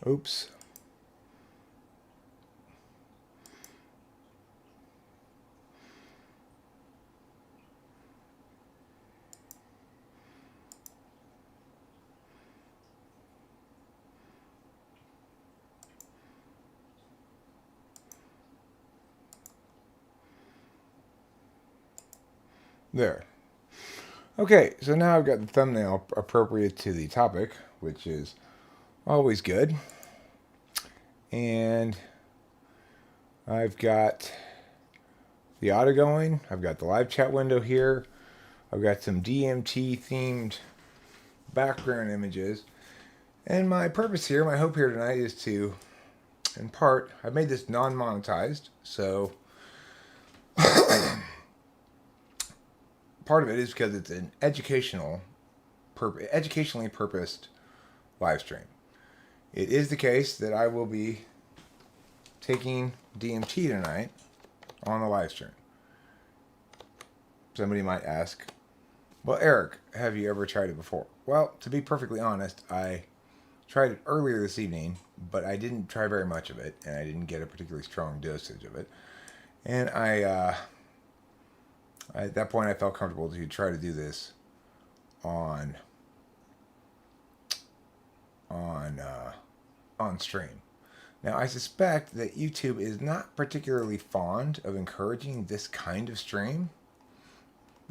Oops. There. Okay, so now I've got the thumbnail appropriate to the topic, which is always good. And I've got the audio going. I've got the live chat window here. I've got some DMT themed background images. And my purpose here, my hope here tonight is to, in part, I've made this non-monetized, so part of it is because it's an educationally purposed live stream. It is the case that I will be taking DMT tonight on the live stream. Somebody might ask, well, Eric, have you ever tried it before? Well, to be perfectly honest, I tried it earlier this evening, but I didn't try very much of it, and I didn't get a particularly strong dosage of it. And at that point, I felt comfortable to try to do this on stream. Now, I suspect that YouTube is not particularly fond of encouraging this kind of stream,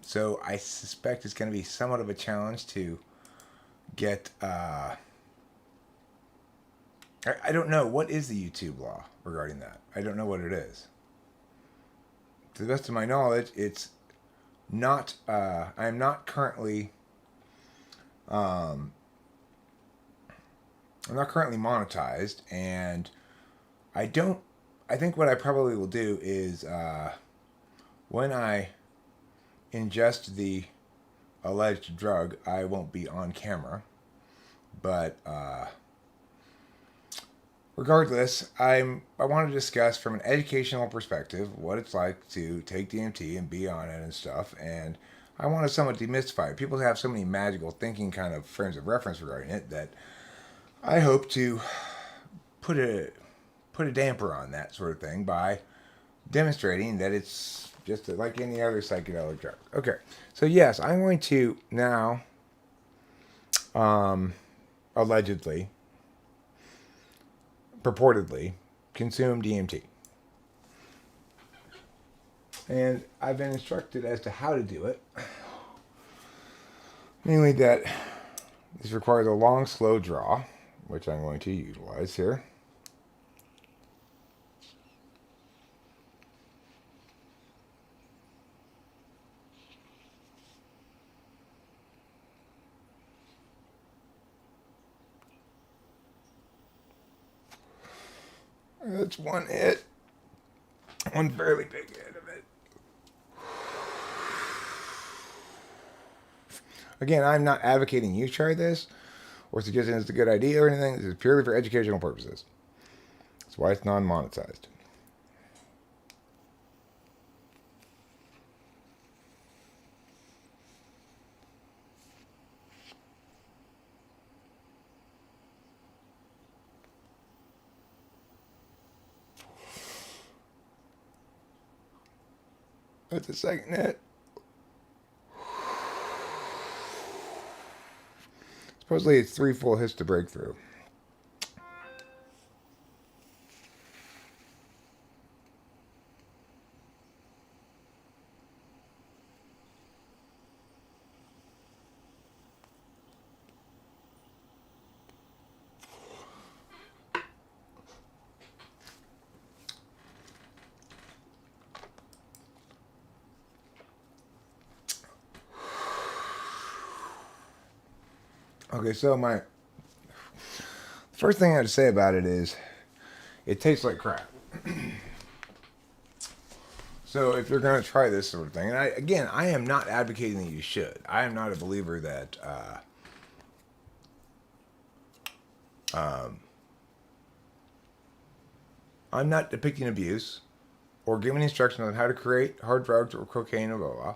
so I suspect it's going to be somewhat of a challenge to get. I don't know, what is the YouTube law regarding that. I don't know what it is. To the best of my knowledge, it's not. I'm not currently. I'm not currently monetized, and I don't. I think what I probably will do is when I ingest the alleged drug, I won't be on camera. But regardless, I want to discuss from an educational perspective what it's like to take DMT and be on it and stuff, and I want to somewhat demystify it. People have so many magical thinking kind of frames of reference regarding it that I hope to put a damper on that sort of thing by demonstrating that it's just like any other psychedelic drug. Okay, so yes, I'm going to now, allegedly, purportedly, consume DMT. And I've been instructed as to how to do it. Mainly that this requires a long, slow draw, which I'm going to utilize here. That's one hit. One fairly big hit of it. Again, I'm not advocating you try this or suggesting it's a good idea or anything. This is purely for educational purposes. That's why it's non-monetized. That's the second hit. Supposedly it's 3 full hits to break through. Okay, so my first thing I have to say about it is it tastes like crap. So if you're going to try this sort of thing, and I am not advocating that you should. I am not a believer that I'm not depicting abuse or giving instructions on how to create hard drugs or cocaine or blah, blah, blah.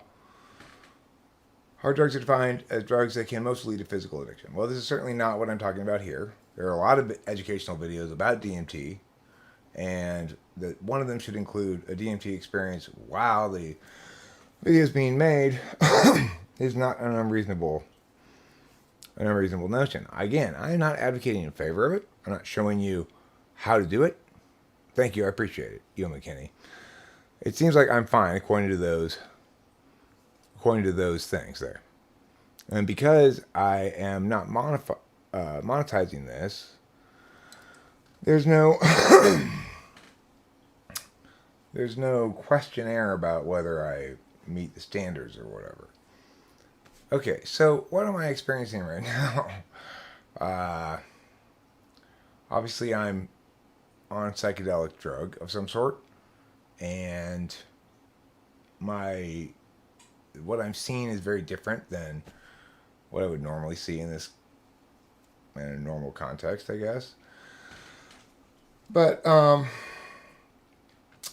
Hard drugs are defined as drugs that can most lead to physical addiction. Well, this is certainly not what I'm talking about here. there are a lot of educational videos about DMT, and that one of them should include a DMT experience while the video is being made is not an unreasonable notion. Again, I am not advocating in favor of it. I'm not showing you how to do it. Thank you, I appreciate it, Yo McKinney. It seems like I'm fine according to those things there. And because I am not monetizing this, there's no there's no questionnaire about whether I meet the standards or whatever. Okay, so what am I experiencing right now? Obviously, I'm on a psychedelic drug of some sort, and what I'm seeing is very different than what I would normally see in a normal context, I guess. But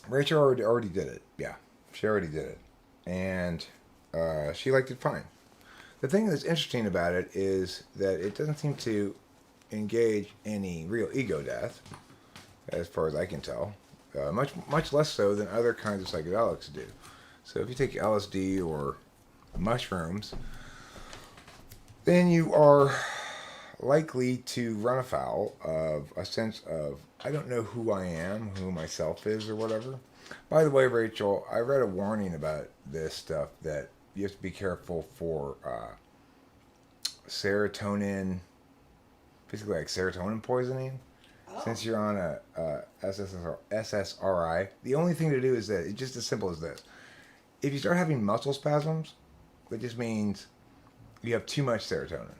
Rachel already did it. Yeah, she already did it, and she liked it fine. The thing that's interesting about it is that it doesn't seem to engage any real ego death, as far as I can tell. Much less so than other kinds of psychedelics do. So if you take LSD or mushrooms, then you are likely to run afoul of a sense of, I don't know who I am, who myself is, or whatever. By the way, Rachel, I read a warning about this stuff that you have to be careful for serotonin, basically like serotonin poisoning. Oh. Since you're on a SSRI, the only thing to do is that it's just as simple as this. If you start having muscle spasms, that just means you have too much serotonin.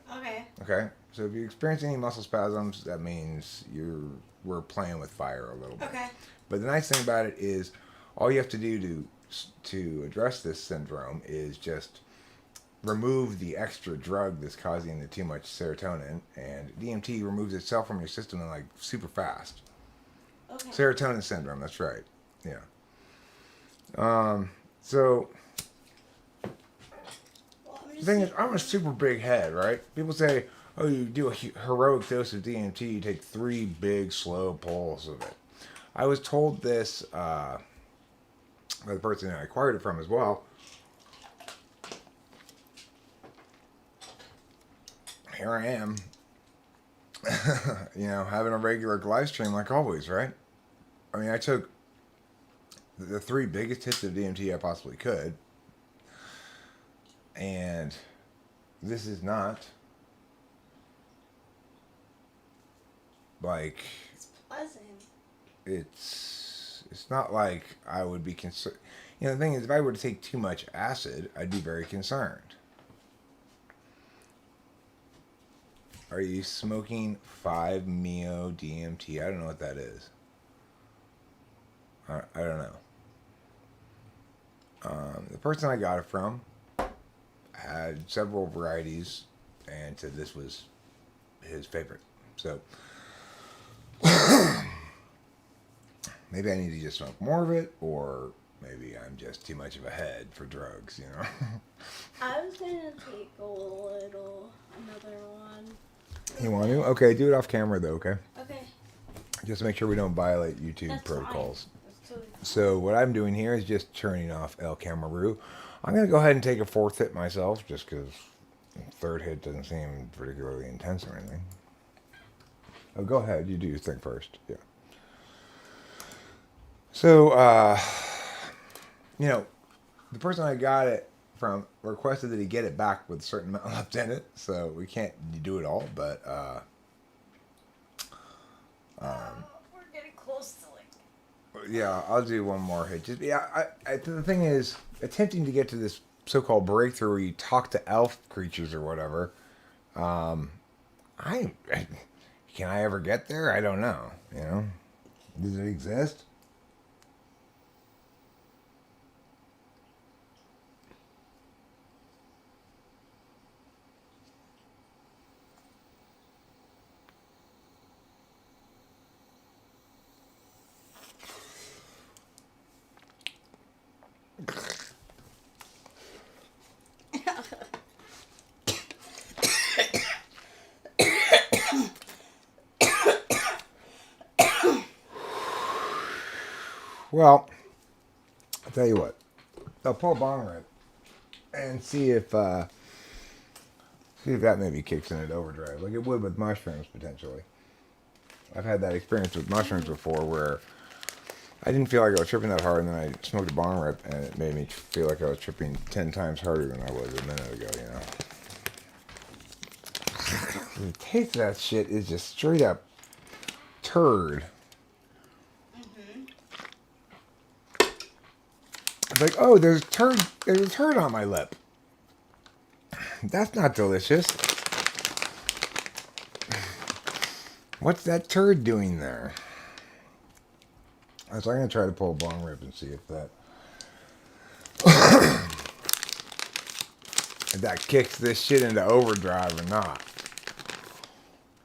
Okay? So if you experience any muscle spasms, that means we're playing with fire a little bit. Okay. But the nice thing about it is all you have to do to address this syndrome is just remove the extra drug that's causing the too much serotonin, and DMT removes itself from your system in like super fast. Okay. Serotonin syndrome, that's right. Yeah. So the thing is, I'm a super big head, right? People say, oh, you do a heroic dose of DMT, you take 3 big, slow pulls of it. I was told this by the person I acquired it from as well. Here I am, having a regular live stream like always, right? I mean, I took the 3 biggest hits of DMT I possibly could, and this is not like it's pleasant. It's not like I would be concerned. The thing is, if I were to take too much acid, I'd be very concerned. Are you smoking 5-MeO DMT? I don't know what that is. I don't know. The person I got it from had several varieties and said this was his favorite. So maybe I need to just smoke more of it, or maybe I'm just too much of a head for drugs, I was going to take another one. You want to? Okay, do it off camera though, okay? Okay. Just to make sure we don't violate YouTube protocols. So what I'm doing here is just turning off El Camaroo. I'm going to go ahead and take a 4th hit myself, just because 3rd hit doesn't seem particularly intense or anything. Oh, go ahead. You do your thing first. Yeah. So, the person I got it from requested that he get it back with a certain amount left in it, so we can't do it all, but we're getting close to yeah, I'll do one more hit. Just the thing is, attempting to get to this so-called breakthrough where you talk to elf creatures or whatever, can I ever get there? I don't know. Does it exist? Well, I'll tell you what. I'll pull a bong rip and see if that maybe kicks in at overdrive, like it would with mushrooms potentially. I've had that experience with mushrooms before where I didn't feel like I was tripping that hard, and then I smoked a bong rip, and it made me feel like I was tripping 10 times harder than I was a minute ago, you know? The taste of that shit is just straight up turd. It's like, oh, there's a turd on my lip. That's not delicious. What's that turd doing there? So I'm going to try to pull a bong rip and see if that kicks this shit into overdrive or not.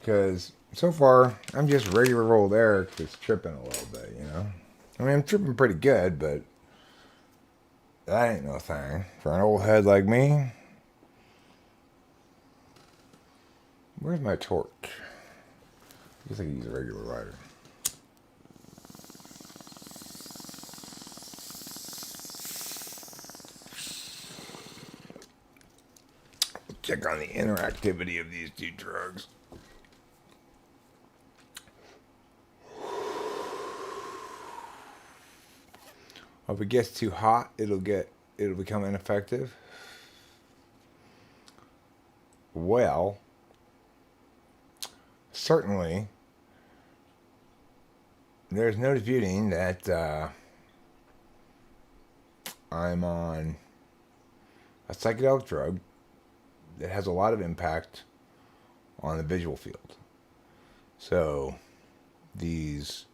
Because so far, I'm just regular old Eric that's tripping a little bit, you know? I mean, I'm tripping pretty good, but that ain't no thing. For an old head like me. Where's my torch? I guess I could use a regular lighter. Check on the interactivity of these two drugs. If it gets too hot, it'll become ineffective. Well, certainly, there's no disputing that I'm on a psychedelic drug that has a lot of impact on the visual field. So, these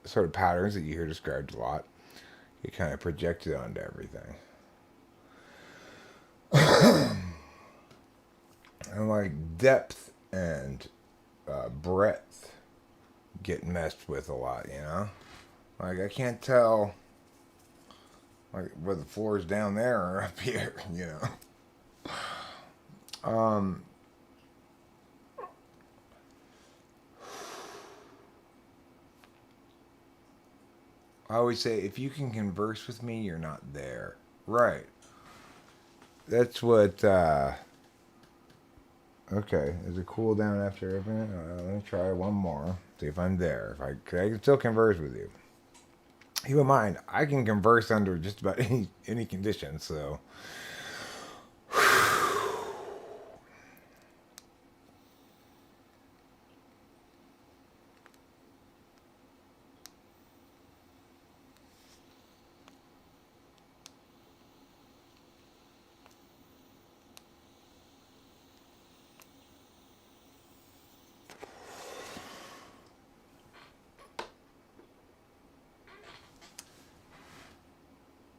sort of patterns that you hear described a lot get kind of projected onto everything. And like depth and breadth get messed with a lot, you know? Like I can't tell like whether the floor is down there or up here, you know? I always say, if you can converse with me, you're not there. Right. That's what, okay, is it cool down after a minute? Let me try one more. See if I'm there. If I can still converse with you. You won't mind. I can converse under just about any condition, so.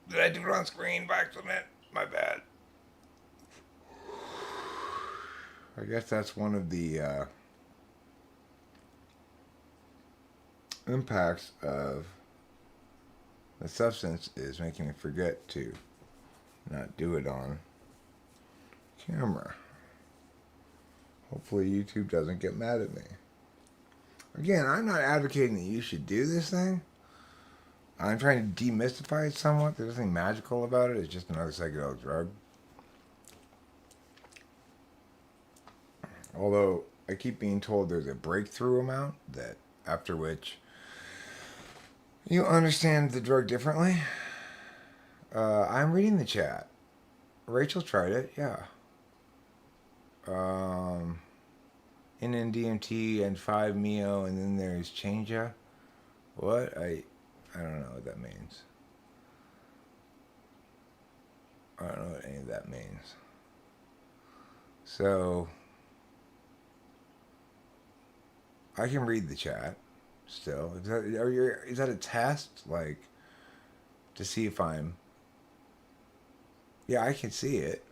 Did I do it on screen by accident? My bad. I guess that's one of the impacts of the substance is making me forget to not do it on camera. Hopefully YouTube doesn't get mad at me. Again, I'm not advocating that you should do this thing. I'm trying to demystify it somewhat. There's nothing magical about it. It's just another psychedelic drug. Although I keep being told there's a breakthrough amount that after which you understand the drug differently. I'm reading the chat. Rachel tried it, yeah. NN-DMT and 5-MeO, and then there's Changea. What? I don't know what that means. I don't know what any of that means. So, I can read the chat still. Is that a test? Like, to see if I'm... Yeah, I can see it.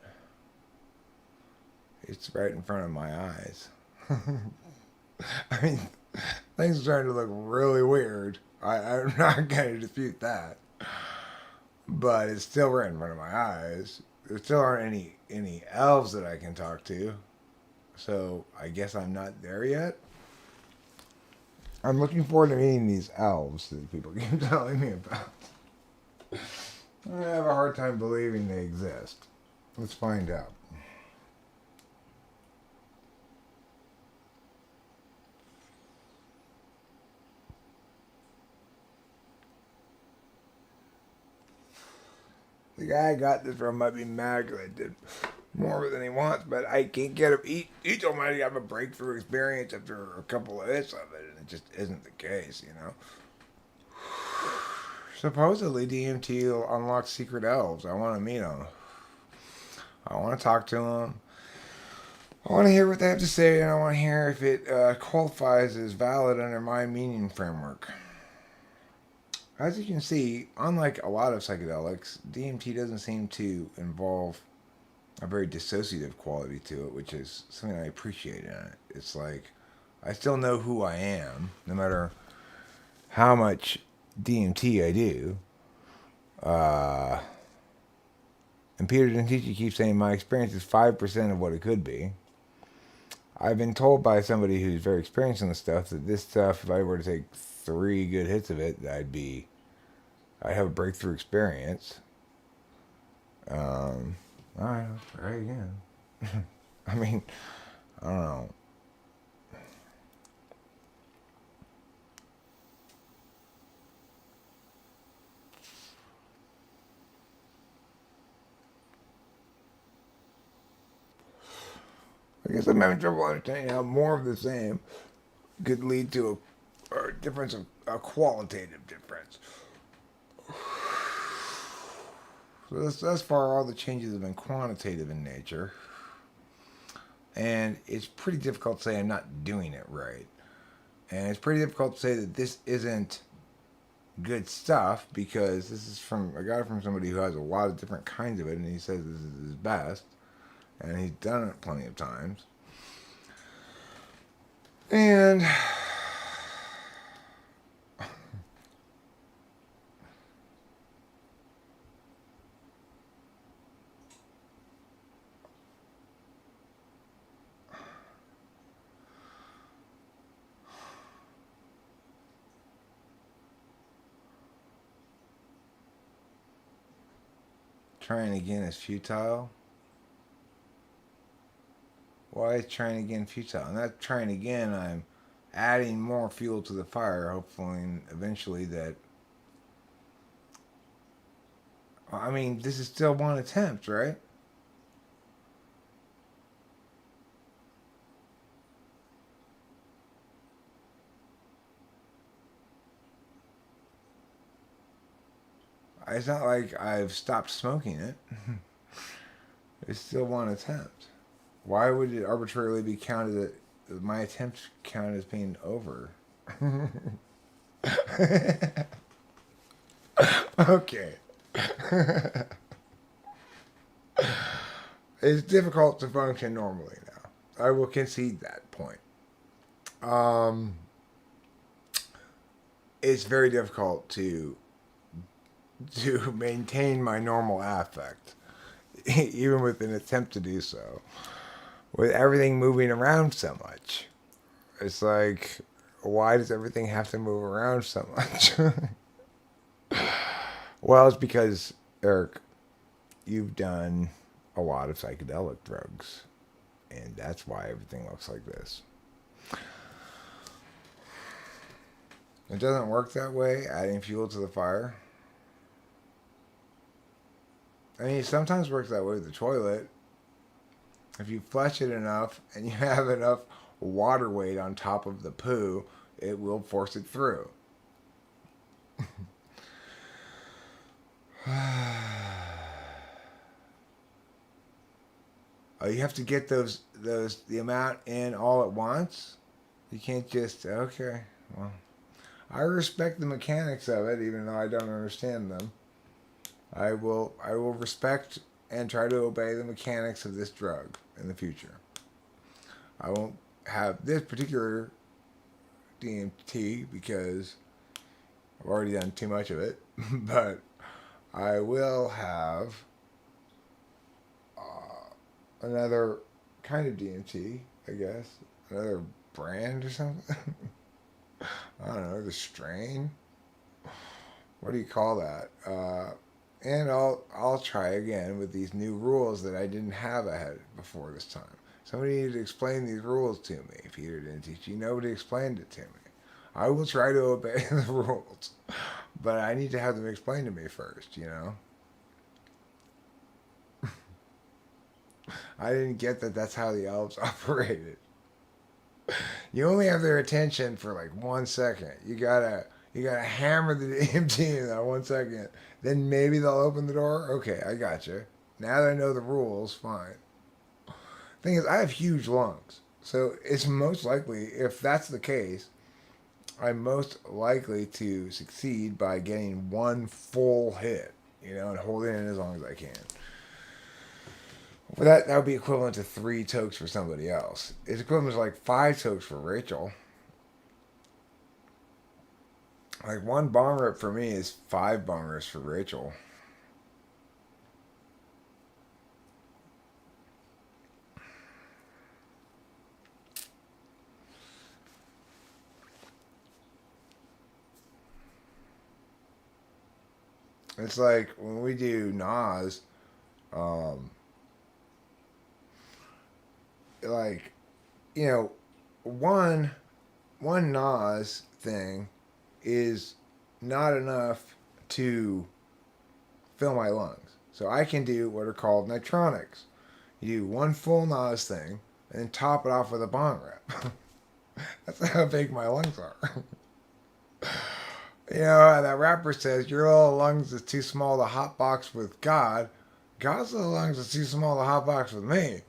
It's right in front of my eyes. I mean, things are starting to look really weird. I'm not going to dispute that. But it's still right in front of my eyes. There still aren't any elves that I can talk to. So I guess I'm not there yet. I'm looking forward to meeting these elves that people keep telling me about. I have a hard time believing they exist. Let's find out. The guy I got this from might be mad because I did more than he wants, but I can't get him. He told me I have a breakthrough experience after a couple of hits of it, and it just isn't the case, you know. Supposedly, DMT will unlock secret elves. I want to meet them. I want to talk to them. I want to hear what they have to say, and I want to hear if it qualifies as valid under my meaning framework. As you can see, unlike a lot of psychedelics, DMT doesn't seem to involve a very dissociative quality to it, which is something I appreciate in it. It's like I still know who I am, no matter how much DMT I do. And Peter Dentici keeps saying my experience is 5% of what it could be. I've been told by somebody who's very experienced in this stuff that this stuff, if I were to take 3 good hits of it, I'd have a breakthrough experience. All right, let's try again. I mean, I don't know. I guess I'm having trouble understanding how more of the same could lead to a difference of a qualitative difference. So thus far, all the changes have been quantitative in nature, and it's pretty difficult to say I'm not doing it right. And it's pretty difficult to say that this isn't good stuff because this is from I got it from somebody who has a lot of different kinds of it, and he says this is his best, and he's done it plenty of times. And trying again is futile. Why is trying again futile? I'm not trying again. I'm adding more fuel to the fire, hopefully, eventually that. I mean, this is still one attempt, right? It's not like I've stopped smoking it. It's still one attempt. Why would it arbitrarily be counted that my attempt counted as being over? Okay. It's difficult to function normally now. I will concede that point. Um, it's very difficult to maintain my normal affect, even with an attempt to do so, with everything moving around so much. It's like, why does everything have to move around so much? Well, it's because, Eric, you've done a lot of psychedelic drugs, and that's why everything looks like this. It doesn't work that way, adding fuel to the fire. I mean, it sometimes works that way with the toilet. If you flush it enough and you have enough water weight on top of the poo, it will force it through. You have to get the amount in all at once. You can't just okay. Well, I respect the mechanics of it, even though I don't understand them. I will respect and try to obey the mechanics of this drug in the future. I won't have this particular DMT because I've already done too much of it, but I will have another kind of DMT, I guess, another brand or something. I don't know, the strain. What do you call that? And I'll try again with these new rules that I didn't have ahead before this time. Somebody needed to explain these rules to me. Peter didn't teach you. Nobody explained it to me. I will try to obey the rules, but I need to have them explained to me first. I didn't get that that's how the elves operated. You only have their attention for like 1 second. You gotta hammer the DMT in that 1 second. Then maybe they'll open the door. Okay, I gotcha. Now that I know the rules, fine. Thing is, I have huge lungs, so it's most likely, if that's the case, I'm most likely to succeed by getting one full hit, and holding it as long as I can. But that would be equivalent to 3 tokes for somebody else. It's equivalent to like 5 tokes for Rachel. Like one bong rip for me is 5 bong rips for Rachel. It's like when we do Nas, um, like you know, one one Nas thing is not enough to fill my lungs. So I can do what are called Nitronics. You do one full Nas thing and then top it off with a bong rip. That's how big my lungs are. That rapper says your little lungs is too small to hotbox with God. God's little lungs is too small to hotbox with me.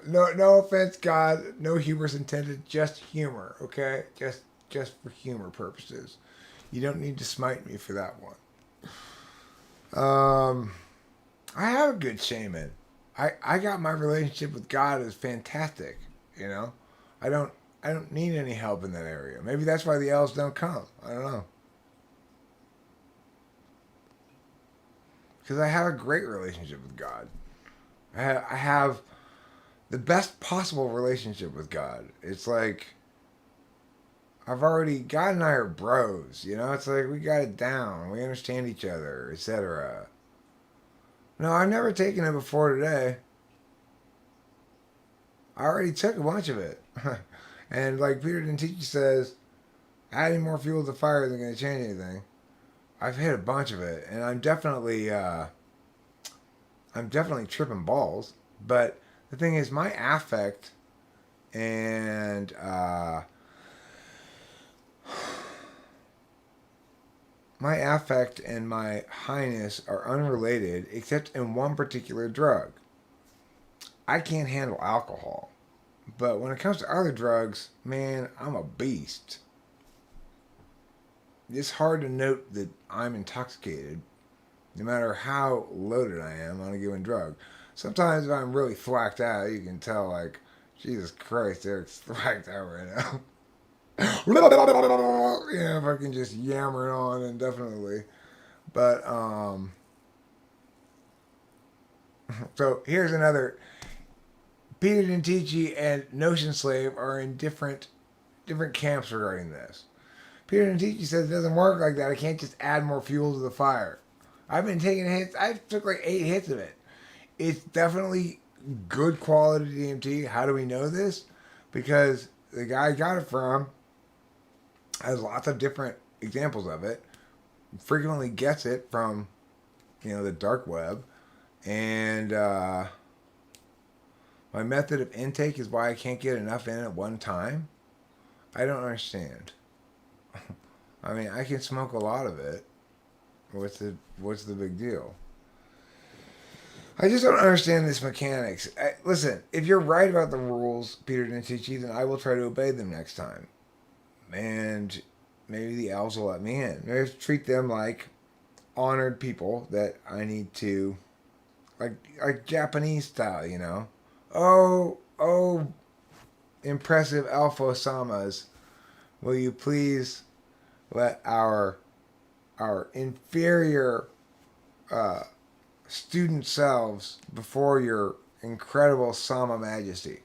No offense, God. No humor's intended. Just humor, okay? Just for humor purposes. You don't need to smite me for that one. Um, I have a good shaman. I got my relationship with God is fantastic. You know, I don't I don't need any help in that area. Maybe that's why the elves don't come. I don't know. Because I have a great relationship with God. I have the best possible relationship with God. It's like God and I are bros. It's like we got it down. We understand each other, etc. No, I've never taken it before today. I already took a bunch of it. And like Peter Dentici says, adding more fuel to the fire isn't going to change anything. I've hit a bunch of it, and I'm definitely tripping balls. But the thing is, and my affect and my highness are unrelated, except in one particular drug. I can't handle alcohol, but when it comes to other drugs, man, I'm a beast. It's hard to note that I'm intoxicated, no matter how loaded I am on a given drug. Sometimes if I'm really thwacked out, you can tell, like, Jesus Christ, Eric's thwacked out right now. Yeah, if I can just yammer it on indefinitely. But, so here's another. Peter Dentici and Notion Slave are in different camps regarding this. Peter Dentici says it doesn't work like that. I can't just add more fuel to the fire. I've been taking hits. I took like 8 hits of it. It's definitely good quality DMT. How do we know this? Because the guy I got it from has lots of different examples of it. Frequently gets it from, the dark web. And my method of intake is why I can't get enough in at one time. I don't understand. I mean, I can smoke a lot of it. What's the big deal? I just don't understand this mechanics. Listen, if you're right about the rules, Peter Dentici, then I will try to obey them next time. And maybe the elves will let me in. Maybe I have to treat them like honored people that I need to, like Japanese style. Oh, impressive Alpha Osamas, will you please let our inferior student selves before your incredible Sama Majesty?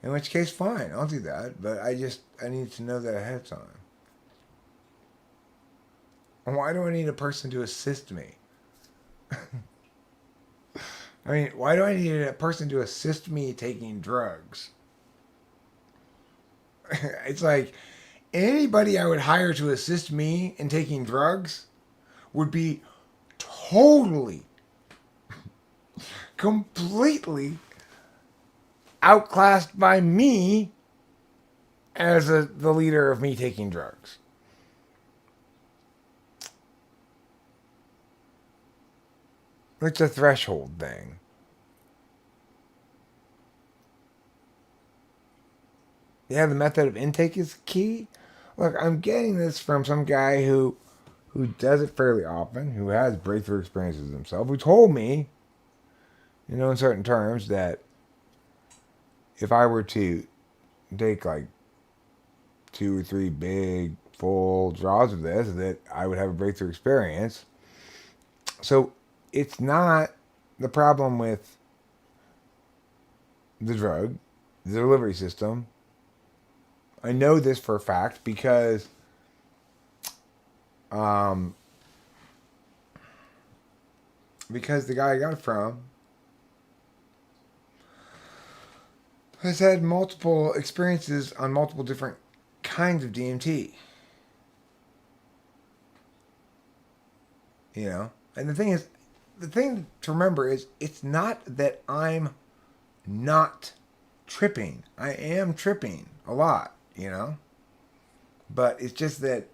In which case, fine, I'll do that. But I need to know that ahead of time. Why do I need a person to assist me? I mean, why do I need a person to assist me taking drugs? It's like anybody I would hire to assist me in taking drugs would be totally, completely outclassed by me as the leader of me taking drugs. It's a threshold thing. Yeah, the method of intake is key. Look, I'm getting this from some guy who does it fairly often, who has breakthrough experiences himself, who told me, in certain terms, that if I were to take like 2 or 3 big full draws of this, that I would have a breakthrough experience. So it's not the problem with the drug, the delivery system. I know this for a fact because the guy I got it from has had multiple experiences on multiple different kinds of DMT. And the thing to remember is it's not that I'm not tripping. I am tripping a lot, but it's just that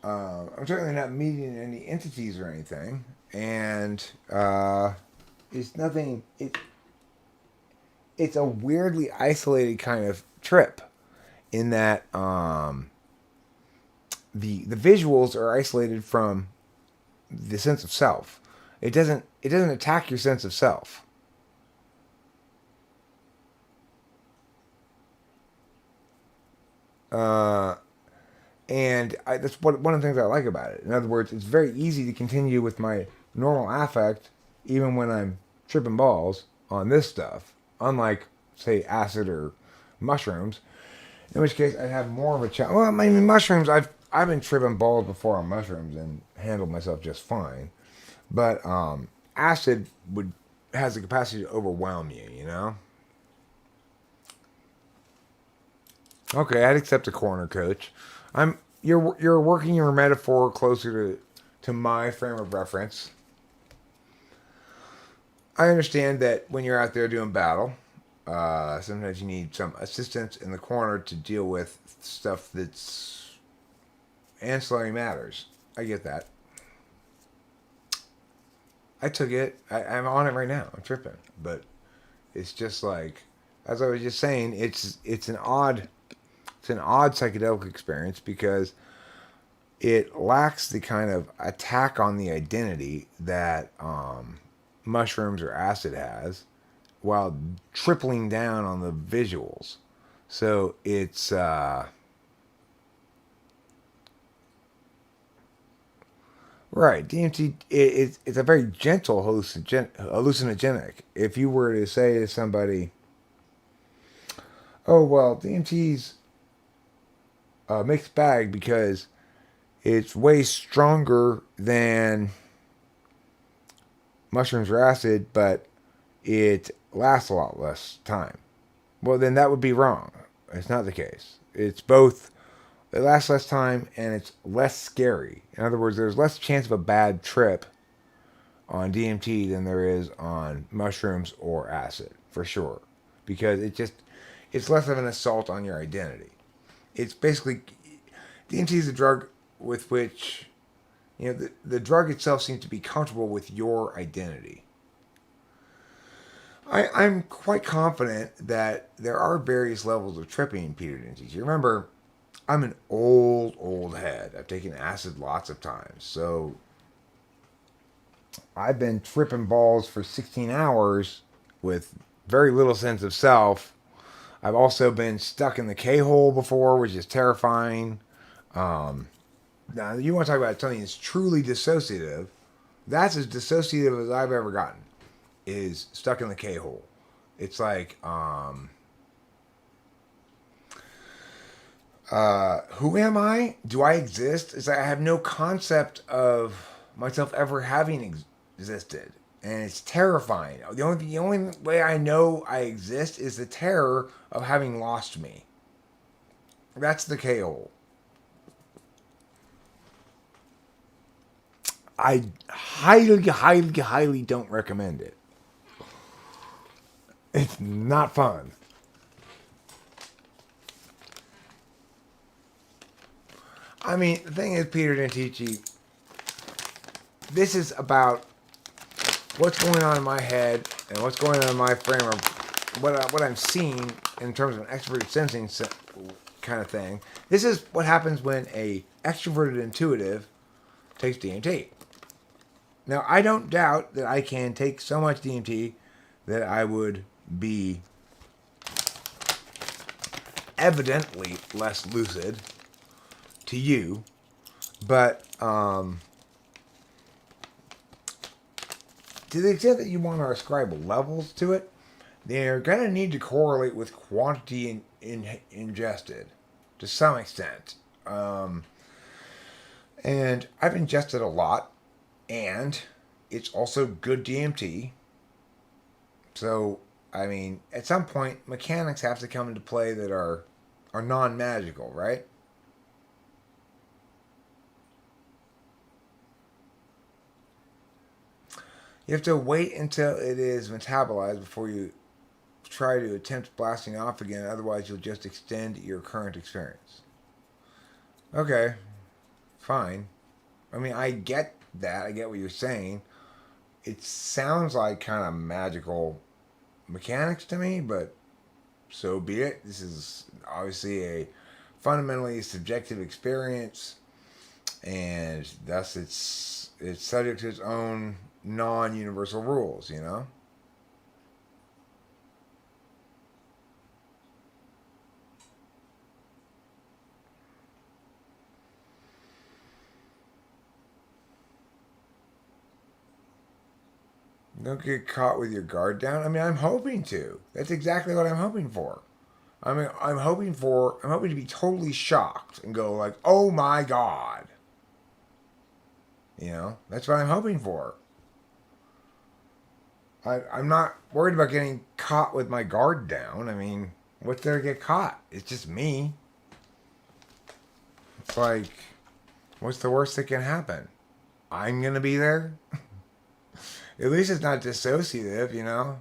I'm certainly not meeting any entities or anything, and it's nothing. It's a weirdly isolated kind of trip, in that the visuals are isolated from the sense of self. It doesn't attack your sense of self. And that's one of the things I like about it. In other words, it's very easy to continue with my normal affect even when I'm tripping balls on this stuff. Unlike, say, acid or mushrooms, in which case I'd have more of a challenge. Well, I mean, mushrooms, I've been tripping balls before on mushrooms and handled myself just fine. But acid has the capacity to overwhelm you. Okay, I'd accept a corner, coach. You're working your metaphor closer to my frame of reference. I understand that when you're out there doing battle, sometimes you need some assistance in the corner to deal with stuff that's ancillary matters. I get that. I took it. I'm on it right now. I'm tripping, but it's just like, as I was just saying, it's an odd psychedelic experience because it lacks the kind of attack on the identity that mushrooms or acid has, while tripling down on the visuals. So it's right. DMT it's a very gentle hallucinogenic. If you were to say to somebody, "Oh well, DMT's a mixed bag because it's way stronger than mushrooms or acid, but it lasts a lot less time." Well, then that would be wrong. It's not the case. It's both. It lasts less time and it's less scary. In other words, there's less chance of a bad trip on DMT than there is on mushrooms or acid, for sure. Because it's less of an assault on your identity. It's basically, DMT is a drug with which, the drug itself seems to be comfortable with your identity. I'm quite confident that there are various levels of tripping, Peter Dinties. You remember, I'm an old head. I've taken acid lots of times. So I've been tripping balls for 16 hours with very little sense of self. I've also been stuck in the K-hole before, which is terrifying. Now, you want to talk about something that's truly dissociative. That's as dissociative as I've ever gotten, is stuck in the K-hole. It's like, who am I? Do I exist? It's like I have no concept of myself ever having existed, and it's terrifying. The only way I know I exist is the terror of having lost me. That's the K-hole. I highly, highly, highly don't recommend it. It's not fun. I mean, the thing is, Peter Dentici, this is about what's going on in my head and what's going on in my frame of what I'm seeing in terms of an extroverted sensing kind of thing. This is what happens when a extroverted intuitive takes DMT. Now, I don't doubt that I can take so much DMT that I would be evidently less lucid to you, but to the extent that you want to ascribe levels to it, they're going to need to correlate with quantity ingested to some extent. And I've ingested a lot, and it's also good DMT. So, I mean, at some point, mechanics have to come into play that are non-magical, right? You have to wait until it is metabolized before you try to attempt blasting off again. Otherwise, you'll just extend your current experience. Okay, fine. I mean, I get that. I get what you're saying. It sounds like kind of magical mechanics to me, but so be it. This is obviously a fundamentally subjective experience, and thus it's subject to its own non-universal rules, you know? Don't get caught with your guard down. I mean, I'm hoping to. That's exactly what I'm hoping for. I mean, I'm hoping to be totally shocked and go like, "Oh my god." You know? That's what I'm hoping for. I'm not worried about getting caught with my guard down. I mean, what's there to get caught? It's just me. It's like, what's the worst that can happen? I'm gonna be there. At least it's not dissociative, you know.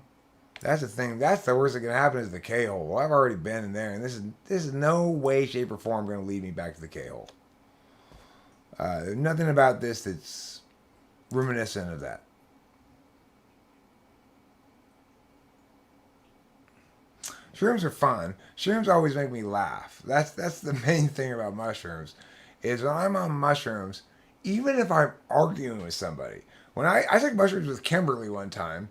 That's the thing. That's the worst that can happen is the K hole. Well, I've already been in there, and this is no way, shape, or form going to lead me back to the K hole. There's nothing about this that's reminiscent of that. Shrooms are fun. Shrooms always make me laugh. That's the main thing about mushrooms. Is when I'm on mushrooms, even if I'm arguing with somebody. When I took mushrooms with Kimberly one time,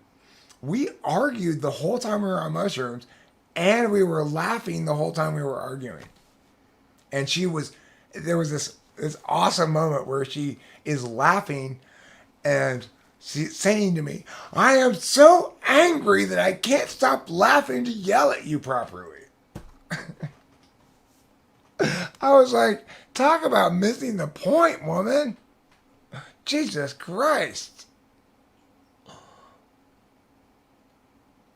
we argued the whole time we were on mushrooms, and we were laughing the whole time we were arguing. And there was this awesome moment where she is laughing and she's saying to me, "I am so angry that I can't stop laughing to yell at you properly." I was like, talk about missing the point, woman. Jesus Christ.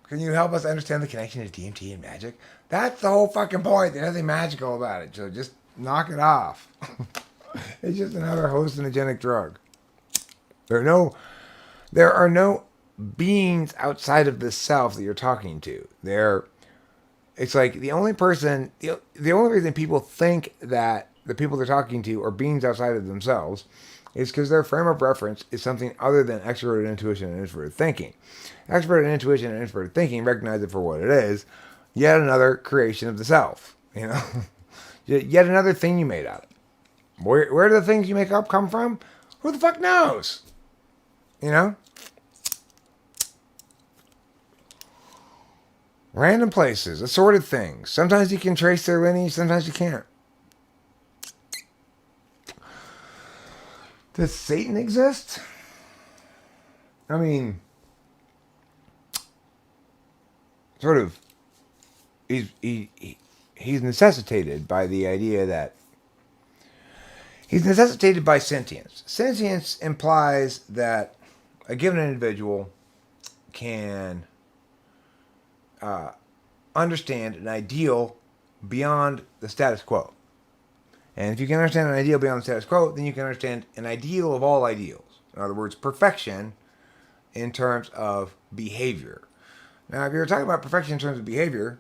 Can you help us understand the connection to DMT and magic? That's the whole fucking point. There's nothing magical about it. So just knock it off. It's just another hallucinogenic drug. There are no beings outside of the self that you're talking to. It's like the only reason people think that the people they're talking to are beings outside of themselves is because their frame of reference is something other than extroverted intuition and introverted thinking. Extroverted intuition and introverted thinking recognize it for what it is, yet another creation of the self. You know, yet another thing you made up. Where do the things you make up come from? Who the fuck knows? You know? Random places, assorted things. Sometimes you can trace their lineage, sometimes you can't. Does Satan exist? I mean, sort of he's necessitated by the idea that he's necessitated by sentience. Sentience implies that a given individual can understand an ideal beyond the status quo. And if you can understand an ideal beyond the status quo, then you can understand an ideal of all ideals. In other words, perfection in terms of behavior. Now, if you're talking about perfection in terms of behavior,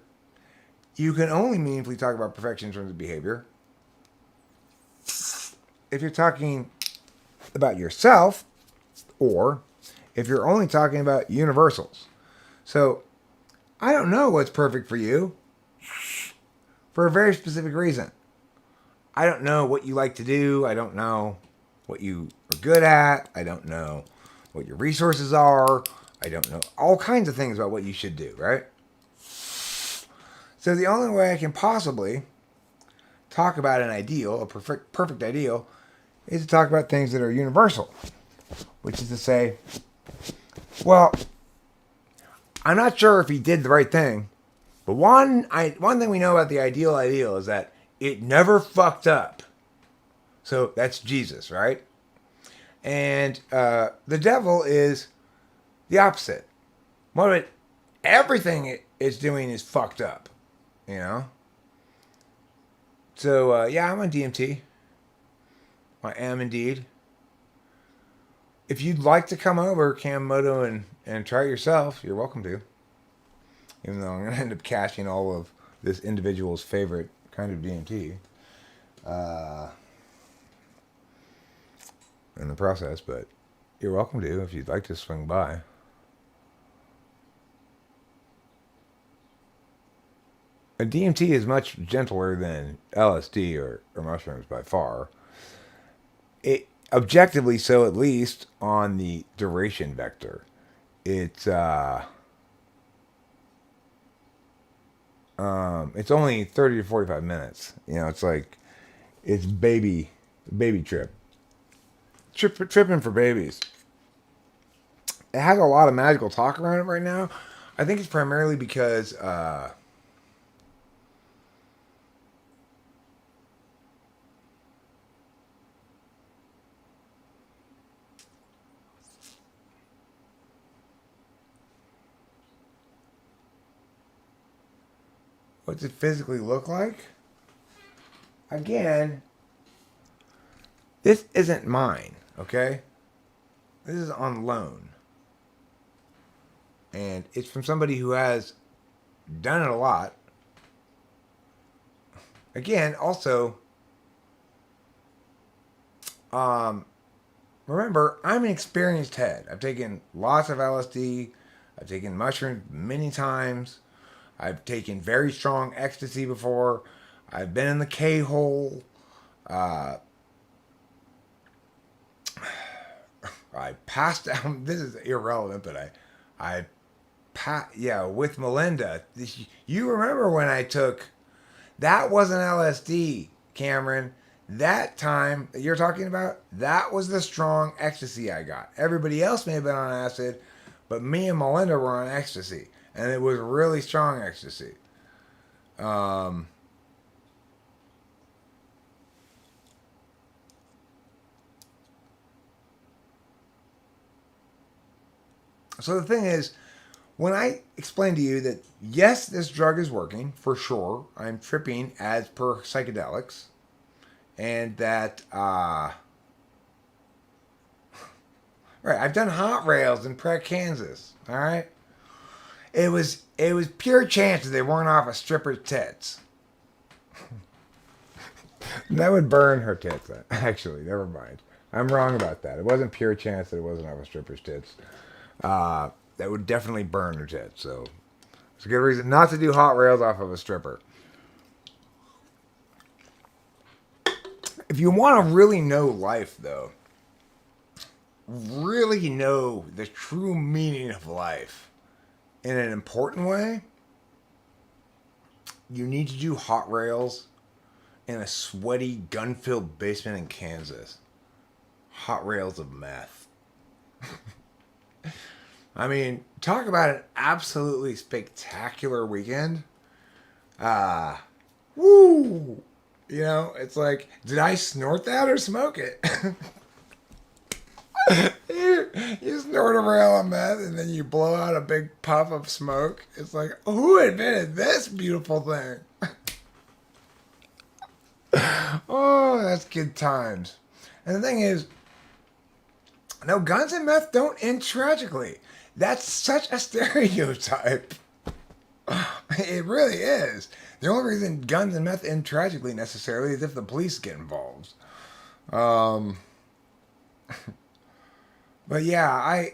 you can only meaningfully talk about perfection in terms of behavior if you're talking about yourself, or if you're only talking about universals. So, I don't know what's perfect for you for a very specific reason. I don't know what you like to do. I don't know what you are good at. I don't know what your resources are. I don't know all kinds of things about what you should do, right? So the only way I can possibly talk about an ideal, a perfect ideal, is to talk about things that are universal. Which is to say, well, I'm not sure if he did the right thing, but one thing we know about the ideal is that it never fucked up. So that's Jesus, right? And the devil is the opposite. What everything it's doing is fucked up, you know? So, yeah, I'm on DMT. I am indeed. If you'd like to come over, Cam and try it yourself, you're welcome to. Even though I'm going to end up cashing all of this individual's favorite kind of DMT in the process, but you're welcome to if you'd like to swing by. A DMT is much gentler than LSD or mushrooms by far. It objectively so, at least on the duration vector. It's only 30 to 45 minutes. You know, it's like it's baby tripping for babies. It has a lot of magical talk around it right now. I think it's primarily because what's it physically look like? Again, this isn't mine, okay? This is on loan. And it's from somebody who has done it a lot. Again, also, remember, I'm an experienced head. I've taken lots of LSD. I've taken mushrooms many times. I've taken very strong ecstasy before. I've been in the K-hole. I passed out. This is irrelevant, but with Melinda. You remember when I took, that wasn't LSD, Cameron. That time that you're talking about, that was the strong ecstasy I got. Everybody else may have been on acid, but me and Melinda were on ecstasy. And it was really strong ecstasy. So the thing is, when I explain to you that, yes, this drug is working, for sure, I'm tripping as per psychedelics, and that, right, I've done hot rails in Pratt, Kansas, all right? It was pure chance that they weren't off a stripper's tits. That would burn her tits, actually, never mind. I'm wrong about that. It wasn't pure chance that it wasn't off a stripper's tits. That would definitely burn her tits, so it's a good reason not to do hot rails off of a stripper. If you want to really know life, though, really know the true meaning of life in an important way, you need to do hot rails in a sweaty, gun-filled basement in Kansas. Hot rails of meth. I mean, talk about an absolutely spectacular weekend. Ah, woo! You know, it's like, did I snort that or smoke it? you snort a rail of meth and then you blow out a big puff of smoke. It's like, who invented this beautiful thing? Oh, that's good times. And the thing is, no, guns and meth don't end tragically. That's such a stereotype. It really is. The only reason guns and meth end tragically necessarily is if the police get involved. Um, but yeah,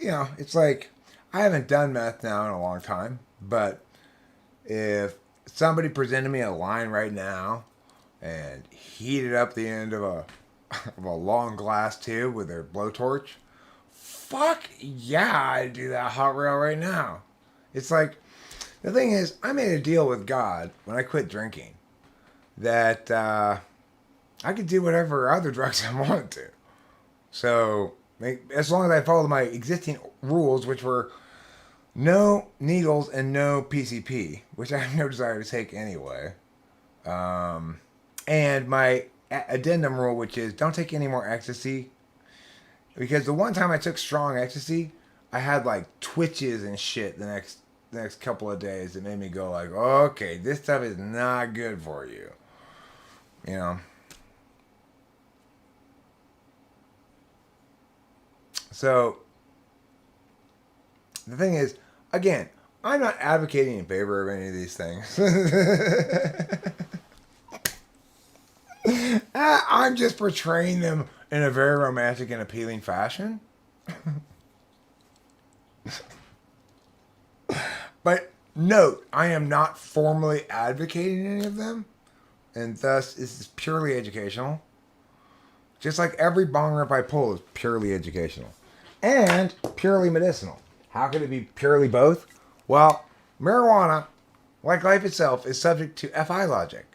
it's like I haven't done meth now in a long time. But if somebody presented me a line right now and heated up the end of a of a long glass tube with their blowtorch, fuck yeah, I'd do that hot rail right now. It's like the thing is, I made a deal with God when I quit drinking that I could do whatever other drugs I wanted to. So as long as I followed my existing rules, which were no needles and no PCP, which I have no desire to take anyway, and my addendum rule, which is don't take any more ecstasy, because the one time I took strong ecstasy, I had like twitches and shit the next couple of days that made me go like, okay, this stuff is not good for you. You know. So the thing is, again, I'm not advocating in favor of any of these things. I'm just portraying them in a very romantic and appealing fashion. But note, I am not formally advocating any of them, and thus this is purely educational. Just like every bong rip I pull is purely educational and purely medicinal. How could it be purely both? Well, marijuana, like life itself, is subject to FI logic.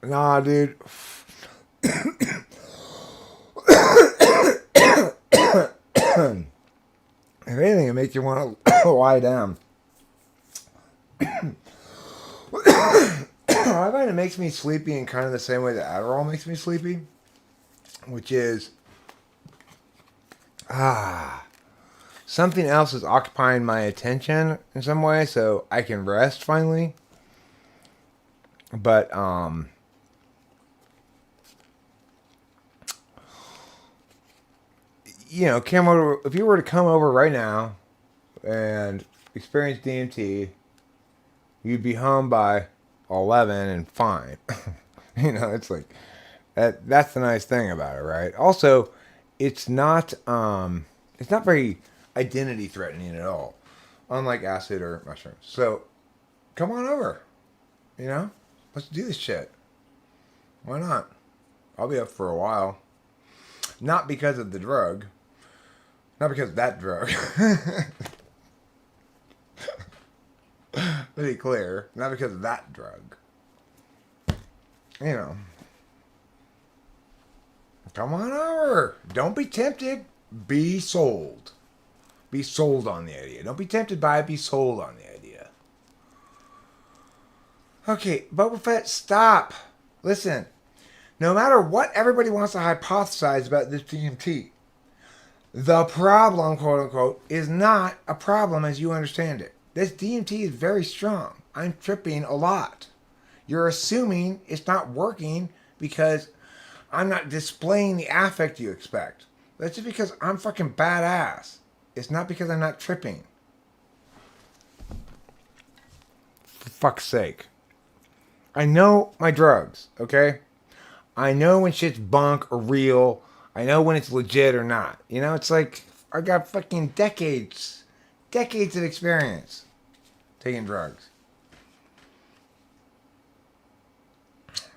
Nah, dude. If anything, it makes you want to lie down. I find it makes me sleepy in kind of the same way that Adderall makes me sleepy, which is something else is occupying my attention in some way, so I can rest finally. But if you were to come over right now and experience DMT, you'd be home by 11 and fine. It's like that's the nice thing about it, right? Also, it's not very identity threatening at all, unlike acid or mushrooms. So come on over, let's do this shit. Why not? I'll be up for a while. Not because of the drug. Not because of that drug. To be clear, not because of that drug. Come on over. Don't be tempted. Be sold. Be sold on the idea. Don't be tempted by it. Be sold on the idea. Okay, Boba Fett, stop. Listen. No matter what everybody wants to hypothesize about this DMT, the problem, quote unquote, is not a problem as you understand it. This DMT is very strong. I'm tripping a lot. You're assuming it's not working because I'm not displaying the affect you expect. That's just because I'm fucking badass. It's not because I'm not tripping. For fuck's sake. I know my drugs, okay? I know when shit's bunk or real. I know when it's legit or not. It's like I got fucking decades of experience taking drugs.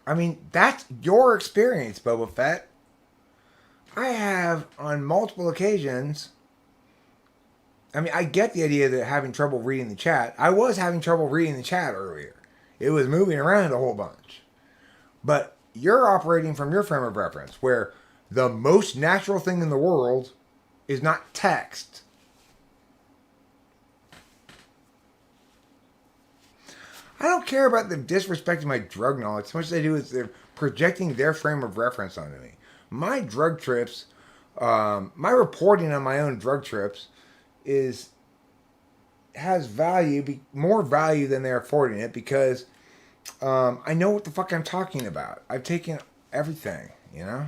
I mean, that's your experience, Boba Fett. I have on multiple occasions. I mean, I get the idea that having trouble reading the chat. I was having trouble reading the chat earlier. It was moving around a whole bunch. But you're operating from your frame of reference where the most natural thing in the world is not text. I don't care about them disrespecting my drug knowledge. So much as they do is they're projecting their frame of reference onto me. My drug trips, my reporting on my own drug trips has value, more value than they're affording it because I know what the fuck I'm talking about. I've taken everything, you know?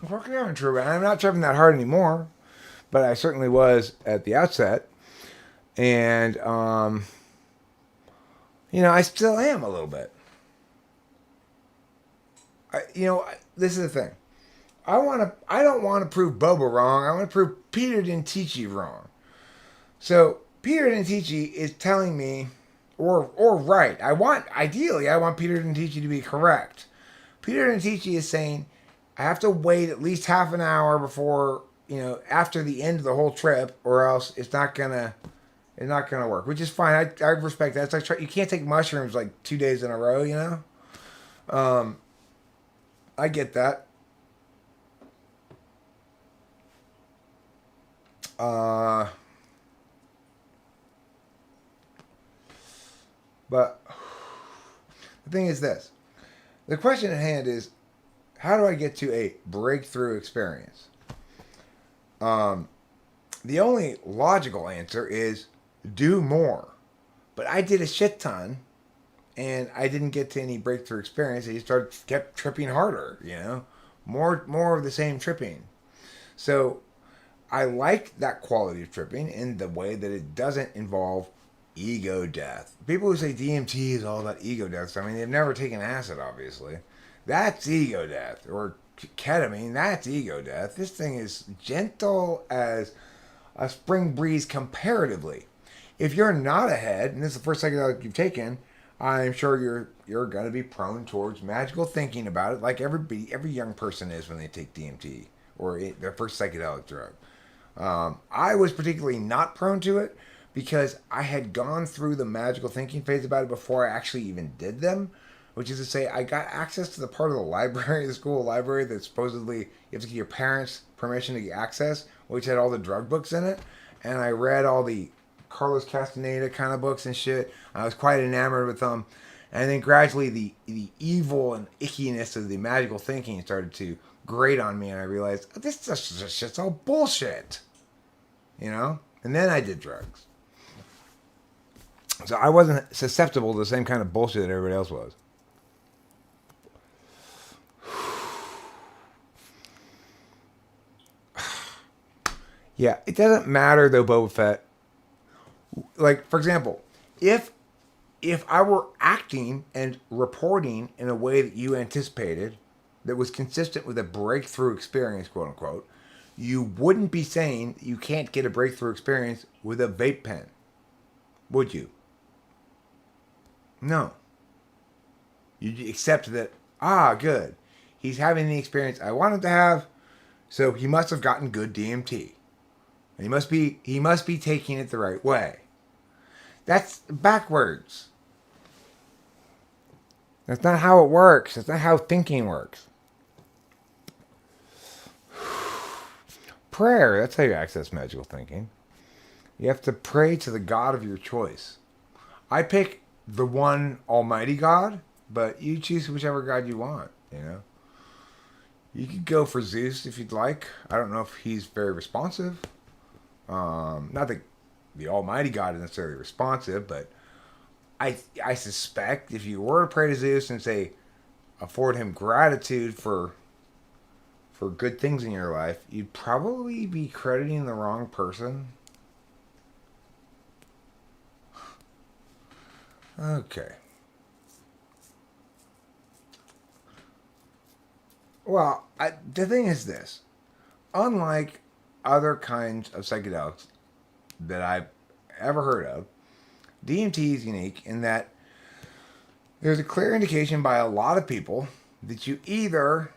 Fucking I'm tripping. I'm not tripping that hard anymore, but I certainly was at the outset. And, I still am a little bit. This is the thing. I don't want to prove Boba wrong. I want to prove Peter didn't teach you wrong. So Peter didn't teach you is telling me, or right. Ideally, I want Peter didn't teach you to be correct. Peter didn't teach you is saying, I have to wait at least half an hour before, after the end of the whole trip, or else it's not gonna work. Which is fine. I respect that. It's like you can't take mushrooms like 2 days in a row, I get that. But the thing is this. The question at hand is, how do I get to a breakthrough experience? The only logical answer is do more. But I did a shit ton, and I didn't get to any breakthrough experience. I just kept tripping harder, more of the same tripping. So I like that quality of tripping in the way that it doesn't involve ego death. People who say DMT is all about ego death, I mean, they've never taken acid, obviously. That's ego death. Or ketamine, that's ego death. This thing is gentle as a spring breeze comparatively. If you're not ahead, and this is the first psychedelic you've taken, I'm sure you're going to be prone towards magical thinking about it, like every young person is when they take DMT or their first psychedelic drug. I was particularly not prone to it because I had gone through the magical thinking phase about it before I actually even did them, which is to say I got access to the part of the library, the school library, that supposedly you have to get your parents' permission to get access, which had all the drug books in it. And I read all the Carlos Castaneda kind of books and shit. I was quite enamored with them. And then gradually the evil and ickiness of the magical thinking started to grate on me, and I realized this shit's all bullshit. And then I did drugs. So I wasn't susceptible to the same kind of bullshit that everybody else was. Yeah, it doesn't matter though, Boba Fett. Like, for example, if I were acting and reporting in a way that you anticipated, that was consistent with a breakthrough experience, quote unquote, you wouldn't be saying you can't get a breakthrough experience with a vape pen, would you? No. You accept that, good. He's having the experience I wanted to have, so he must have gotten good DMT. And he must be taking it the right way. That's backwards. That's not how it works. That's not how thinking works. Prayer, that's how you access magical thinking. You have to pray to the God of your choice. I pick the one almighty God, but you choose whichever God you want, You could go for Zeus if you'd like. I don't know if he's very responsive. Not that the almighty God is necessarily responsive, but I suspect if you were to pray to Zeus and say, afford him gratitude for good things in your life, you'd probably be crediting the wrong person. Okay. Well, the thing is this. Unlike other kinds of psychedelics that I've ever heard of, DMT is unique in that there's a clear indication by a lot of people that you either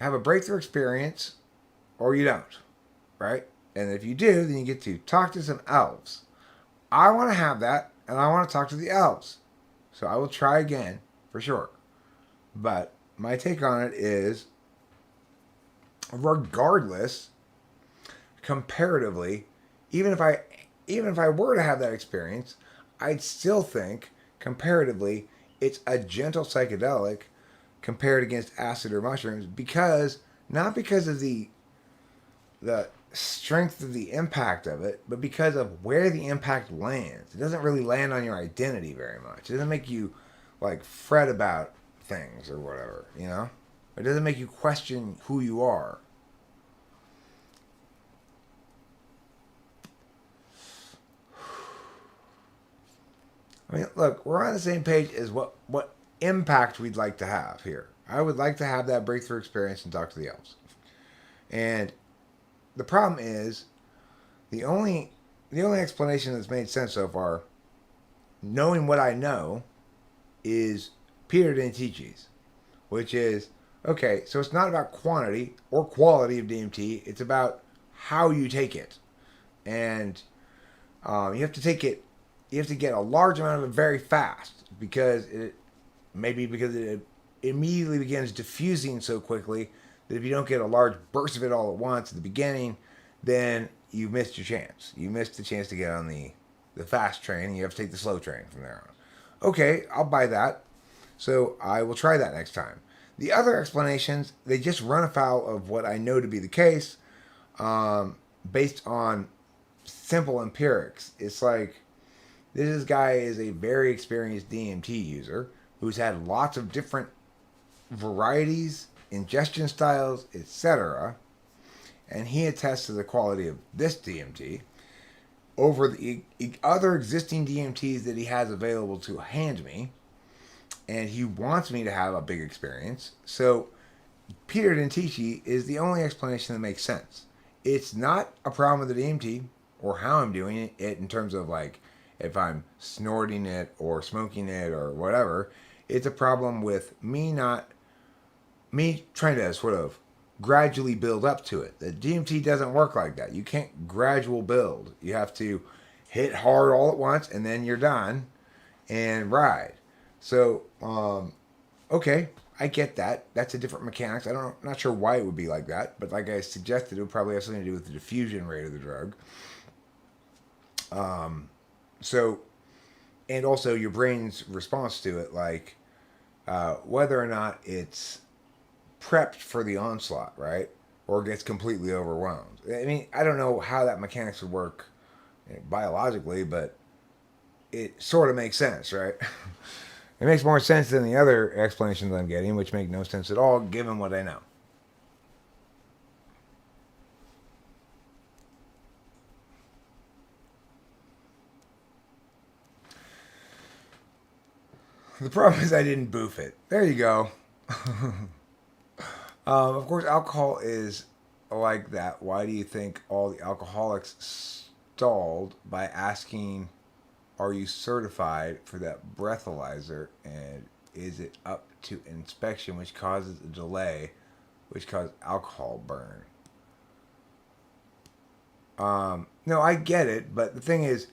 have a breakthrough experience or you don't, right? And if you do, then you get to talk to some elves. I want to have that, and I want to talk to the elves. So I will try again, for sure. But my take on it is, regardless, comparatively, even if I were to have that experience, I'd still think comparatively it's a gentle psychedelic compared against acid or mushrooms, because not because of the strength of the impact of it, but because of where the impact lands. It doesn't really land on your identity very much. It doesn't make you like fret about things or whatever, you know? It doesn't make you question who you are. I mean, look, we're on the same page as what impact we'd like to have here. I would like to have that breakthrough experience and talk to the elves. And the problem is the only explanation that's made sense so far, knowing what I know, is Peter Dentici's, which is okay. So it's not about quantity or quality of DMT. It's about how you take it, and you have to take it. You have to get a large amount of it very fast because it immediately begins diffusing so quickly that if you don't get a large burst of it all at once at the beginning, then you've missed your chance. You missed the chance to get on the fast train, and you have to take the slow train from there on. Okay, I'll buy that. So I will try that next time. The other explanations, they just run afoul of what I know to be the case, based on simple empirics. It's like, this guy is a very experienced DMT user who's had lots of different varieties, ingestion styles, etc. And he attests to the quality of this DMT over the other existing DMTs that he has available to hand me. And he wants me to have a big experience. So Peter Dentici is the only explanation that makes sense. It's not a problem with the DMT or how I'm doing it in terms of like if I'm snorting it or smoking it or whatever. It's a problem with me trying to sort of gradually build up to it. The DMT doesn't work like that. You can't gradual build. You have to hit hard all at once and then you're done and ride. So, okay, I get that. That's a different mechanics. I'm not sure why it would be like that, but like I suggested, it would probably have something to do with the diffusion rate of the drug. So, and also your brain's response to it, like whether or not it's prepped for the onslaught, right? Or gets completely overwhelmed. I mean, I don't know how that mechanics would work biologically, but it sort of makes sense, right? It makes more sense than the other explanations I'm getting, which make no sense at all, given what I know. The problem is I didn't boof it. There you go. Of course, alcohol is like that. Why do you think all the alcoholics stalled by asking, are you certified for that breathalyzer, and is it up to inspection, which causes a delay, which causes alcohol burn? No, I get it, but the thing is,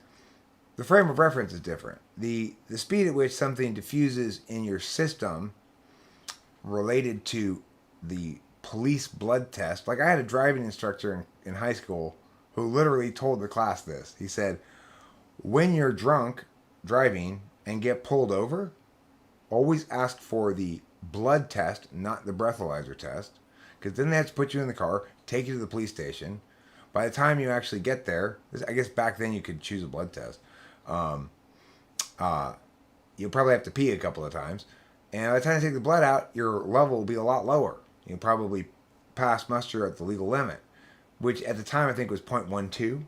the frame of reference is different. The speed at which something diffuses in your system related to the police blood test. Like I had a driving instructor in high school who literally told the class this. He said, when you're drunk driving and get pulled over, always ask for the blood test, not the breathalyzer test, because then they have to put you in the car, take you to the police station. By the time you actually get there, I guess back then you could choose a blood test. You'll probably have to pee a couple of times. And by the time you take the blood out, your level will be a lot lower. You'll probably pass muster at the legal limit, which at the time I think was 0.12.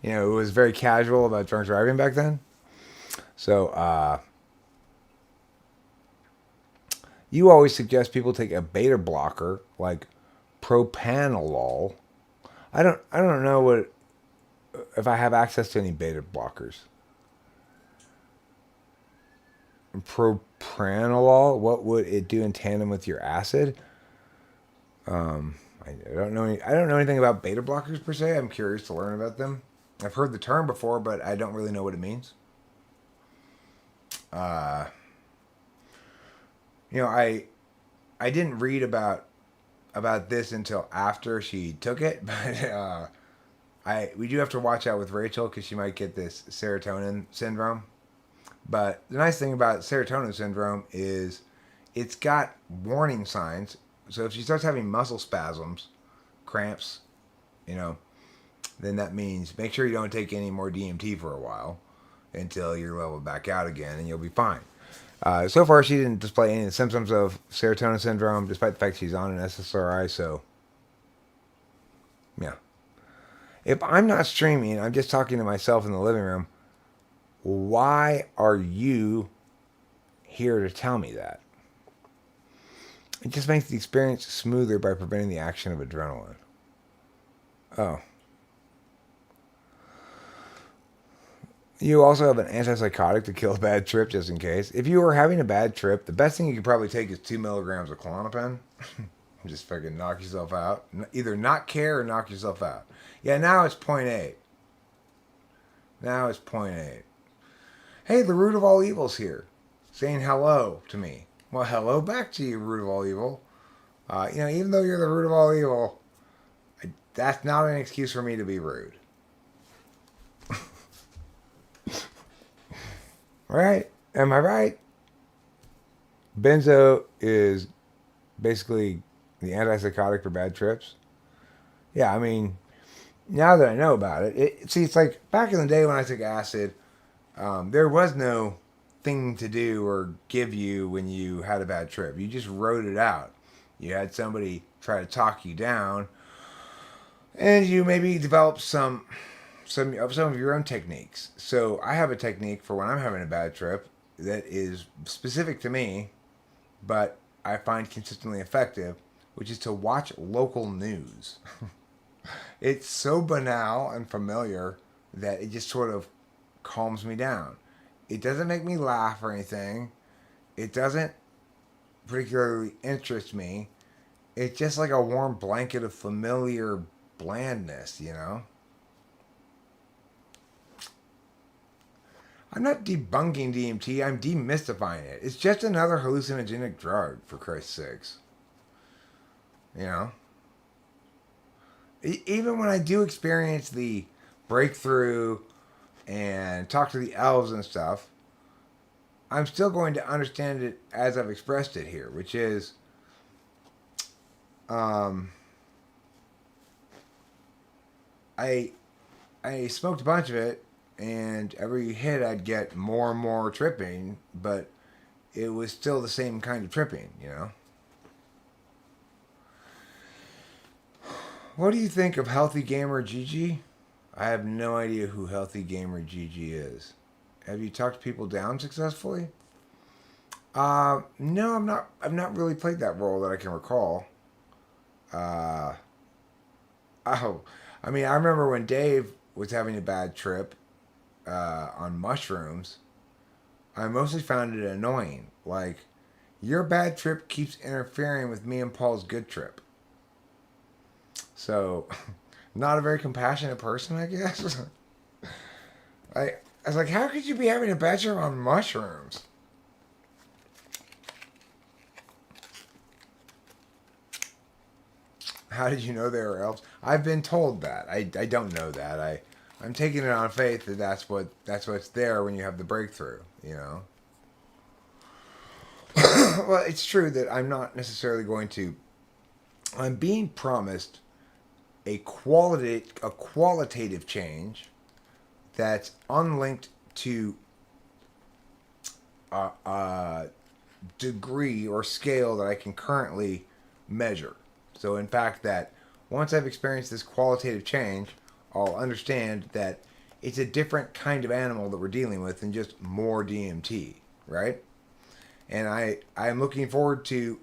It was very casual about drunk driving back then. So, you always suggest people take a beta blocker like propranolol. I don't know if I have access to any beta blockers. propranolol, what would it do in tandem with your acid? I don't know. I don't know anything about beta blockers per se. I'm curious to learn about them. I've heard the term before, but I don't really know what it means. You know, I didn't read about this until after she took it, but we do have to watch out with Rachel because she might get this serotonin syndrome. But the nice thing about serotonin syndrome is it's got warning signs. So if she starts having muscle spasms, cramps, you know, then that means make sure you don't take any more DMT for a while until you're leveled back out again, and you'll be fine. So far, she didn't display any of the symptoms of serotonin syndrome, despite the fact she's on an SSRI. So, yeah. If I'm not streaming, I'm just talking to myself in the living room. Why are you here to tell me that? It just makes the experience smoother by preventing the action of adrenaline. Oh. You also have an antipsychotic to kill a bad trip, just in case. If you are having a bad trip, the best thing you could probably take is 2 milligrams of Klonopin. Just fucking knock yourself out. Either not care or knock yourself out. Yeah, now it's 0.8. Now it's 0.8. Hey, the root of all evil's here, saying hello to me. Well, hello back to you, root of all evil. You know, even though you're the root of all evil, that's not an excuse for me to be rude. Right? Am I right? Benzo is basically the antipsychotic for bad trips. Yeah, I mean, now that I know about it, see, it's like back in the day when I took acid, there was no thing to do or give you when you had a bad trip. You just wrote it out. You had somebody try to talk you down, and you maybe developed some of your own techniques. So I have a technique for when I'm having a bad trip that is specific to me, but I find consistently effective, which is to watch local news. It's so banal and familiar that it just sort of calms me down. It doesn't make me laugh or anything. It doesn't particularly interest me. It's just like a warm blanket of familiar blandness, you know? I'm not debunking DMT, I'm demystifying it. It's just another hallucinogenic drug, for Christ's sakes. You know? Even when I do experience the breakthrough and talk to the elves and stuff, I'm still going to understand it as I've expressed it here, which is, I smoked a bunch of it, and every hit I'd get more and more tripping, but it was still the same kind of tripping, you know? What do you think of Healthy Gamer GG? I have no idea who Healthy Gamer GG is. Have you talked people down successfully? No, I'm not. I've not really played that role that I can recall. Oh, I mean, I remember when Dave was having a bad trip on mushrooms. I mostly found it annoying. Like, your bad trip keeps interfering with me and Paul's good trip. So, not a very compassionate person, I guess. I was like, how could you be having a bad trip on mushrooms? How did you know they were elves? I've been told that. I don't know that. I'm taking it on faith that that's what's there when you have the breakthrough, you know. Well, it's true that I'm not necessarily going to. I'm being promised a qualitative change that's unlinked to a degree or scale that I can currently measure. So, in fact, that once I've experienced this qualitative change, I'll understand that it's a different kind of animal that we're dealing with than just more DMT, right? And I'm looking forward to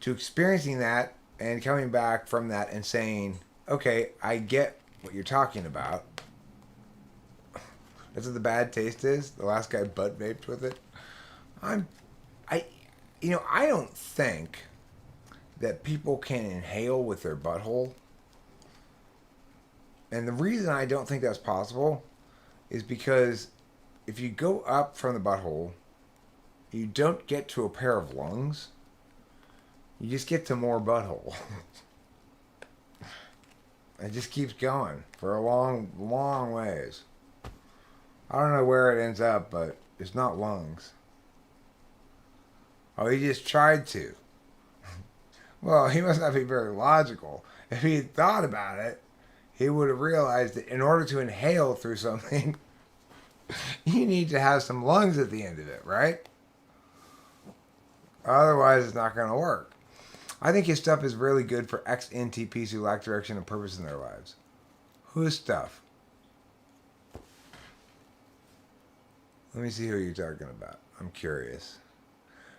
experiencing that and coming back from that and saying, okay, I get what you're talking about. That's what the bad taste is. The last guy butt vaped with it. I'm, I, I don't think that people can inhale with their butthole. And the reason I don't think that's possible is because if you go up from the butthole, you don't get to a pair of lungs. You just get to more butthole. It just keeps going for a long, long ways. I don't know where it ends up, but it's not lungs. Oh, he just tried to. Well, he must not be very logical. If he had thought about it, he would have realized that in order to inhale through something, you need to have some lungs at the end of it, right? Otherwise, it's not going to work. I think his stuff is really good for ex-NTPs who lack direction and purpose in their lives. Whose stuff? Let me see who you're talking about. I'm curious.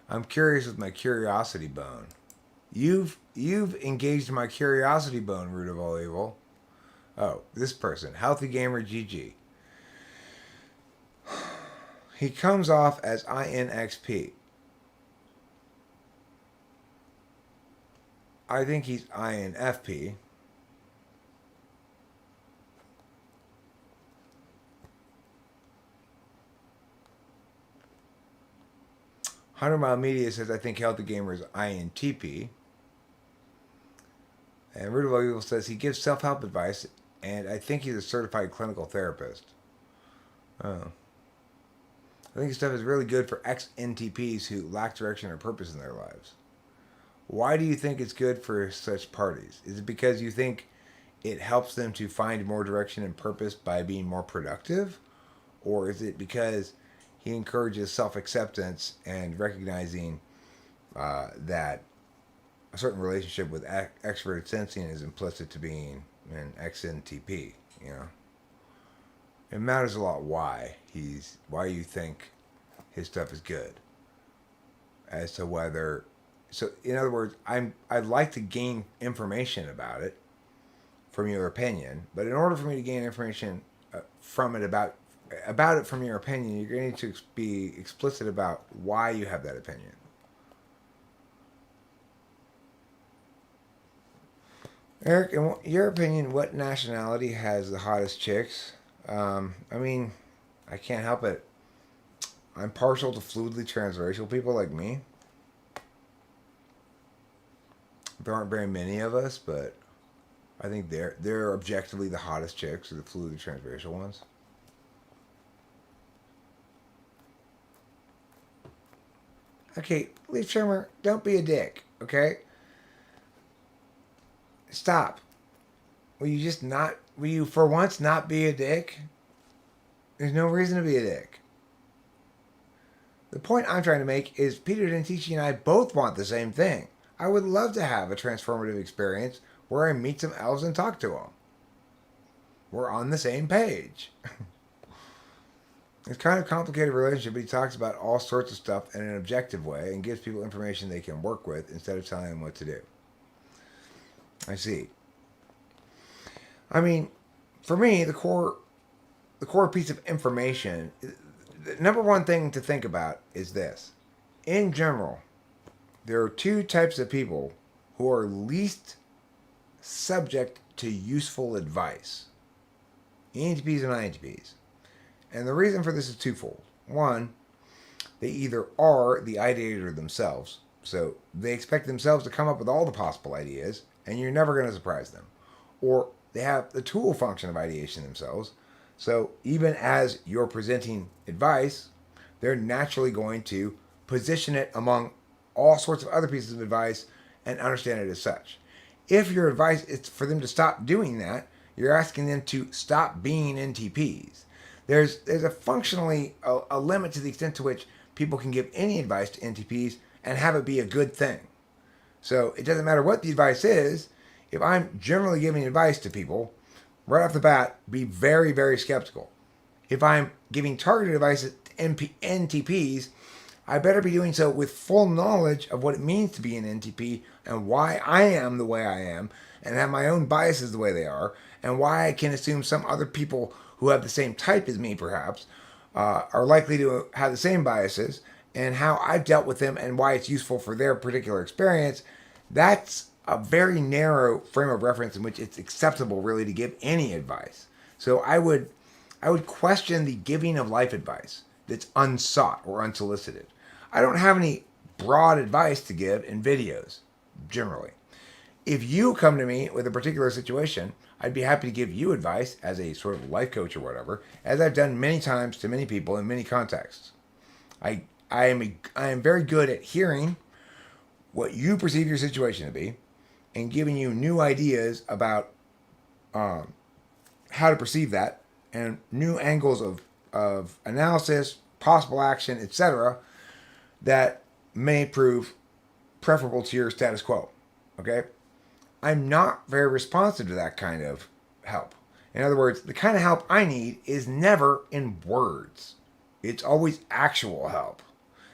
I'm curious with my curiosity bone. You've engaged my curiosity bone, root of all evil. Oh, this person, Healthy Gamer GG. He comes off as INXP. I think he's INFP. Hundred Mile Media says I think Healthy Gamer is INTP. And Root of All Evil says he gives self-help advice, and I think he's a certified clinical therapist. Oh. I think his stuff is really good for ex-NTPs who lack direction or purpose in their lives. Why do you think it's good for such parties? Is it because you think it helps them to find more direction and purpose by being more productive? Or is it because he encourages self-acceptance and recognizing that a certain relationship with extroverted sensing is implicit to being an ex-NTP, you know? It matters a lot why you think his stuff is good. As to whether... So, in other words, I'd like to gain information about it from your opinion, but in order for me to gain information from it about it from your opinion, you're going to need to be explicit about why you have that opinion. Eric, in your opinion, what nationality has the hottest chicks? I mean, I can't help it. I'm partial to fluidly transracial people like me. There aren't very many of us, but I think they're objectively the hottest chicks, or the fluidly transracial ones. Okay, Leaf Trimmer, don't be a dick, okay? Stop. Will you for once not be a dick? There's no reason to be a dick. The point I'm trying to make is Peter Dentici and I both want the same thing. I would love to have a transformative experience where I meet some elves and talk to them. We're on the same page. It's kind of a complicated relationship, but he talks about all sorts of stuff in an objective way and gives people information they can work with instead of telling them what to do. I see. I mean, for me, the core piece of information, the number one thing to think about is this. In general, there are two types of people who are least subject to useful advice. ENTPs and INTPs. And the reason for this is twofold. One, they either are the ideator themselves, so they expect themselves to come up with all the possible ideas, and you're never going to surprise them. Or they have the tool function of ideation themselves, so even as you're presenting advice, they're naturally going to position it among all sorts of other pieces of advice and understand it as such. If your advice is for them to stop doing that, you're asking them to stop being NTPs. There's a functionally a limit to the extent to which people can give any advice to NTPs and have it be a good thing. So it doesn't matter what the advice is. If I'm generally giving advice to people, right off the bat, be very, very skeptical. If I'm giving targeted advice to NTPs, I better be doing so with full knowledge of what it means to be an NTP and why I am the way I am and have my own biases the way they are and why I can assume some other people who have the same type as me perhaps are likely to have the same biases and how I've dealt with them and why it's useful for their particular experience, that's a very narrow frame of reference in which it's acceptable really to give any advice. So I would question the giving of life advice that's unsought or unsolicited. I don't have any broad advice to give in videos, generally. If you come to me with a particular situation, I'd be happy to give you advice as a sort of life coach or whatever, as I've done many times to many people in many contexts. I am very good at hearing what you perceive your situation to be and giving you new ideas about how to perceive that and new angles of analysis, possible action, etc., that may prove preferable to your status quo. Okay? I'm not very responsive to that kind of help. In other words, the kind of help I need is never in words. It's always actual help.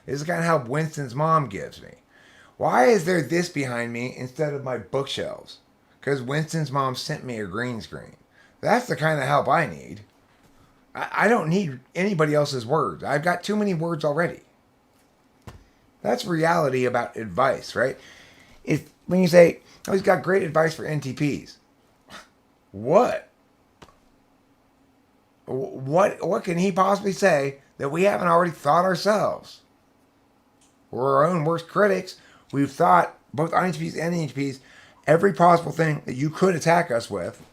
This is the kind of help Winston's mom gives me. Why is there this behind me instead of my bookshelves? Because Winston's mom sent me a green screen. That's the kind of help I need. I don't need anybody else's words. I've got too many words already. That's reality about advice, right? It's when you say, oh, he's got great advice for NTPs. What? What can he possibly say that we haven't already thought ourselves? We're our own worst critics. We've thought, both INTPs and ENTPs, every possible thing that you could attack us with,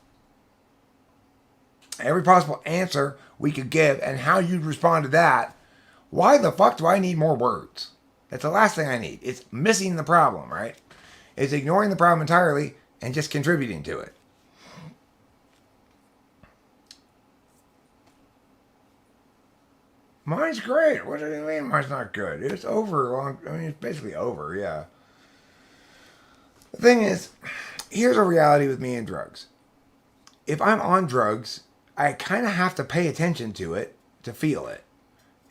every possible answer we could give, and how you'd respond to that. Why the fuck do I need more words? That's the last thing I need. It's missing the problem, right? It's ignoring the problem entirely and just contributing to it. Mine's great. What do you mean mine's not good? It's over. It's basically over, yeah. The thing is, here's a reality with me and drugs. If I'm on drugs, I kind of have to pay attention to it to feel it.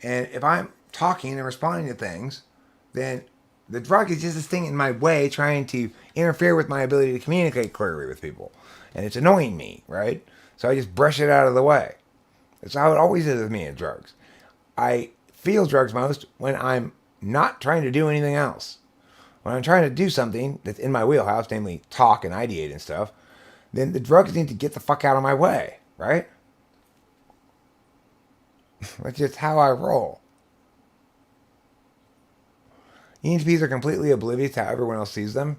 And if I'm talking and responding to things, then the drug is just this thing in my way trying to interfere with my ability to communicate clearly with people. And it's annoying me, right? So I just brush it out of the way. That's how it always is with me and drugs. I feel drugs most when I'm not trying to do anything else. When I'm trying to do something that's in my wheelhouse, namely talk and ideate and stuff, then the drugs need to get the fuck out of my way, right? That's just how I roll. ENTPs are completely oblivious to how everyone else sees them.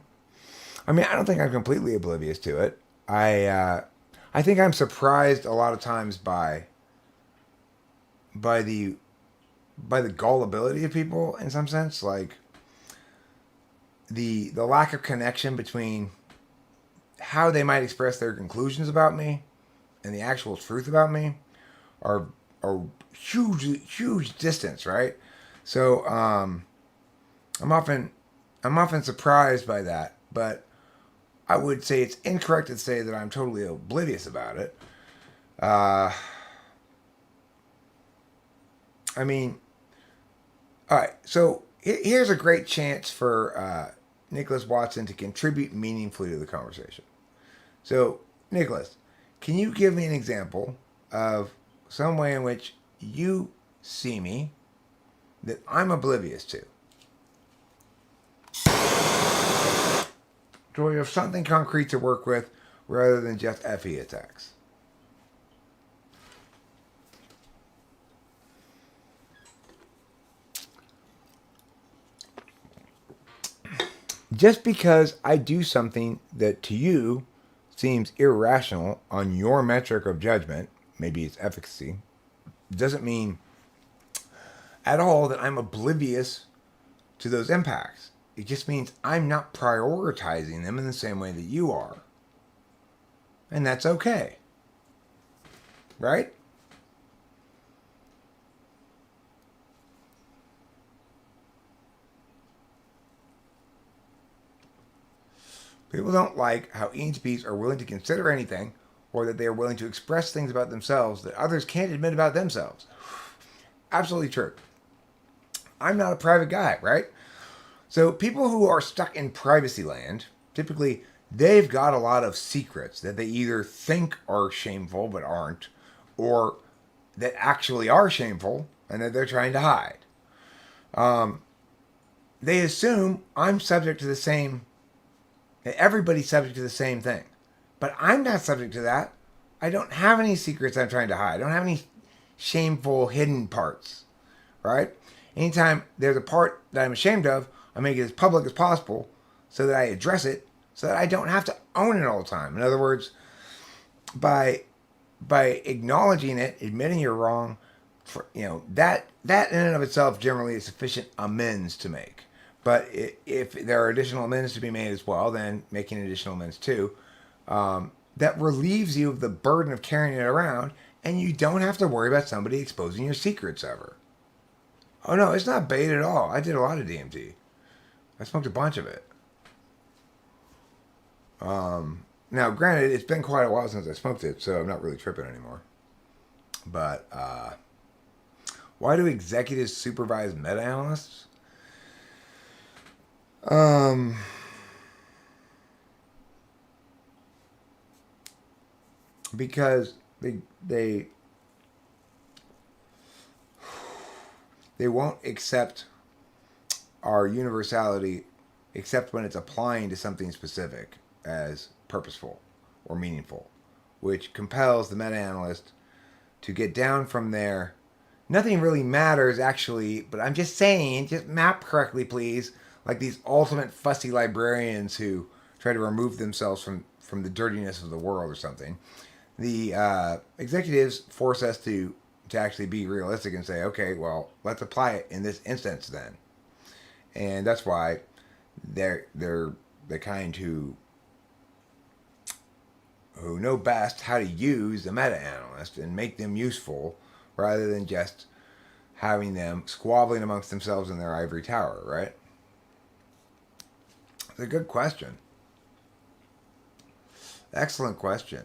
I mean, I don't think I'm completely oblivious to it. I think I'm surprised a lot of times by the gullibility of people in some sense, like the lack of connection between how they might express their conclusions about me and the actual truth about me are huge distance, right? So I'm often surprised by that, but I would say it's incorrect to say that I'm totally oblivious about it. I mean, all right, so here's a great chance for Nicholas Watson to contribute meaningfully to the conversation. So, Nicholas, can you give me an example of some way in which you see me that I'm oblivious to? So we have something concrete to work with rather than just FE attacks. Just because I do something that to you seems irrational on your metric of judgment, maybe it's efficacy, doesn't mean at all that I'm oblivious to those impacts. It just means I'm not prioritizing them in the same way that you are. And that's okay. Right? People don't like how ENTPs are willing to consider anything, or that they are willing to express things about themselves that others can't admit about themselves. Absolutely true. I'm not a private guy, right? So people who are stuck in privacy land, typically they've got a lot of secrets that they either think are shameful but aren't, or that actually are shameful and that they're trying to hide. They assume I'm subject to the same, that everybody's subject to the same thing. But I'm not subject to that. I don't have any secrets I'm trying to hide. I don't have any shameful hidden parts, right? Anytime there's a part that I'm ashamed of, I make it as public as possible so that I address it, so that I don't have to own it all the time. In other words, by acknowledging it, admitting you're wrong, for, that in and of itself generally is sufficient amends to make. But if there are additional amends to be made as well, then making additional amends too, that relieves you of the burden of carrying it around, and you don't have to worry about somebody exposing your secrets ever. Oh no, it's not bait at all. I did a lot of DMT. I smoked a bunch of it. Now, granted, it's been quite a while since I smoked it, so I'm not really tripping anymore. But why do executives supervise meta-analysts? Because they won't accept our universality except when it's applying to something specific as purposeful or meaningful, which compels the meta-analyst to get down from there. Nothing really matters, actually, but I'm just saying, just map correctly, please. Like these ultimate fussy librarians who try to remove themselves from the dirtiness of the world or something. The executives force us to actually be realistic and say, okay, well, let's apply it in this instance then. And that's why they're the kind who know best how to use the meta-analyst and make them useful rather than just having them squabbling amongst themselves in their ivory tower, right? It's a good question. Excellent question.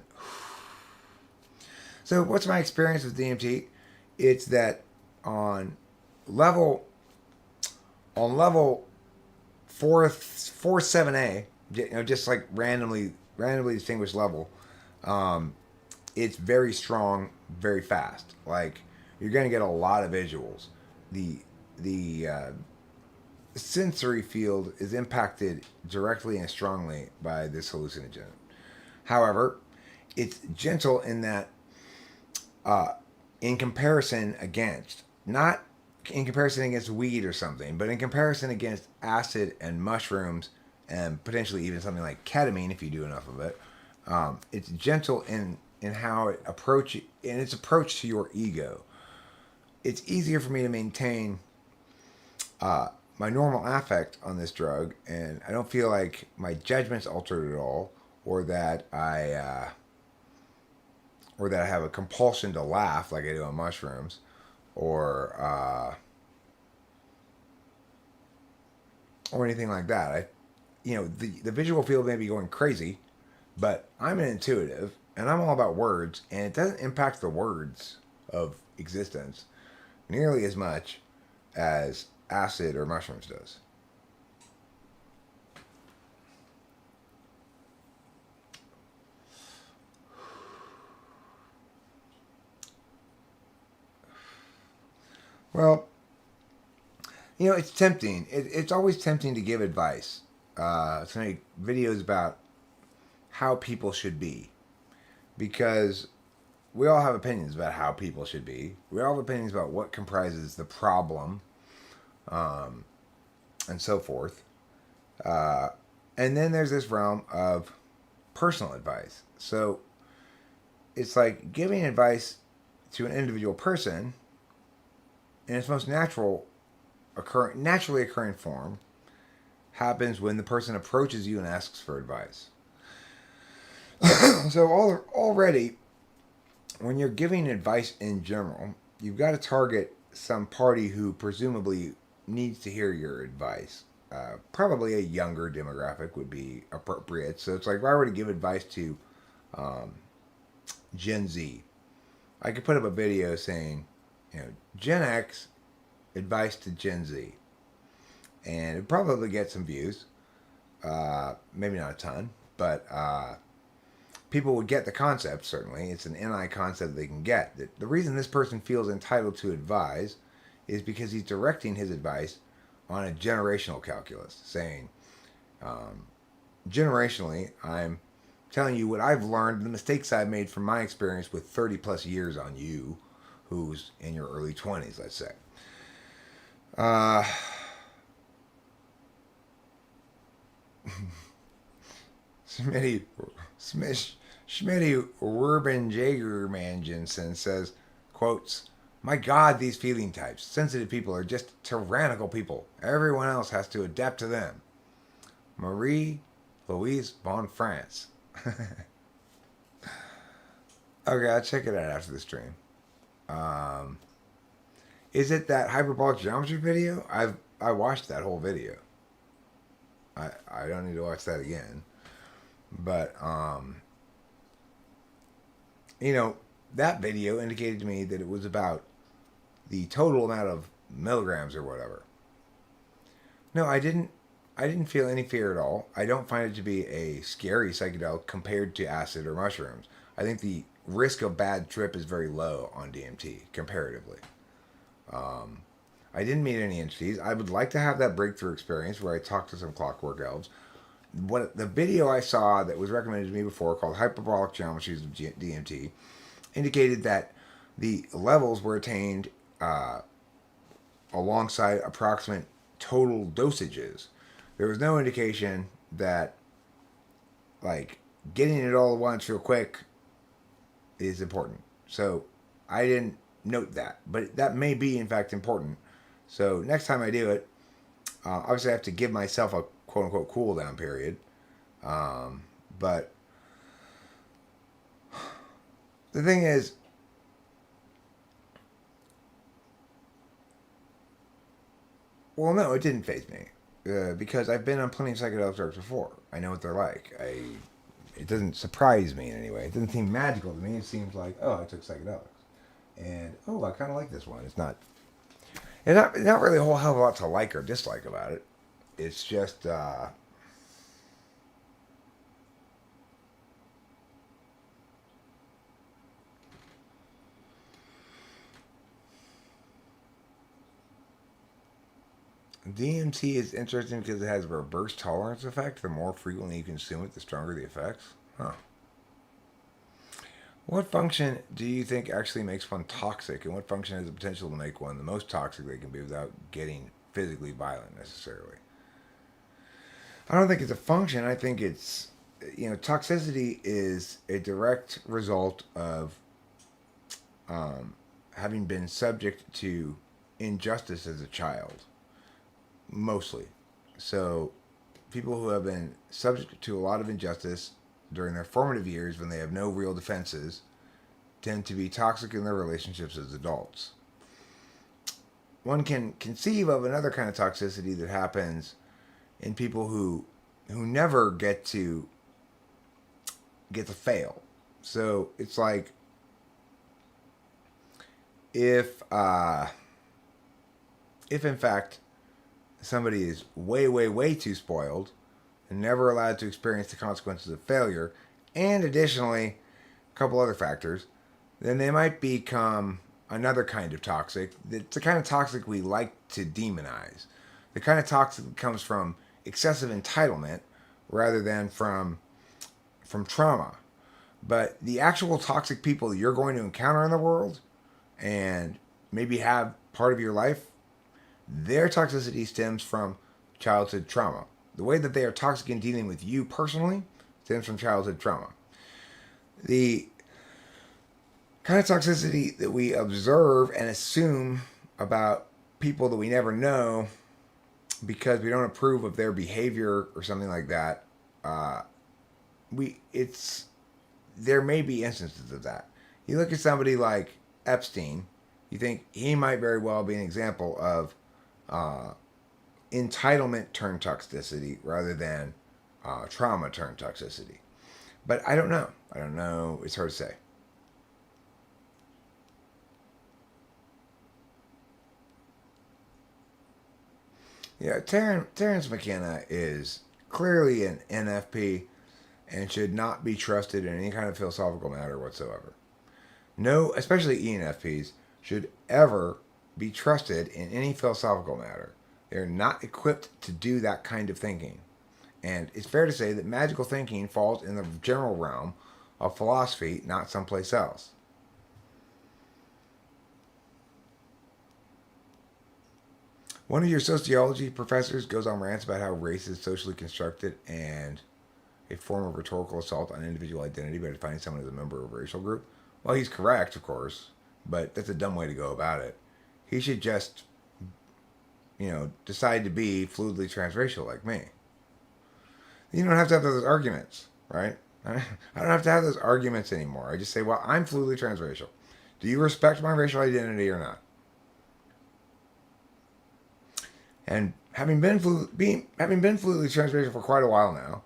So what's my experience with DMT? It's that on level 4.7a, just like randomly distinguished level, it's very strong, very fast. Like you're going to get a lot of visuals. The sensory field is impacted directly and strongly by this hallucinogen. However, it's gentle in that, in comparison against, not in comparison against weed or something, but in comparison against acid and mushrooms and potentially even something like ketamine, if you do enough of it, it's gentle in how it in its approach to your ego. It's easier for me to maintain my normal affect on this drug, and I don't feel like my judgment's altered at all, or that I have a compulsion to laugh like I do on mushrooms, or anything like that. The visual field may be going crazy, but I'm an intuitive, and I'm all about words, and it doesn't impact the words of existence nearly as much as acid or mushrooms does. Well, it's tempting. It's always tempting to give advice. To make videos about how people should be. Because we all have opinions about how people should be. We all have opinions about what comprises the problem, and so forth. And then there's this realm of personal advice. So it's like giving advice to an individual person in its most naturally occurring form happens when the person approaches you and asks for advice. So already, when you're giving advice in general, you've got to target some party who presumably needs to hear your advice. Probably a younger demographic would be appropriate. So it's like if I were to give advice to Gen Z, I could put up a video saying, Gen X advice to Gen Z. And it'd probably get some views. Maybe not a ton, but people would get the concept, certainly. It's an NI concept they can get. The reason this person feels entitled to advise is because he's directing his advice on a generational calculus, saying, generationally, I'm telling you what I've learned, the mistakes I've made from my experience with 30 plus years on you, who's in your early 20s, let's say. Uh, Smitty, Schmitty Urban Jagerman Jensen says, quotes, "My God, these feeling types, sensitive people are just tyrannical people. Everyone else has to adapt to them." Marie Louise Bon France. Okay, I'll check it out after the stream. Is it that hyperbolic geometry video? I watched that whole video. I don't need to watch that again. But you know, that video indicated to me that it was about the total amount of milligrams or whatever. No, I didn't feel any fear at all. I don't find it to be a scary psychedelic compared to acid or mushrooms. I think the risk of bad trip is very low on DMT comparatively. I didn't meet any entities. I would like to have that breakthrough experience where I talk to some clockwork elves. What the video I saw that was recommended to me before, called Hyperbolic Geometries of DMT, indicated that the levels were attained alongside approximate total dosages. There was no indication that, like, getting it all at once real quick is important. So I didn't note that, but that may be in fact important. So next time I do it, obviously I have to give myself a quote unquote cool down period. But the thing is, well, no, it didn't faze me because I've been on plenty of psychedelic drugs before. I know what they're like. It doesn't surprise me in any way. It doesn't seem magical to me. It seems like, oh, I took psychedelics, and oh, I kind of like this one. It's not really a whole hell of a lot to like or dislike about it. It's just DMT is interesting because it has a reverse tolerance effect. The more frequently you consume it, the stronger the effects. Huh. What function do you think actually makes one toxic, and what function has the potential to make one the most toxic they can be without getting physically violent necessarily? I don't think it's a function. I think it's, toxicity is a direct result of having been subject to injustice as a child, mostly. So, people who have been subject to a lot of injustice during their formative years when they have no real defenses tend to be toxic in their relationships as adults. One can conceive of another kind of toxicity that happens in people who never get to fail. So it's like if in fact somebody is way too spoiled and never allowed to experience the consequences of failure, and additionally a couple other factors, then they might become another kind of toxic. It's the kind of toxic we like to demonize. The kind of toxic that comes from excessive entitlement rather than from trauma. But the actual toxic people you're going to encounter in the world and maybe have part of your life, their toxicity stems from childhood trauma. The way that they are toxic in dealing with you personally stems from childhood trauma. The kind of toxicity that we observe and assume about people that we never know because we don't approve of their behavior or something like that, there may be instances of that. You look at somebody like Epstein, you think he might very well be an example of entitlement turned toxicity rather than trauma turned toxicity. But I don't know. It's hard to say. Yeah, Terrence McKenna is clearly an NFP and should not be trusted in any kind of philosophical matter whatsoever. No, especially ENFPs, should ever be trusted in any philosophical matter. They're not equipped to do that kind of thinking. And it's fair to say that magical thinking falls in the general realm of philosophy, not someplace else. One of your sociology professors goes on rants about how race is socially constructed and a form of rhetorical assault on individual identity by defining someone as a member of a racial group. Well, he's correct, of course, but that's a dumb way to go about it. He should just, decide to be fluidly transracial like me. You don't have to have those arguments, right? I don't have to have those arguments anymore. I just say, well, I'm fluidly transracial. Do you respect my racial identity or not? And having been fluidly transracial for quite a while now,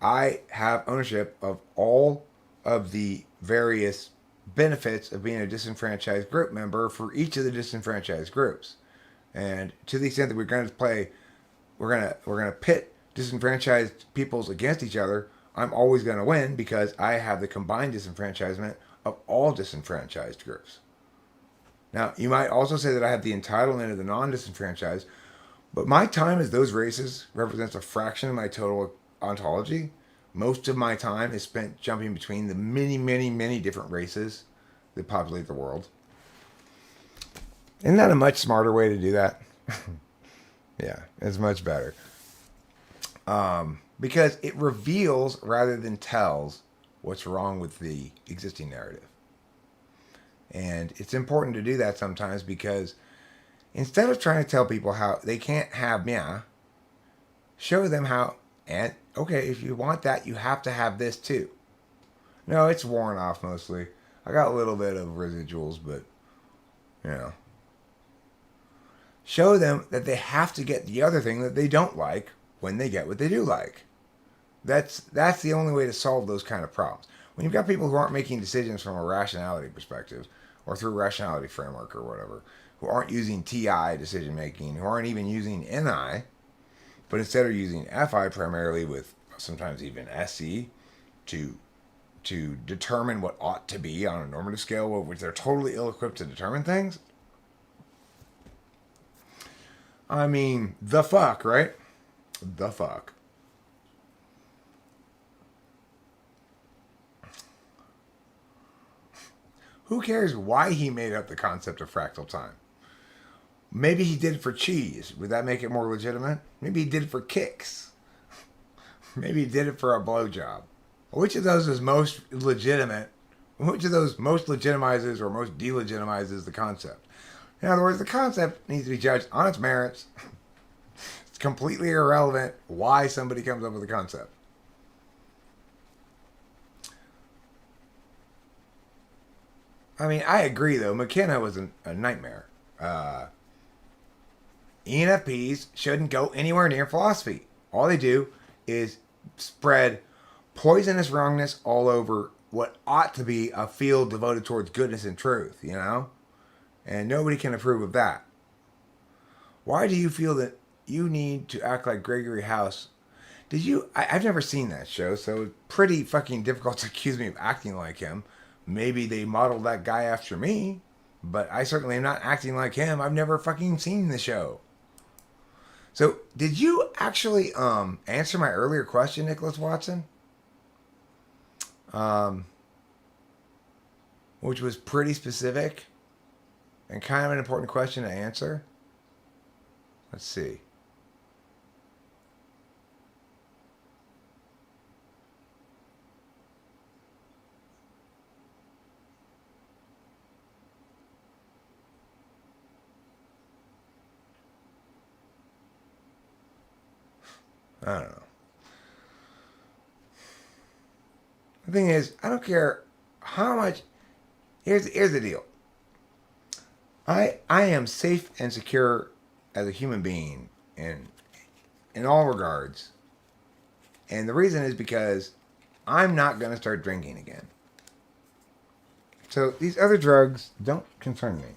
I have ownership of all of the various benefits of being a disenfranchised group member for each of the disenfranchised groups. And to the extent that we're going to pit disenfranchised peoples against each other, I'm always going to win because I have the combined disenfranchisement of all disenfranchised groups. Now, you might also say that I have the entitlement of the non-disenfranchised, but my time as those races represents a fraction of my total ontology. Most of my time is spent jumping between the many, many, many different races that populate the world. Isn't that a much smarter way to do that? Yeah, it's much better. Because it reveals rather than tells what's wrong with the existing narrative. And it's important to do that sometimes because instead of trying to tell people how they can't have meh, show them how, and okay, if you want that, you have to have this too. No, it's worn off mostly. I got a little bit of residuals, but, show them that they have to get the other thing that they don't like when they get what they do like. That's the only way to solve those kind of problems. When you've got people who aren't making decisions from a rationality perspective, or through a rationality framework or whatever, who aren't using TI decision making, who aren't even using NI, but instead are using FI primarily with sometimes even SE to determine what ought to be on a normative scale, which they're totally ill-equipped to determine things. I mean, the fuck, right? The fuck. Who cares why he made up the concept of fractal time? Maybe he did it for cheese. Would that make it more legitimate? Maybe he did it for kicks. Maybe he did it for a blowjob. Which of those is most legitimate? Which of those most legitimizes or most delegitimizes the concept? In other words, the concept needs to be judged on its merits. It's completely irrelevant why somebody comes up with the concept. I mean, I agree, though. McKenna was a nightmare. ENFPs shouldn't go anywhere near philosophy. All they do is spread poisonous wrongness all over what ought to be a field devoted towards goodness and truth, And nobody can approve of that. Why do you feel that you need to act like Gregory House? I've never seen that show, so it's pretty fucking difficult to accuse me of acting like him. Maybe they modeled that guy after me, but I certainly am not acting like him. I've never fucking seen the show. So, did you actually answer my earlier question, Nicholas Watson? Which was pretty specific and kind of an important question to answer. Let's see. I don't know. The thing is, I don't care how much. Here's the deal. I am safe and secure as a human being in all regards. And the reason is because I'm not going to start drinking again. So these other drugs don't concern me.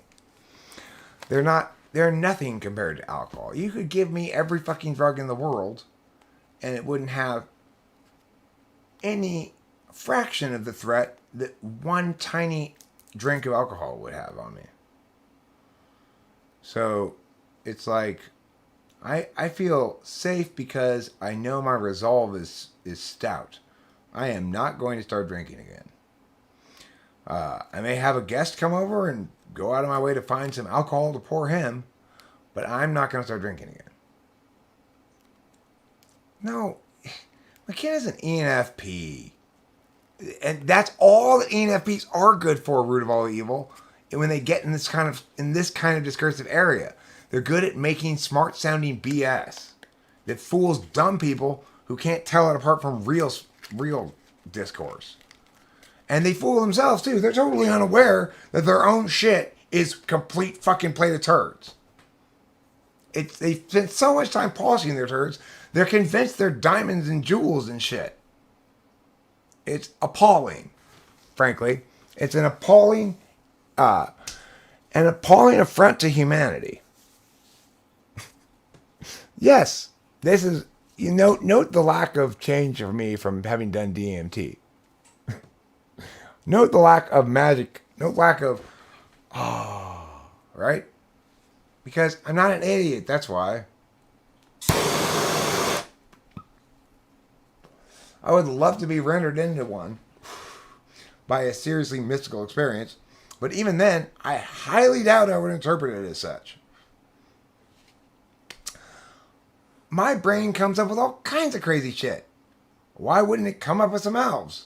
They're nothing compared to alcohol. You could give me every fucking drug in the world and it wouldn't have any fraction of the threat that one tiny drink of alcohol would have on me. So it's like I feel safe because I know my resolve is stout. I am not going to start drinking again. I may have a guest come over and go out of my way to find some alcohol to pour him, but I'm not going to start drinking again. No, my kid is an ENFP. And that's all that ENFPs are good for, root of all evil. And when they get in this kind of discursive area, they're good at making smart sounding BS that fools dumb people who can't tell it apart from real discourse. And they fool themselves too. They're totally unaware that their own shit is complete fucking plate of turds. They spend so much time polishing their turds, they're convinced they're diamonds and jewels and shit. It's appalling, frankly. It's an appalling affront to humanity. Yes, this is, note the lack of change for me from having done DMT. Note the lack of magic. Note lack of, right? Because I'm not an idiot, that's why. I would love to be rendered into one by a seriously mystical experience, but even then, I highly doubt I would interpret it as such. My brain comes up with all kinds of crazy shit. Why wouldn't it come up with some elves?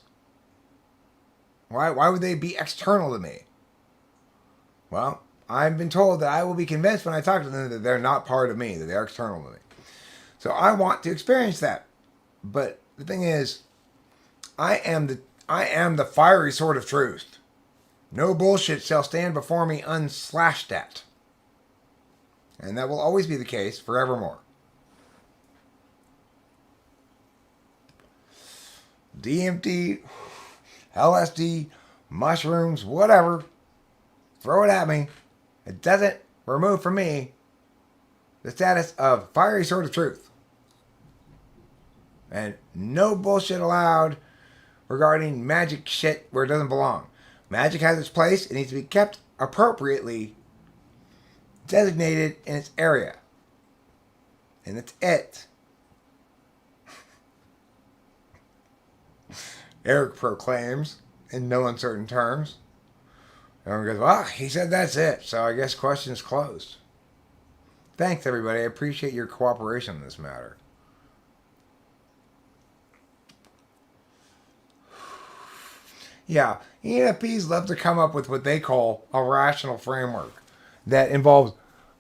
Why would they be external to me? Well, I've been told that I will be convinced when I talk to them that they're not part of me, that they're external to me. So I want to experience that. But the thing is, I am the fiery sword of truth. No bullshit shall stand before me unslashed at. And that will always be the case forevermore. DMT, LSD, mushrooms, whatever. Throw it at me. It doesn't remove from me the status of fiery sword of truth. And no bullshit allowed regarding magic shit where it doesn't belong. Magic has its place. It needs to be kept appropriately designated in its area. And that's it. Eric proclaims in no uncertain terms. Everyone goes, well, he said that's it. So I guess question's closed. Thanks, everybody. I appreciate your cooperation in this matter. Yeah, ENFPs love to come up with what they call a rational framework that involves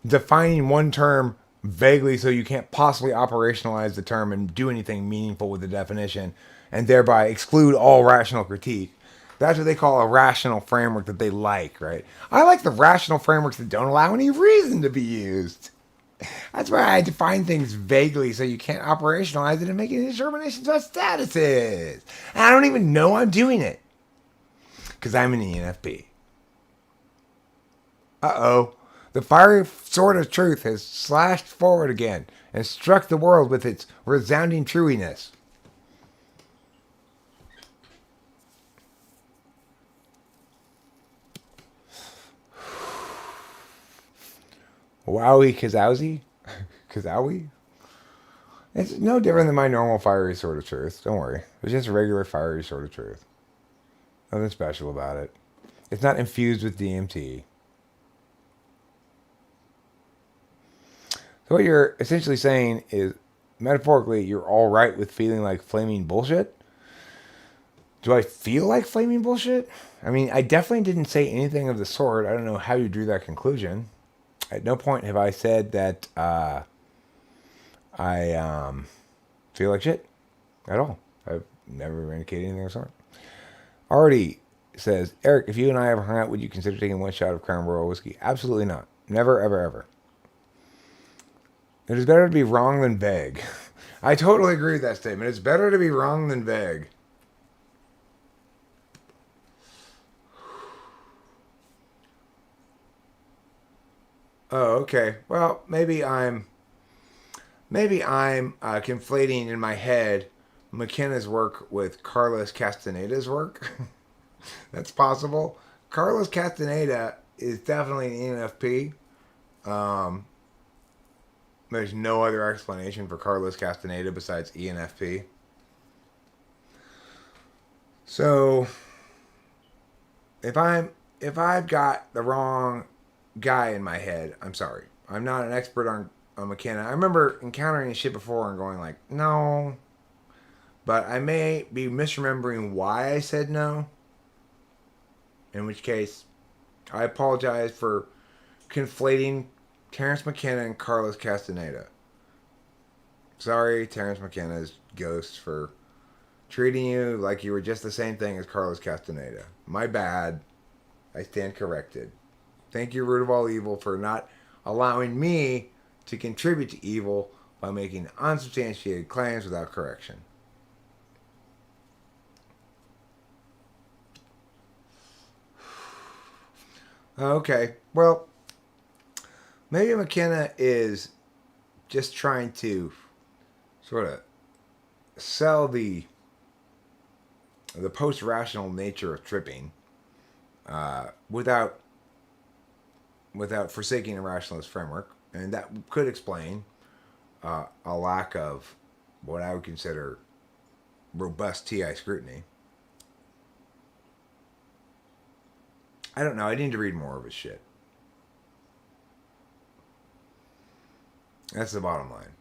defining one term vaguely so you can't possibly operationalize the term and do anything meaningful with the definition and thereby exclude all rational critique. That's what they call a rational framework that they like, right? I like the rational frameworks that don't allow any reason to be used. That's why I define things vaguely so you can't operationalize it and make any determinations about statuses. And I don't even know I'm doing it. Because I'm an ENFP. Uh-oh. The fiery sword of truth has slashed forward again and struck the world with its resounding truiness. Wowie Kazowski? Kazowie? It's no different than my normal fiery sword of truth. Don't worry. It's just a regular fiery sword of truth. Nothing special about it. It's not infused with DMT. So what you're essentially saying is, metaphorically, you're all right with feeling like flaming bullshit? Do I feel like flaming bullshit? I mean, I definitely didn't say anything of the sort. I don't know how you drew that conclusion. At no point have I said that I feel like shit at all. I've never indicated anything of the sort. Artie says, Eric, if you and I ever hung out, would you consider taking one shot of Crown Royal whiskey? Absolutely not. Never, ever, ever. It is better to be wrong than vague. I totally agree with that statement. It's better to be wrong than vague. Oh, okay. Well, maybe I'm conflating in my head McKenna's work with Carlos Castaneda's work. That's possible. Carlos Castaneda is definitely an ENFP, Um, there's no other explanation for Carlos Castaneda besides ENFP. So if I've got the wrong guy in my head, I'm sorry. I'm not an expert on McKenna. I remember encountering this shit before and going like, no. But I may be misremembering why I said no. In which case, I apologize for conflating Terrence McKenna and Carlos Castaneda. Sorry, Terrence McKenna's ghost, for treating you like you were just the same thing as Carlos Castaneda. My bad. I stand corrected. Thank you, root of all evil, for not allowing me to contribute to evil by making unsubstantiated claims without correction. Okay, well, maybe McKenna is just trying to sort of sell the post-rational nature of tripping without forsaking a rationalist framework, and that could explain a lack of what I would consider robust TI scrutiny. I don't know. I need to read more of his shit. That's the bottom line.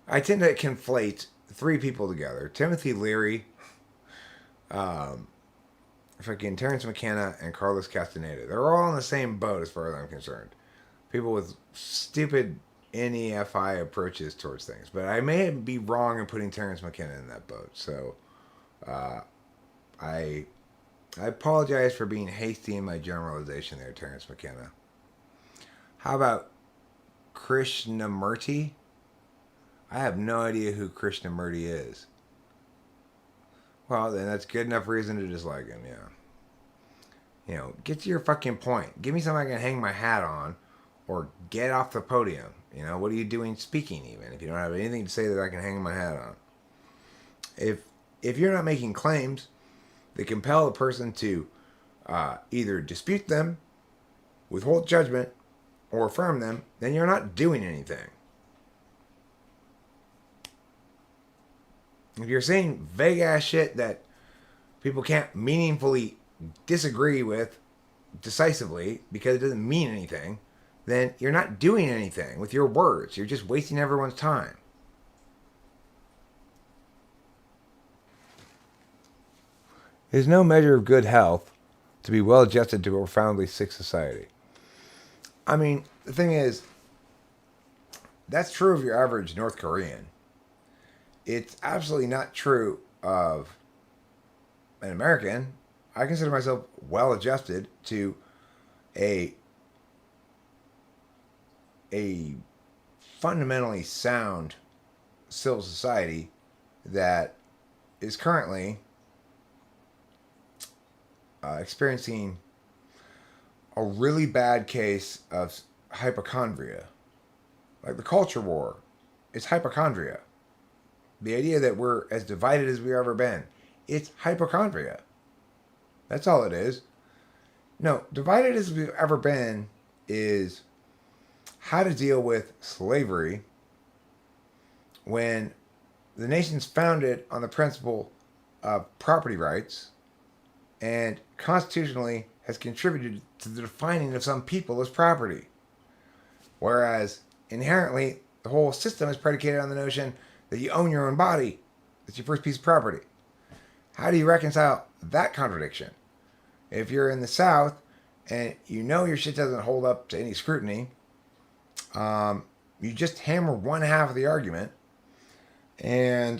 I tend to conflate three people together: Timothy Leary, fucking Terrence McKenna, and Carlos Castaneda. They're all in the same boat as far as I'm concerned. People with stupid NEFI approaches towards things. But I may be wrong in putting Terrence McKenna in that boat. So I apologize for being hasty in my generalization there, Terrence McKenna. How about Krishnamurti? I have no idea who Krishnamurti is. Well, then that's good enough reason to dislike him, yeah. You know, get to your fucking point. Give me something I can hang my hat on, or get off the podium. You know, what are you doing speaking even if you don't have anything to say that I can hang my hat on? If you're not making claims that compel the person to either dispute them, withhold judgment, or affirm them, then you're not doing anything. If you're saying vague ass shit that people can't meaningfully disagree with decisively because it doesn't mean anything, then you're not doing anything with your words. You're just wasting everyone's time. It is no measure of good health to be well adjusted to a profoundly sick society. I mean, the thing is, that's true of your average North Korean. It's absolutely not true of an American. I consider myself well adjusted to a fundamentally sound civil society that is currently experiencing a really bad case of hypochondria. Like the culture war is hypochondria. The idea that we're as divided as we've ever been, it's hypochondria. That's all it is. No, divided as we've ever been is how to deal with slavery when the nation's founded on the principle of property rights and constitutionally has contributed to the defining of some people as property. Whereas inherently the whole system is predicated on the notion that you own your own body. That's your first piece of property. How do you reconcile that contradiction? If you're in the South and you know your shit doesn't hold up to any scrutiny, you just hammer one half of the argument and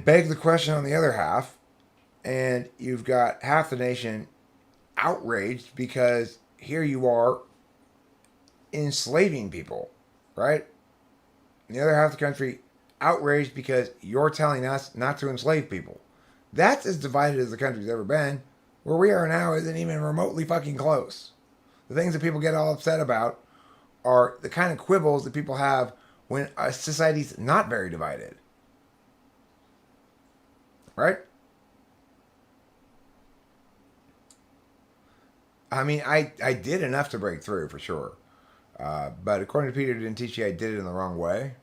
beg the question on the other half, and you've got half the nation outraged because here you are enslaving people, right? And the other half of the country outraged because you're telling us not to enslave people. That's as divided as the country's ever been. Where we are now isn't even remotely fucking close. The things that people get all upset about are the kind of quibbles that people have when a society's not very divided. Right? I mean, I did enough to break through for sure. But according to Peter Dentici, I did it in the wrong way.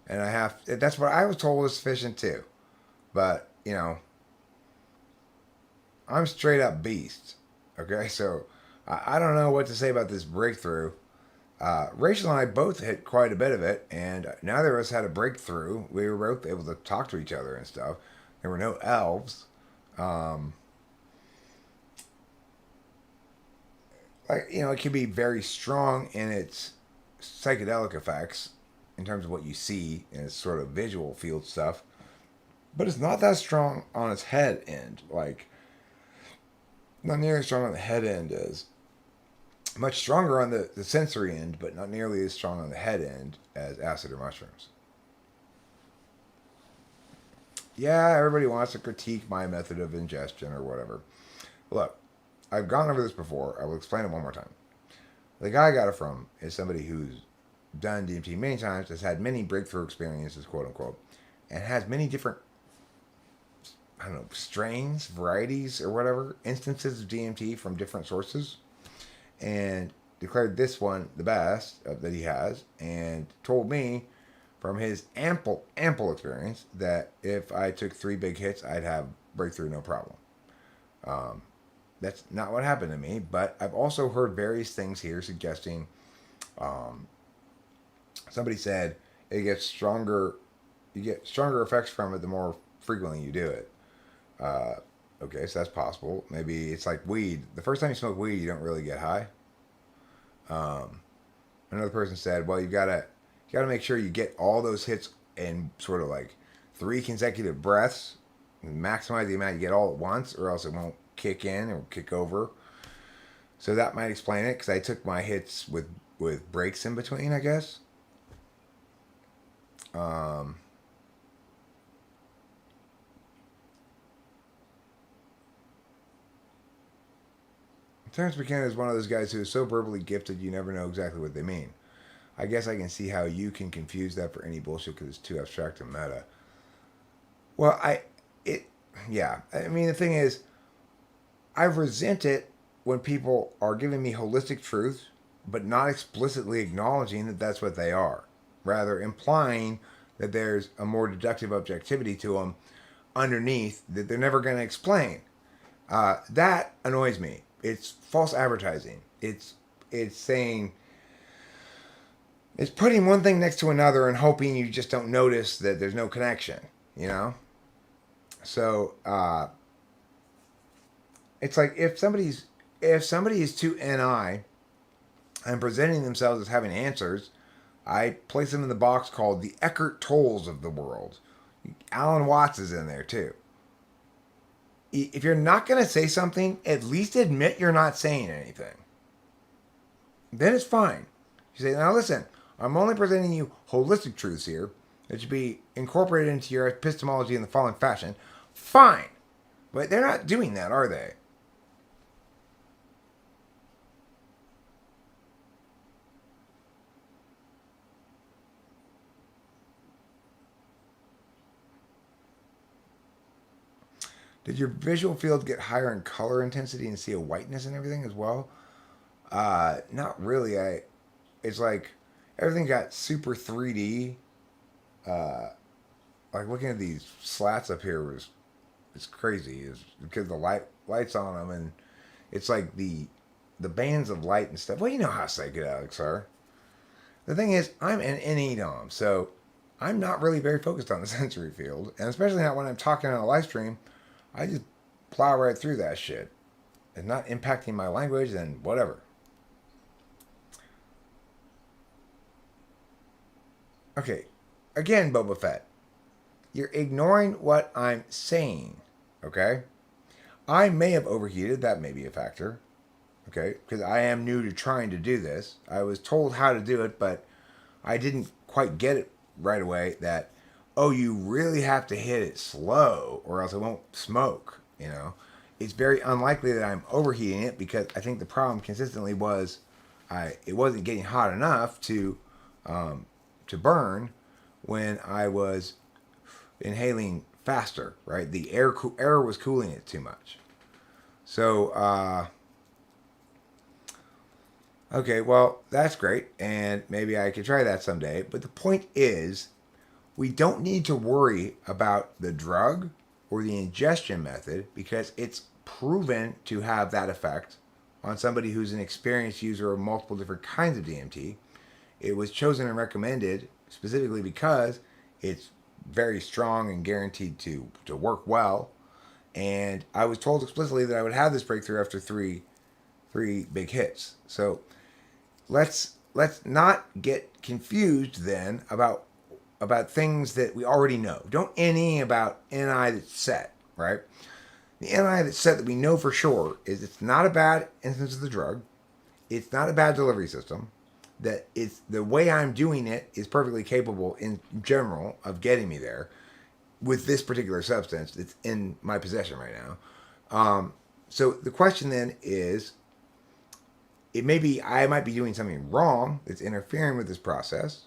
And I have, that's what I was told was sufficient too. But, you know, I'm straight up beast. Okay, so I don't know what to say about this breakthrough. Rachel and I both hit quite a bit of it, and neither of us had a breakthrough. We were both able to talk to each other and stuff. There were no elves. Um, like, you know, it can be very strong in its psychedelic effects in terms of what you see and its sort of visual field stuff, but it's not that strong on its head end. Like, not nearly as strong on the head end as much stronger on the sensory end, but not nearly as strong on the head end as acid or mushrooms. Yeah, everybody wants to critique my method of ingestion or whatever. Look, I've gone over this before. I will explain it one more time. The guy I got it from is somebody who's done DMT many times, has had many breakthrough experiences, quote unquote, and has many different, I don't know, strains, varieties, or whatever, instances of DMT from different sources, and declared this one the best that he has, and told me from his ample experience that if I took 3 big hits, I'd have breakthrough no problem. Um, that's not what happened to me, but I've also heard various things here suggesting. Um, Somebody said it gets stronger. You get stronger effects from it the more frequently you do it. Uh, okay, so that's possible. Maybe it's like weed. The first time you smoke weed, you don't really get high. Um, Another person said, well, you gotta make sure you get all those hits in sort of like 3 consecutive breaths, and maximize the amount you get all at once, or else it won't kick in or kick over. So that might explain it because I took my hits with breaks in between, I guess. Um, Terrence McKenna is one of those guys who is so verbally gifted you never know exactly what they mean. I guess I can see how you can confuse that for any bullshit because it's too abstract and meta. Well, it, yeah. I mean, the thing is, I resent it when people are giving me holistic truths, but not explicitly acknowledging that that's what they are. Rather, implying that there's a more deductive objectivity to them underneath that they're never going to explain. That annoys me. It's false advertising. It's saying it's putting one thing next to another and hoping you just don't notice that there's no connection. You know. So it's like if somebody is too NI and presenting themselves as having answers, I place them in the box called the Eckhart Tolles of the world. Alan Watts is in there too. If you're not going to say something, at least admit you're not saying anything. Then it's fine. You say, now listen, I'm only presenting you holistic truths here that should be incorporated into your epistemology in the following fashion. Fine. But they're not doing that, are they? Did your visual field get higher in color intensity and see a whiteness and everything as well? Not really. It's like everything got super 3D. Uh, like looking at these slats up here was it's crazy. Is because the lights on them and it's like the bands of light and stuff. Well, you know how psychedelics are. The thing is, I'm an NE dom, so I'm not really very focused on the sensory field, and especially not when I'm talking on a live stream. I just plow right through that shit. It's not impacting my language and whatever. Okay, again, Boba Fett, you're ignoring what I'm saying. Okay, I may have overheated. That may be a factor. Okay, because I am new to trying to do this. I was told how to do it, but I didn't quite get it right away. That oh, you really have to hit it slow, or else it won't smoke. You know, it's very unlikely that I'm overheating it because I think the problem consistently was it wasn't getting hot enough um, to burn when I was inhaling faster. Right, the air was cooling it too much. So Okay, well, that's great, and maybe I could try that someday. But the point is, we don't need to worry about the drug or the ingestion method because it's proven to have that effect on somebody who's an experienced user of multiple different kinds of DMT. It was chosen and recommended specifically because it's very strong and guaranteed to work well. And I was told explicitly that I would have this breakthrough after three big hits. So let's not get confused then about things that we already know. Don't NE about NI that's set, right? The NI that's set that we know for sure is it's not a bad instance of the drug. It's not a bad delivery system. That it's the way I'm doing it is perfectly capable in general of getting me there with this particular substance that's in my possession right now. So the question then is, it may be I might be doing something wrong that's interfering with this process,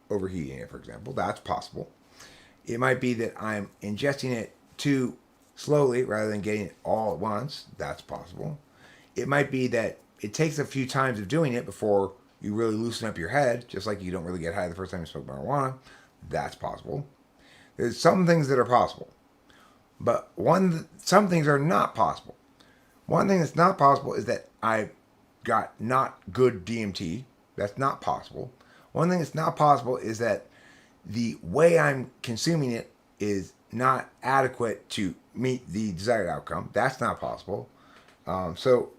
overheating it, for example. That's possible. It might be that I'm ingesting it too slowly rather than getting it all at once. That's possible. It might be that it takes a few times of doing it before you really loosen up your head, just like you don't really get high the first time you smoke marijuana. That's possible. There's some things that are possible, but some things are not possible. One thing that's not possible is that I got not good DMT. That's not possible. One thing that's not possible is that the way I'm consuming it is not adequate to meet the desired outcome. That's not possible. So,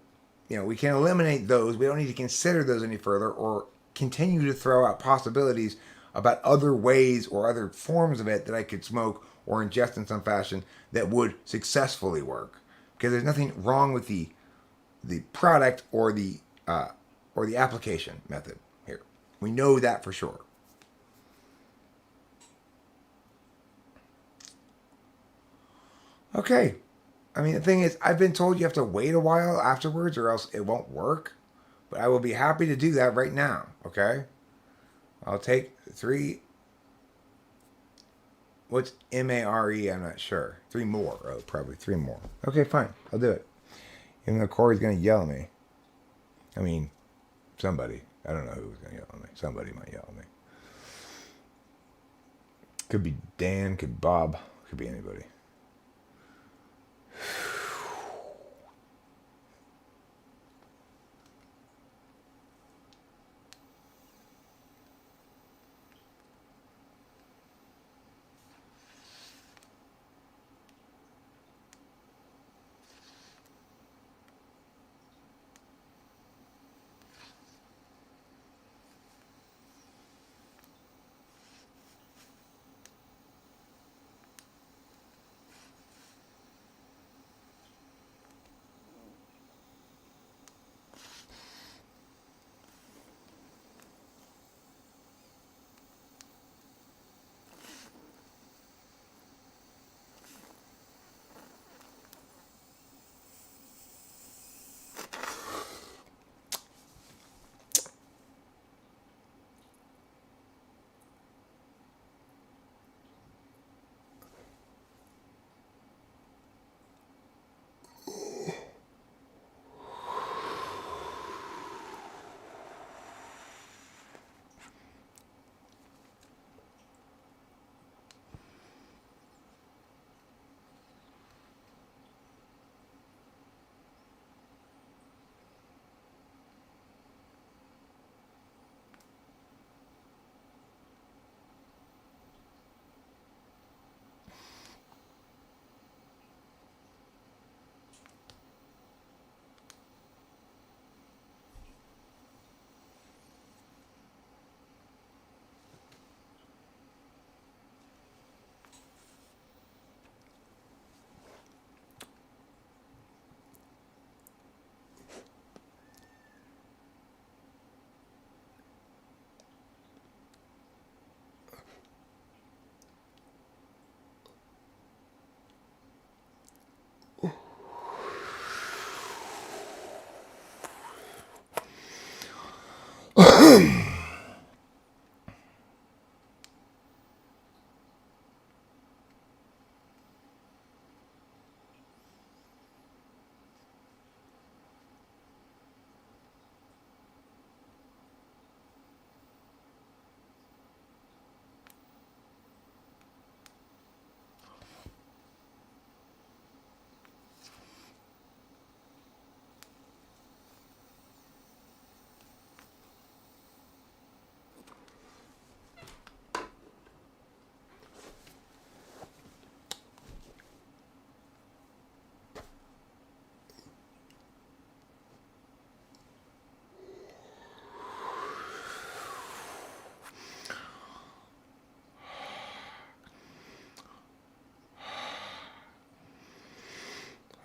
we can eliminate those. We don't need to consider those any further or continue to throw out possibilities about other ways or other forms of it that I could smoke or ingest in some fashion that would successfully work. Because there's nothing wrong with the product or the application method here. We know that for sure. Okay. I mean, the thing is, I've been told you have to wait a while afterwards or else it won't work. But I will be happy to do that right now. Okay. I'll take 3. What's MARE? I'm not sure. 3 more. Oh, probably 3 more. Okay, fine. I'll do it. Even though Corey's going to yell at me. I mean, somebody. I don't know who's going to yell at me. Somebody might yell at me. Could be Dan, could be Bob, could be anybody.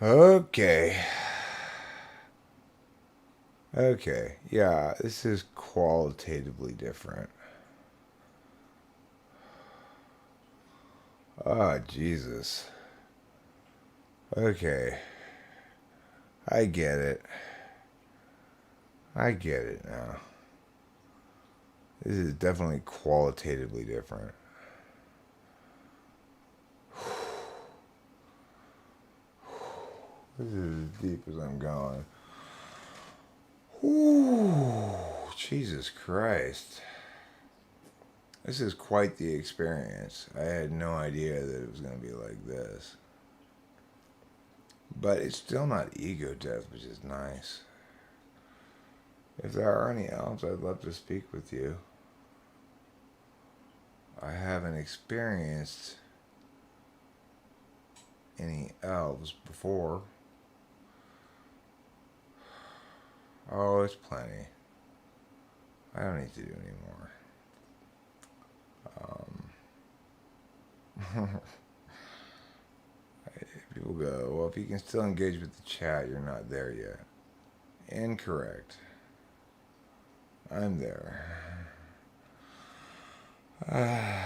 Okay. Okay. Yeah, this is qualitatively different. Oh, Jesus. Okay. I get it. I get it now. This is definitely qualitatively different. This is as deep as I'm going. Ooh, Jesus Christ. This is quite the experience. I had no idea that it was going to be like this. But it's still not ego death, which is nice. If there are any elves, I'd love to speak with you. I haven't experienced any elves before. Oh, it's plenty. I don't need to do any more. People go, well, if you can still engage with the chat, you're not there yet. Incorrect. I'm there. I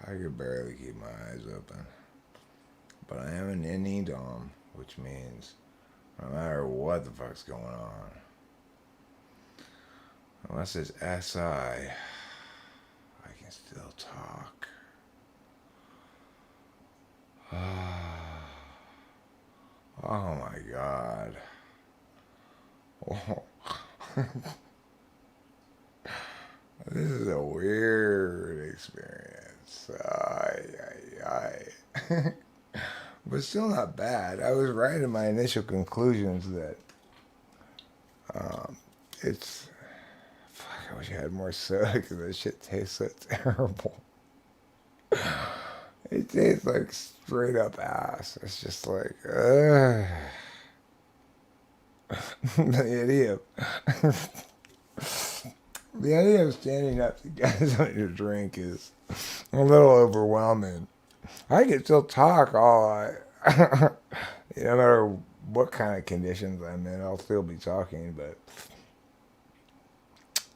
could barely keep my eyes open. But I am an NE Dom, which means no matter what the fuck's going on, unless it's SI, I can still talk. Oh my God. Oh. This is a weird experience. But still not bad. I was right in my initial conclusions that it's... Fuck, I wish I had more soda because this shit tastes so terrible. It tastes like straight up ass. It's just like, ugh. The idea of standing up to get something to drink is a little overwhelming. I can still talk no matter what kind of conditions I'm in, I'll still be talking, but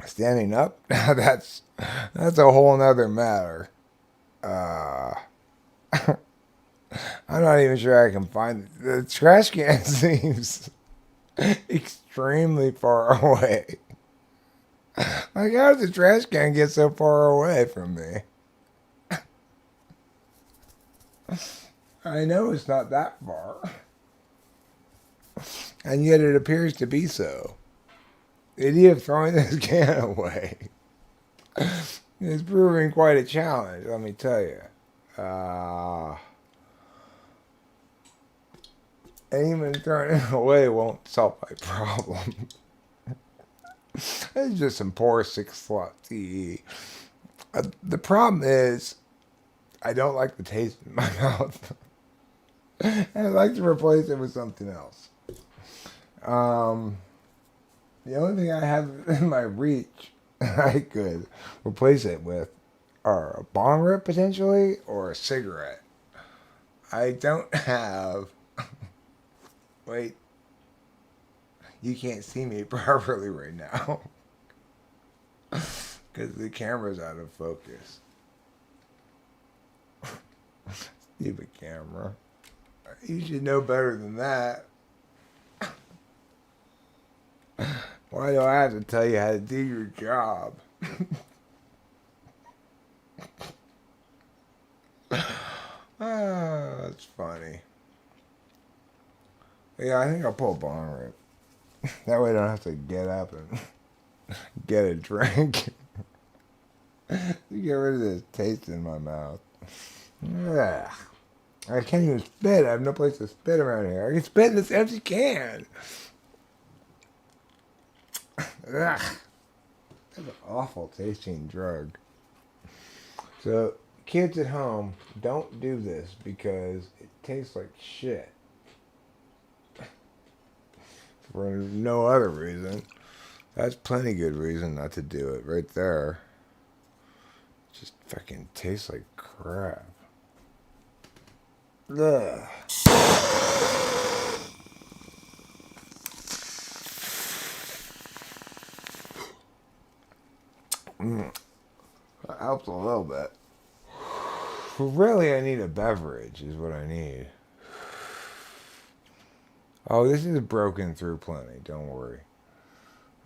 standing up, that's a whole nother matter. I'm not even sure I can find the trash can seems extremely far away. Like, how did the trash can get so far away from me? I know it's not that far. And yet it appears to be so. The idea of throwing this can away is proving quite a challenge, let me tell you. And even throwing it away won't solve my problem. It's just some poor 6-slot TE. The problem is, I don't like the taste in my mouth. And I'd like to replace it with something else. The only thing I have in my reach I could replace it with are a bong rip potentially or a cigarette. I don't have... Wait. You can't see me properly right now. Because the camera's out of focus. Stupid camera. You should know better than that. Why do I have to tell you how to do your job? That's funny. Yeah, I think I'll pull a bong rip. That way I don't have to get up and get a drink. To get rid of this taste in my mouth. Ugh. I can't even spit. I have no place to spit around here. I can spit in this empty can. Ugh. That's an awful tasting drug. So, kids at home, don't do this because it tastes like shit. For no other reason. That's plenty good reason not to do it right there. It just fucking tastes like crap. Ugh. That helps a little bit. Really, I need a beverage, is what I need. Oh, this is broken through plenty, don't worry.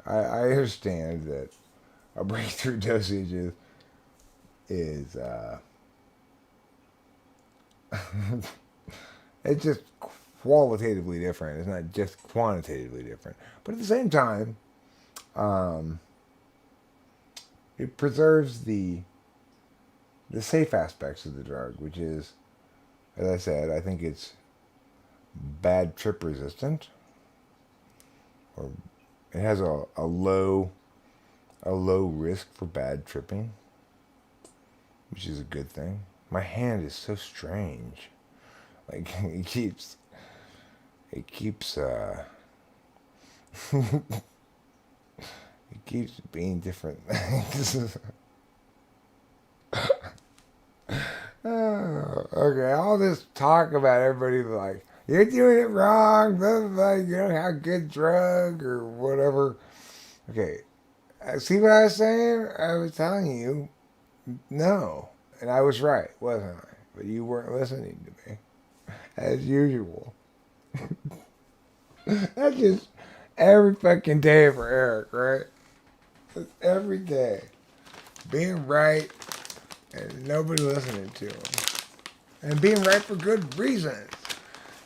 I understand that a breakthrough dosage is it's just qualitatively different. It's not just quantitatively different. But at the same time, it preserves the safe aspects of the drug, which is, as I said, I think it's bad trip resistant, or it has a low risk for bad tripping, which is a good thing. My hand is so strange. Like it keeps it keeps being different things. Oh, okay, all this talk about everybody like you're doing it wrong, blah, blah, blah, you don't have a good drug or whatever. Okay, see what I was saying? I was telling you no, and I was right, wasn't I? But you weren't listening to me, as usual. That's just every fucking day for Eric, right? That's every day. Being right and nobody listening to him. And being right for good reasons.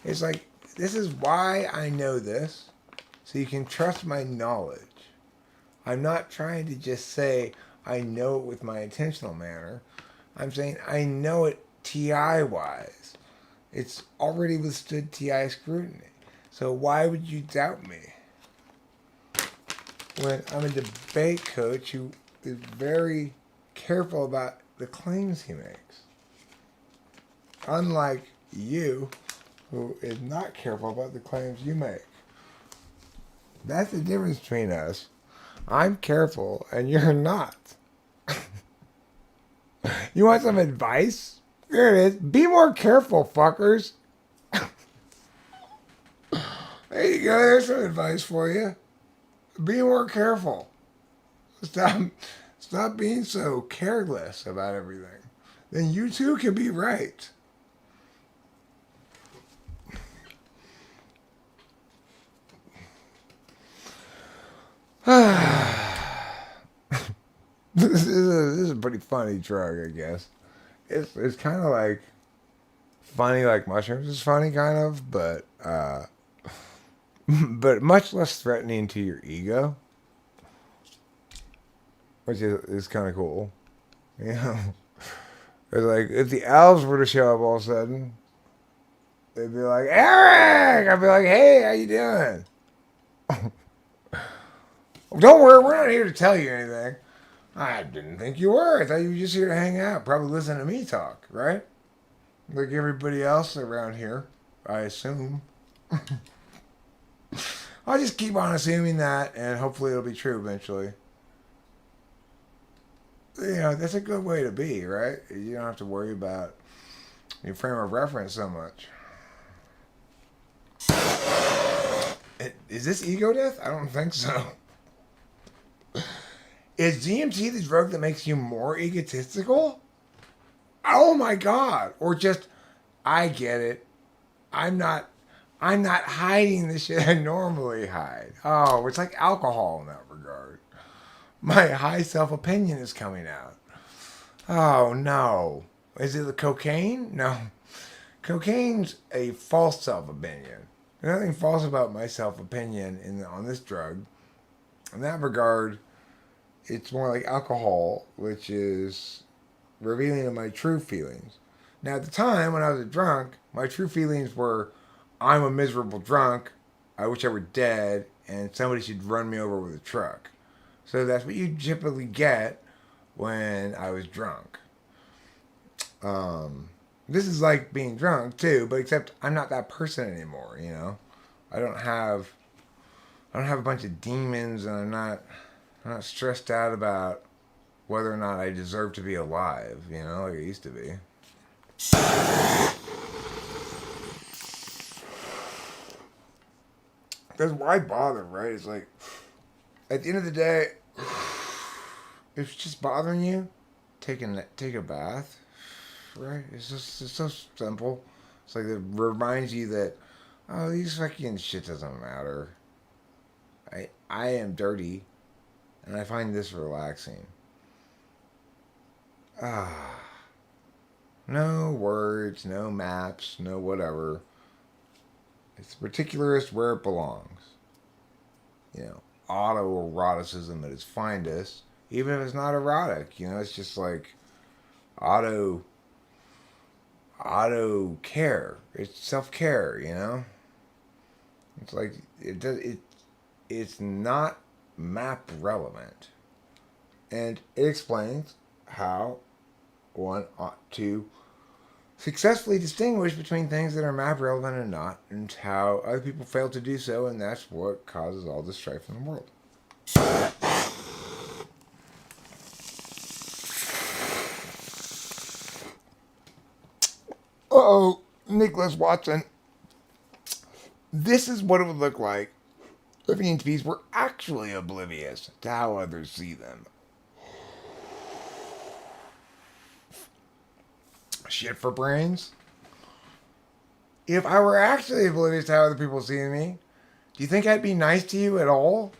It's like, this is why I know this, so you can trust my knowledge. I'm not trying to just say I know it with my intentional manner. I'm saying I know it TI-wise. It's already withstood TI scrutiny. So why would you doubt me? When I'm a debate coach who is very careful about the claims he makes. Unlike you, who is not careful about the claims you make. That's the difference between us. I'm careful and you're not. You want some advice? Here it is. Be more careful, fuckers. There you go. There's some advice for you. Be more careful. Stop being so careless about everything. Then you too can be right. This is a pretty funny drug, I guess. It's kind of like funny, like mushrooms is funny, kind of, but but much less threatening to your ego, which is kind of cool. You know, it's like if the elves were to show up all of a sudden, they'd be like, Eric! I'd be like, hey, how you doing? Don't worry, we're not here to tell you anything. I didn't think you were. I thought you were just here to hang out, probably listen to me talk, right? Like everybody else around here, I assume. I'll just keep on assuming that, and hopefully it'll be true eventually. You know, that's a good way to be, right? You don't have to worry about your frame of reference so much. Is this ego death? I don't think so. Is DMT the drug that makes you more egotistical? Oh my god. Or just, I get it. I'm not hiding the shit I normally hide. Oh, it's like alcohol in that regard. My high self-opinion is coming out. Oh no. Is it the cocaine? No. Cocaine's a false self-opinion. There's nothing false about my self-opinion on this drug. In that regard, it's more like alcohol, which is revealing of my true feelings. Now, at the time when I was a drunk, my true feelings were, I'm a miserable drunk, I wish I were dead, and somebody should run me over with a truck. So that's what you typically get when I was drunk. This is like being drunk too, but except I'm not that person anymore, you know? I don't have a bunch of demons, and I'm not stressed out about whether or not I deserve to be alive, you know, like I used to be. Because why bother, right? It's like, at the end of the day, if it's just bothering you, take a bath, right? It's so simple. It's like it reminds you that, oh, these fucking shit doesn't matter. I am dirty, and I find this relaxing. Ah, no words, no maps, no whatever. It's particularist where it belongs. You know, autoeroticism at its finest, even if it's not erotic. You know, it's just like auto auto care. It's self care. You know, it's like it does it. It's not map relevant, and it explains how one ought to successfully distinguish between things that are map relevant and not, and how other people fail to do so, and that's what causes all the strife in the world. Uh-oh, Nicholas Watson. This is what it would look like if ENTPs were actually oblivious to how others see them. Shit for brains. If I were actually oblivious to how other people see me, do you think I'd be nice to you at all?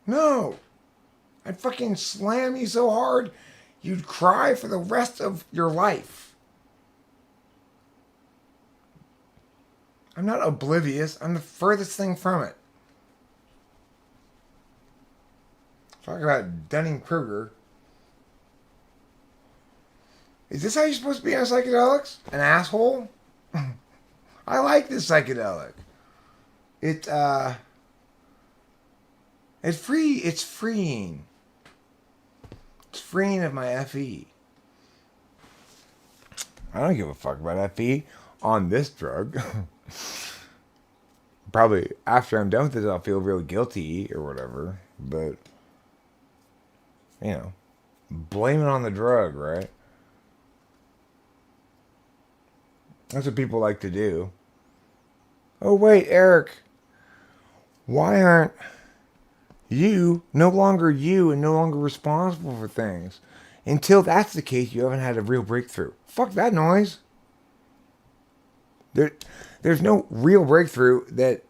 No. I'd fucking slam you so hard, you'd cry for the rest of your life. I'm not oblivious. I'm the furthest thing from it. Talk about Dunning-Kruger. Is this how you're supposed to be on psychedelics? An asshole? I like this psychedelic. It's free. It's freeing. It's freeing of my FE. I don't give a fuck about FE on this drug. Probably after I'm done with this, I'll feel real guilty or whatever. But, you know, blame it on the drug, right? That's what people like to do. Oh, wait, Eric. Why aren't you no longer you and no longer responsible for things? Until that's the case, you haven't had a real breakthrough. Fuck that noise. There's no real breakthrough that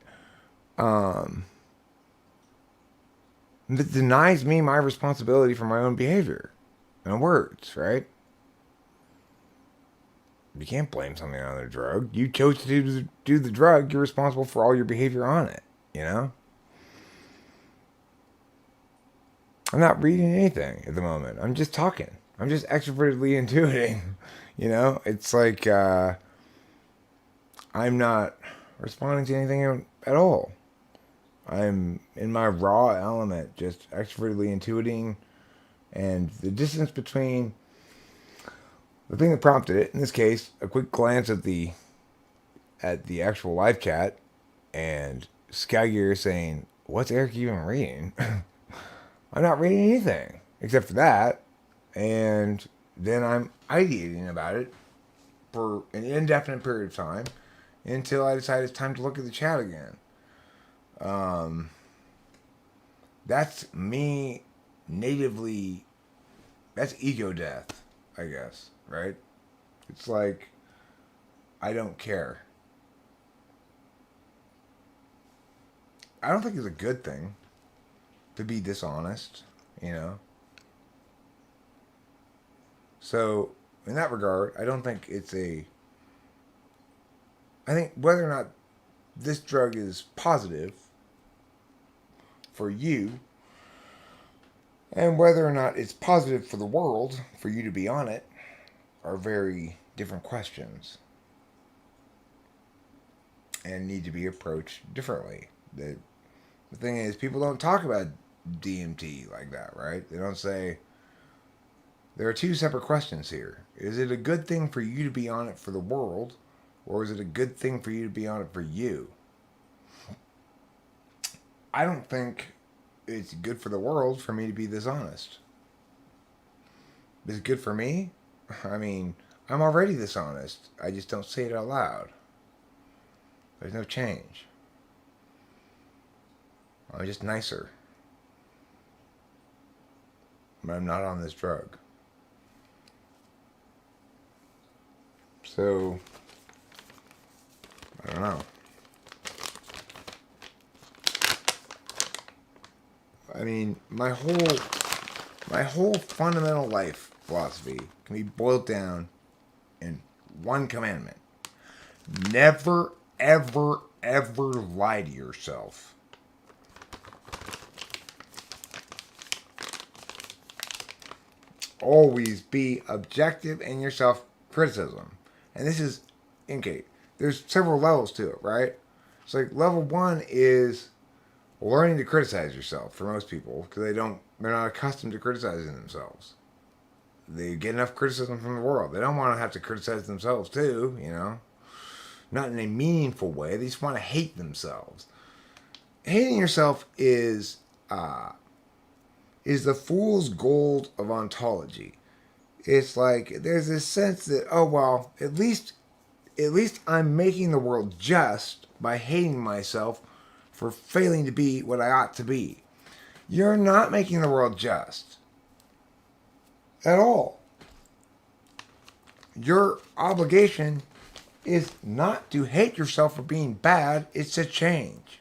denies me my responsibility for my own behavior and words, right? You can't blame something on the drug. You chose to do the drug. You're responsible for all your behavior on it, you know? I'm not reading anything at the moment. I'm just talking. I'm just extrovertedly intuiting. You know? It's like I'm not responding to anything at all. I'm in my raw element, just extrovertedly intuiting. And the distance between the thing that prompted it, in this case, a quick glance at the actual live chat, and Skygear saying, "What's Eric even reading?" I'm not reading anything except for that, and then I'm ideating about it for an indefinite period of time until I decide it's time to look at the chat again. That's me natively. That's ego death, I guess. Right? It's like, I don't care. I don't think it's a good thing to be dishonest, you know? So, in that regard, I don't think it's a... I think whether or not this drug is positive for you, and whether or not it's positive for the world, for you to be on it, are very different questions and need to be approached differently. The thing is, people don't talk about DMT like that, right? They don't say, there are two separate questions here. Is it a good thing for you to be on it for the world, or is it a good thing for you to be on it for you? I don't think it's good for the world for me to be this honest. Is it good for me? I mean, I'm already this honest. I just don't say it out loud. There's no change. I'm just nicer. but I'm not on this drug. So, I don't know. I mean, my whole fundamental life philosophy can be boiled down in one commandment. Never, ever, ever lie to yourself. Always be objective in your self-criticism. And this is, okay, there's several levels to it, right? It's like level 1 is learning to criticize yourself for most people because they're not accustomed to criticizing themselves. They get enough criticism from the world. They don't want to have to criticize themselves too, you know? Not in a meaningful way. They just want to hate themselves. Hating yourself is the fool's gold of ontology. It's like there's this sense that, oh well, at least I'm making the world just by hating myself for failing to be what I ought to be. You're not making the world just at all. Your obligation is not to hate yourself for being bad, it's to change.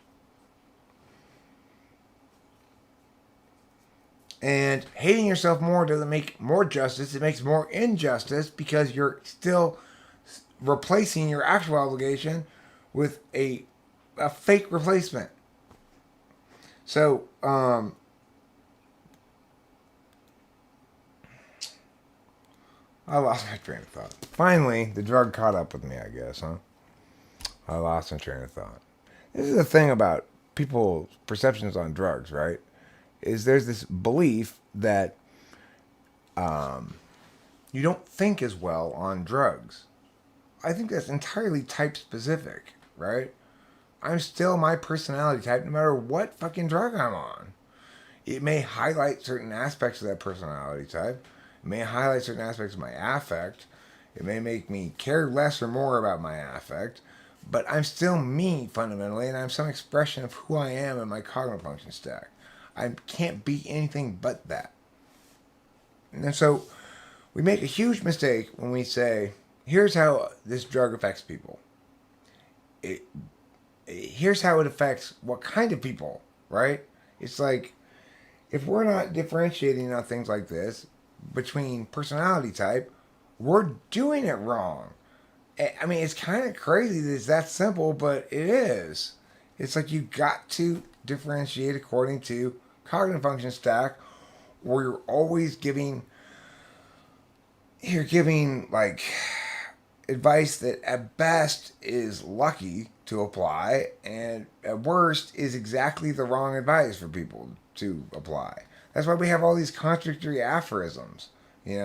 And hating yourself more doesn't make more justice, it makes more injustice because you're still replacing your actual obligation with a fake replacement. So, I lost my train of thought. Finally, the drug caught up with me, I guess, huh? I lost my train of thought. This is the thing about people's perceptions on drugs, right? Is there's this belief that you don't think as well on drugs. I think that's entirely type specific, right? I'm still my personality type no matter what fucking drug I'm on. It may highlight certain aspects of that personality type. It may highlight certain aspects of my affect. It may make me care less or more about my affect. But I'm still me fundamentally, and I'm some expression of who I am in my cognitive function stack. I can't be anything but that. And so we make a huge mistake when we say, here's how this drug affects people. Here's how it affects what kind of people, right? It's like, if we're not differentiating on things like this between personality type, we're doing it wrong. I mean, it's kind of crazy that it's that simple, but it is. It's like you got to differentiate according to cognitive function stack, or you're always giving like advice that at best is lucky to apply, and at worst is exactly the wrong advice for people to apply. That's why we have all these contradictory aphorisms. You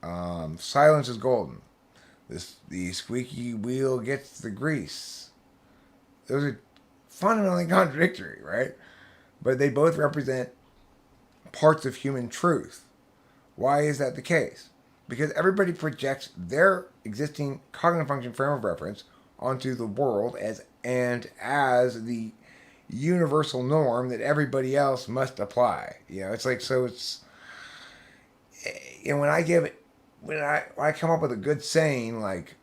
know, silence is golden. The squeaky wheel gets the grease. Those are fundamentally contradictory, right? But they both represent parts of human truth. Why is that the case? Because everybody projects their existing cognitive function frame of reference onto the world as the universal norm that everybody else must apply. You know, it's like, so it's, and when I come up with a good saying like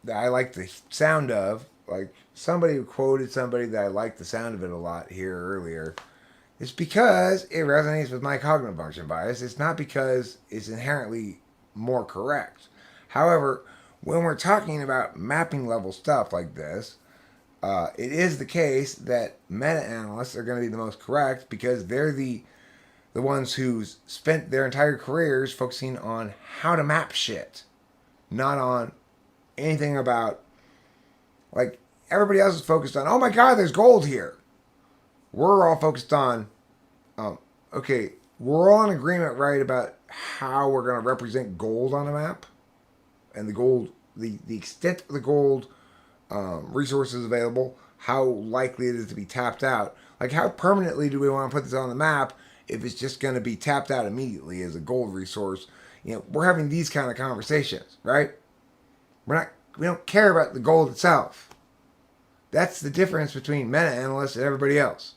that I like the sound of, like somebody who quoted somebody that I like the sound of it a lot here earlier, it's because it resonates with my cognitive function bias. It's not because it's inherently more correct. However, when we're talking about mapping level stuff like this, it is the case that meta-analysts are going to be the most correct because they're the ones who spent their entire careers focusing on how to map shit, not on anything about, like, everybody else is focused on, oh my god, there's gold here. We're all focused on, okay, we're all in agreement, right, about how we're going to represent gold on a map, and the gold, the extent of the gold resources available, how likely it is to be tapped out. Like, how permanently do we want to put this on the map if it's just going to be tapped out immediately as a gold resource? You know, we're having these kind of conversations, right? We don't care about the gold itself. That's the difference between meta-analysts and everybody else.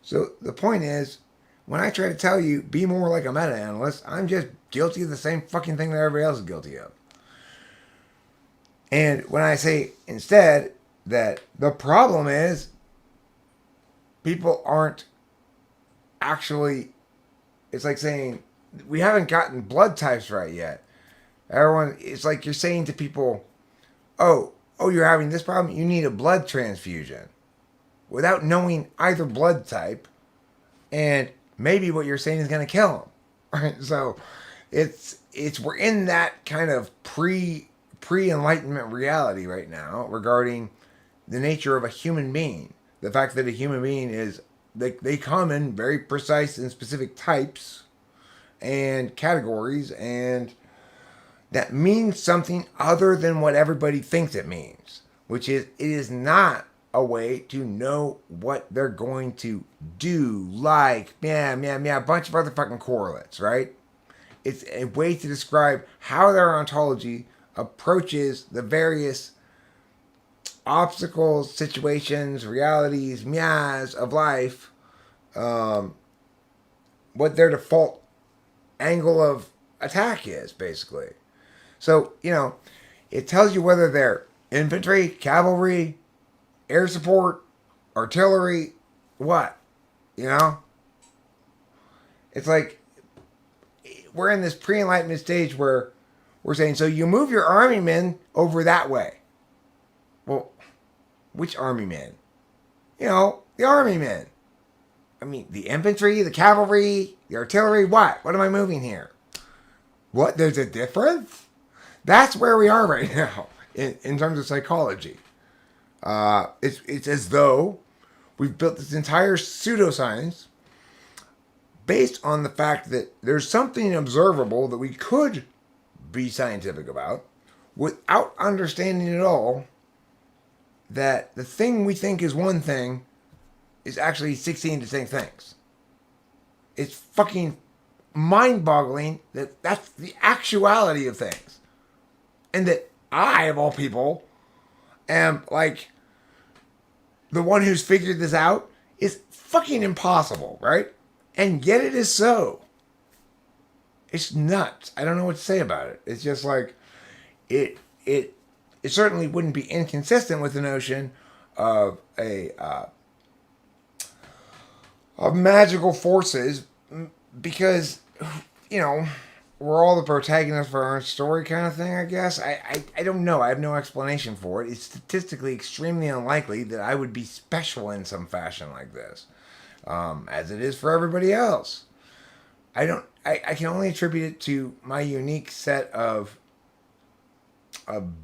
So the point is, when I try to tell you, be more like a meta-analyst, I'm just guilty of the same fucking thing that everybody else is guilty of. And when I say instead that the problem is people aren't actually, it's like saying we haven't gotten blood types right yet. Everyone, it's like you're saying to people, oh, you're having this problem, you need a blood transfusion without knowing either blood type, and maybe what you're saying is going to kill them. Right? So it's we're in that kind of pre-enlightenment reality right now regarding the nature of a human being. The fact that a human being is they come in very precise and specific types and categories, and that means something other than what everybody thinks it means, which is it is not a way to know what they're going to do, like, a bunch of other fucking correlates, right? It's a way to describe how their ontology approaches the various obstacles, situations, realities, of life, what their default angle of attack is, basically. So, it tells you whether they're infantry, cavalry, air support, artillery, what? It's like we're in this pre-enlightenment stage where we're saying, so you move your army men over that way. Well, which army men? The army men. I mean, the infantry, the cavalry, the artillery, what? What am I moving here? What? There's a difference? That's where we are right now in terms of psychology. It's as though we've built this entire pseudoscience based on the fact that there's something observable that we could be scientific about without understanding at all that the thing we think is one thing is actually 16 distinct things. It's fucking mind-boggling that that's the actuality of things. And that I, of all people, am like the one who's figured this out is fucking impossible, right? And yet it is so. It's nuts. I don't know what to say about it. It's just like it certainly wouldn't be inconsistent with the notion of of magical forces, because we're all the protagonists for our own story, kind of thing, I guess. I don't know. I have no explanation for it. It's statistically extremely unlikely that I would be special in some fashion like this, as it is for everybody else. I can only attribute it to my unique set of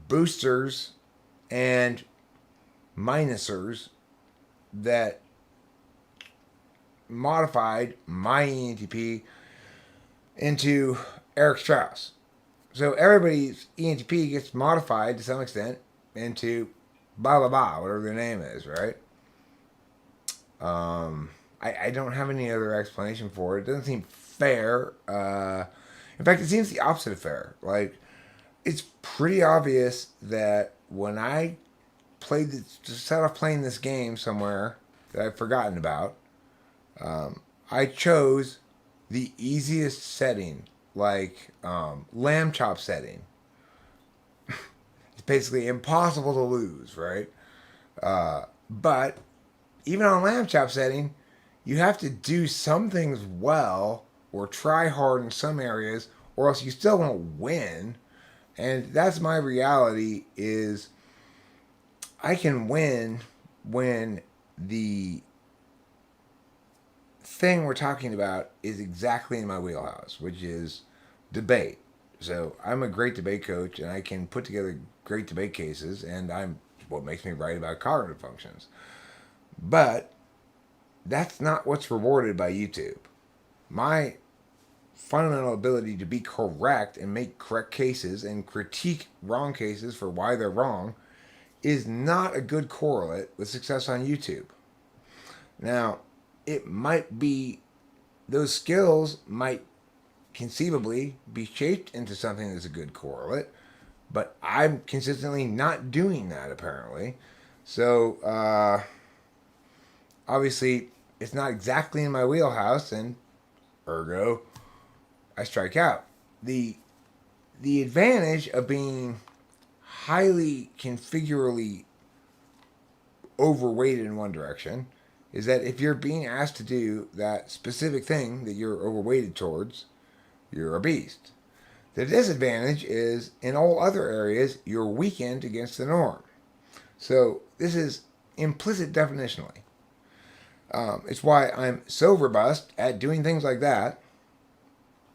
boosters and minusers that modified my ENTP into Eric Strauss. So everybody's ENTP gets modified to some extent into blah blah blah, whatever their name is, right? I don't have any other explanation for it. It doesn't seem fair. In fact, it seems the opposite of fair. Like, it's pretty obvious that when I set off playing this game somewhere that I've forgotten about, I chose the easiest setting, like lamb chop setting. It's basically impossible to lose, right? But even on lamb chop setting, you have to do some things well or try hard in some areas, or else you still won't win. And that's my reality, is I can win when the thing we're talking about is exactly in my wheelhouse, which is debate. So I'm a great debate coach, and I can put together great debate cases, and I'm what makes me write about cognitive functions. But that's not what's rewarded by YouTube. My fundamental ability to be correct and make correct cases and critique wrong cases for why they're wrong is not a good correlate with success on YouTube. Now, it might be, those skills might conceivably be shaped into something that's a good correlate, but I'm consistently not doing that, apparently. So, obviously, it's not exactly in my wheelhouse, and Ergo, I strike out. The advantage of being highly configurally overweighted in one direction is that if you're being asked to do that specific thing that you're overweighted towards, you're a beast. The disadvantage is in all other areas, you're weakened against the norm. So this is implicit definitionally. It's why I'm so robust at doing things like that,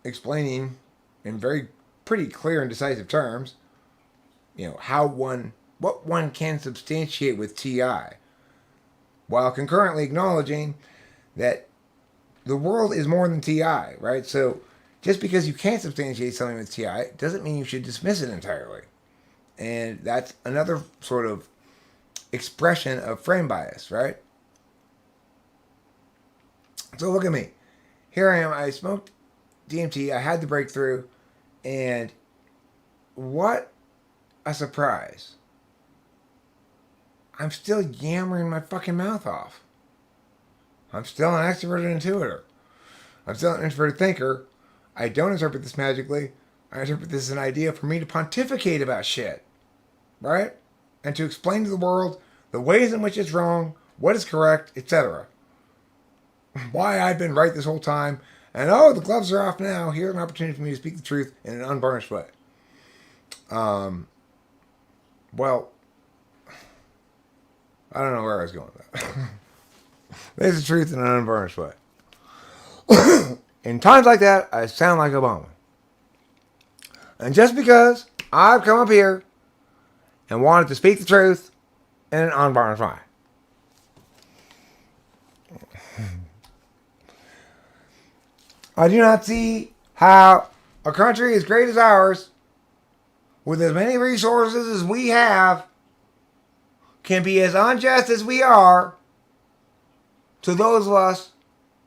explaining in very pretty clear and decisive terms, what one can substantiate with TI, while concurrently acknowledging that the world is more than TI, right? So just because you can't substantiate something with TI doesn't mean you should dismiss it entirely. And that's another sort of expression of frame bias, right? So look at me. Here I am. I smoked DMT. I had the breakthrough. And what a surprise. I'm still yammering my fucking mouth off. I'm still an extroverted intuitor. I'm still an introverted thinker. I don't interpret this magically. I interpret this as an idea for me to pontificate about shit. Right? And to explain to the world the ways in which it's wrong, what is correct, etc. Why I've been right this whole time. And the gloves are off now. Here's an opportunity for me to speak the truth in an unvarnished way. Well, I don't know where I was going with that. There's the truth in an unvarnished way. In times like that, I sound like Obama. And just because I've come up here and wanted to speak the truth in an unvarnished way. I do not see how a country as great as ours, with as many resources as we have, can be as unjust as we are to those of us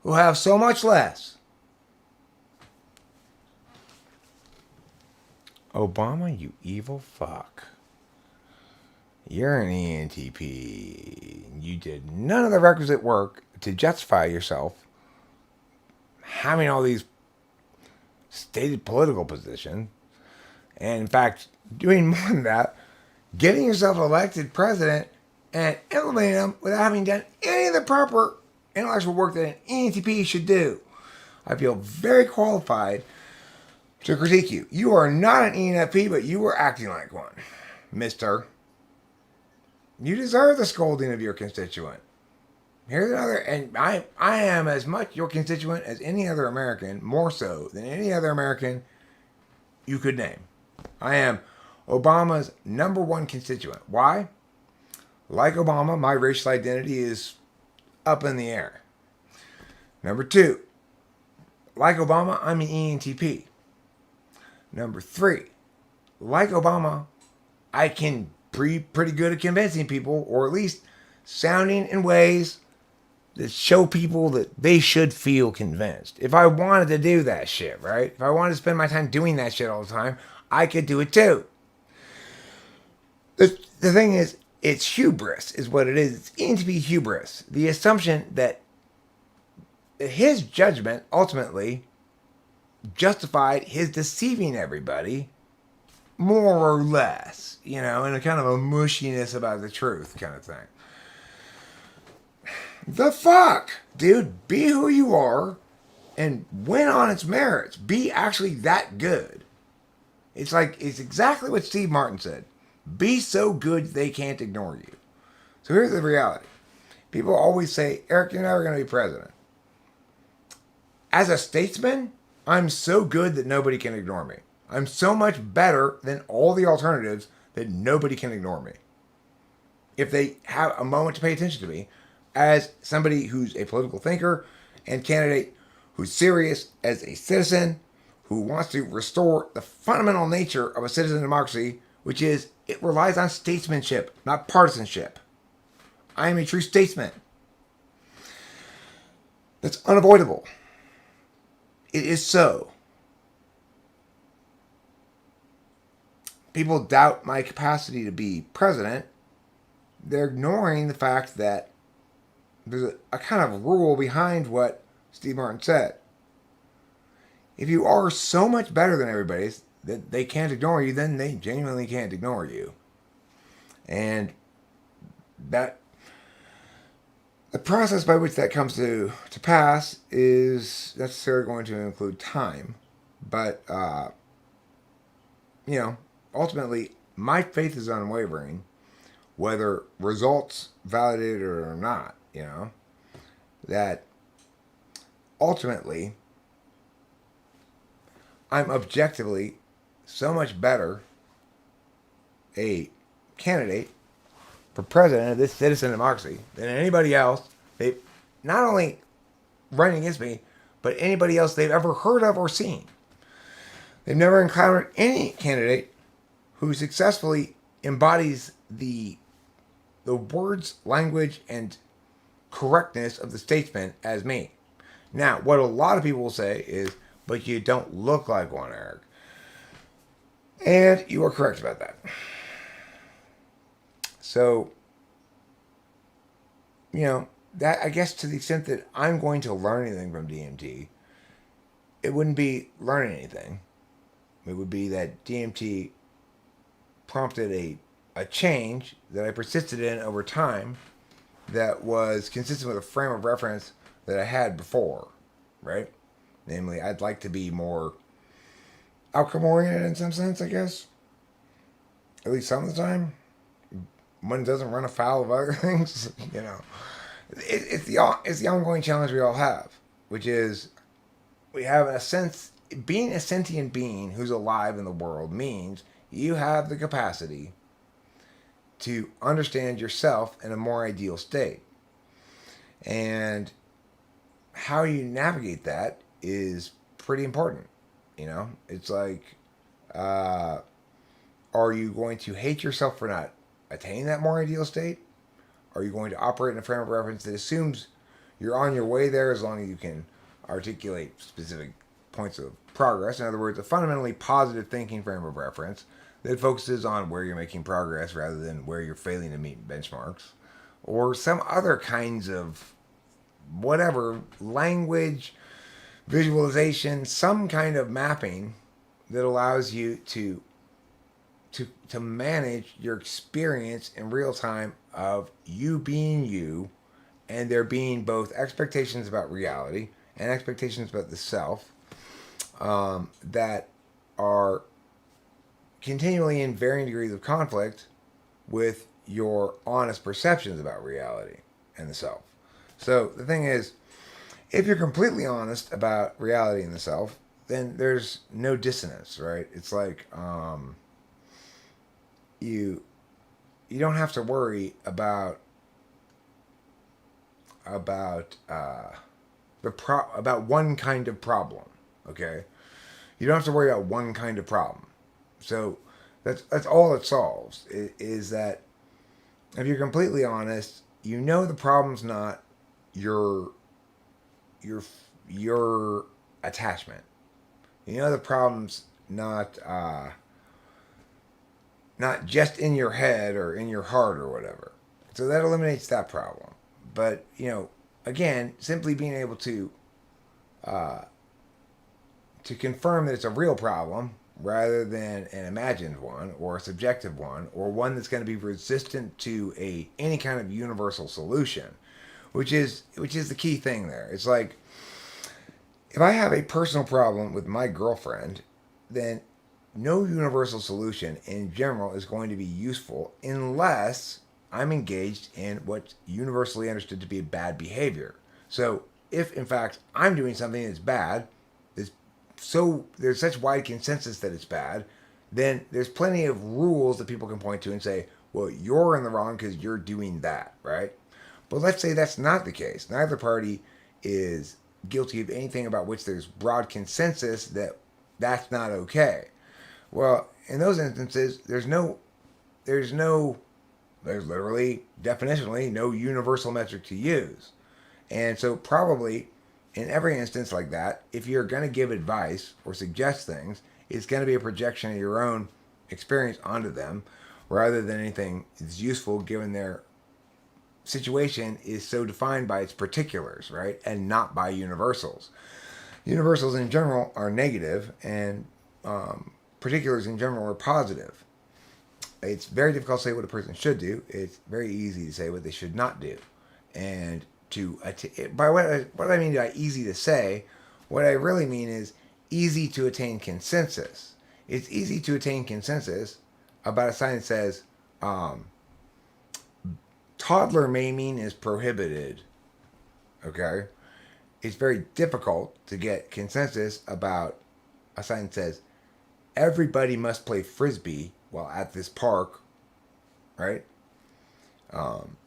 who have so much less. Obama, you evil fuck. You're an ENTP. You did none of the requisite work to justify yourself having all these stated political positions. And in fact, doing more than that, getting yourself elected president and implementing them without having done any of the proper intellectual work that an ENTP should do. I feel very qualified to critique you. You are not an ENFP, but you are acting like one, mister. You deserve the scolding of your constituent. Here's another, and I am as much your constituent as any other American, more so than any other American you could name. I am Obama's number one constituent. Why? Like Obama, my racial identity is up in the air. Number two, like Obama, I'm an ENTP. Number three, like Obama, I can be pretty good at convincing people, or at least sounding in ways that show people that they should feel convinced. If I wanted to do that shit, right? If I wanted to spend my time doing that shit all the time, I could do it too. The thing is, it's hubris is what it is. It's ENTP hubris. The assumption that his judgment ultimately justified his deceiving everybody more or less, in a kind of a mushiness about the truth kind of thing. The fuck? Dude, be who you are and win on its merits. Be actually that good. It's exactly what Steve Martin said. Be so good they can't ignore you. So here's the reality. People always say, Eric, you're never going to be president. As a statesman, I'm so good that nobody can ignore me. I'm so much better than all the alternatives that nobody can ignore me. If they have a moment to pay attention to me, as somebody who's a political thinker and candidate who's serious as a citizen, who wants to restore the fundamental nature of a citizen democracy, which is it relies on statesmanship, not partisanship. I am a true statesman. That's unavoidable. It is so. People doubt my capacity to be president. They're ignoring the fact that there's a kind of rule behind what Steve Martin said. if you are so much better than everybody that they can't ignore you, then they genuinely can't ignore you. And that the process by which that comes to pass is necessarily going to include time. But, ultimately, my faith is unwavering, whether results validate it or not, that ultimately I'm objectively so much better a candidate for president of this citizen democracy than anybody else. They not only running against me, but anybody else they've ever heard of or seen. They've never encountered any candidate who successfully embodies the words, language, and correctness of the statesman as me. Now, what a lot of people will say is, but you don't look like one, Eric. And you are correct about that. So, that I guess to the extent that I'm going to learn anything from DMT, it wouldn't be learning anything. It would be that DMT prompted a change that I persisted in over time that was consistent with a frame of reference that I had before, right? Namely, I'd like to be more outcome oriented in some sense, I guess. At least some of the time. One doesn't run afoul of other things, It's the ongoing challenge we all have, which is we have a sense being a sentient being who's alive in the world means you have the capacity to understand yourself in a more ideal state. And how you navigate that is pretty important. It's like, are you going to hate yourself for not attaining that more ideal state? Are you going to operate in a frame of reference that assumes you're on your way there as long as you can articulate specific points of progress? In other words, a fundamentally positive thinking frame of reference that focuses on where you're making progress rather than where you're failing to meet benchmarks, or some other kinds of whatever language, visualization, some kind of mapping that allows you to manage your experience in real time of you being you, and there being both expectations about reality and expectations about the self that are continually in varying degrees of conflict with your honest perceptions about reality and the self. So the thing is, if you're completely honest about reality and the self, then there's no dissonance, right? It's like you don't have to worry about one kind of problem. Okay, you don't have to worry about one kind of problem. So that's all it solves. Is that if you're completely honest, the problem's not your attachment. The problem's not just in your head or in your heart or whatever. So that eliminates that problem. But again, simply being able to confirm that it's a real problem rather than an imagined one or a subjective one or one that's going to be resistant to any kind of universal solution, which is the key thing there. It's like if I have a personal problem with my girlfriend, then no universal solution in general is going to be useful unless I'm engaged in what's universally understood to be bad behavior. So if in fact I'm doing something that's bad, there's such wide consensus that it's bad, then there's plenty of rules that people can point to and say, well, you're in the wrong because you're doing that, right? But let's say that's not the case. Neither party is guilty of anything about which there's broad consensus that that's not okay. Well, in those instances, there's literally, definitionally, no universal metric to use. And so probably in every instance like that, if you're going to give advice or suggest things, it's going to be a projection of your own experience onto them rather than anything that's useful given their situation is so defined by its particulars, right? And not by universals. Universals in general are negative, and particulars in general are positive. It's very difficult to say what a person should do. It's very easy to say what they should not do. And by what I mean by easy to say, what I really mean is easy to attain consensus. It's easy to attain consensus about a sign that says um, toddler maiming is prohibited. Okay? It's very difficult to get consensus about a sign that says everybody must play frisbee while at this park, right? Um,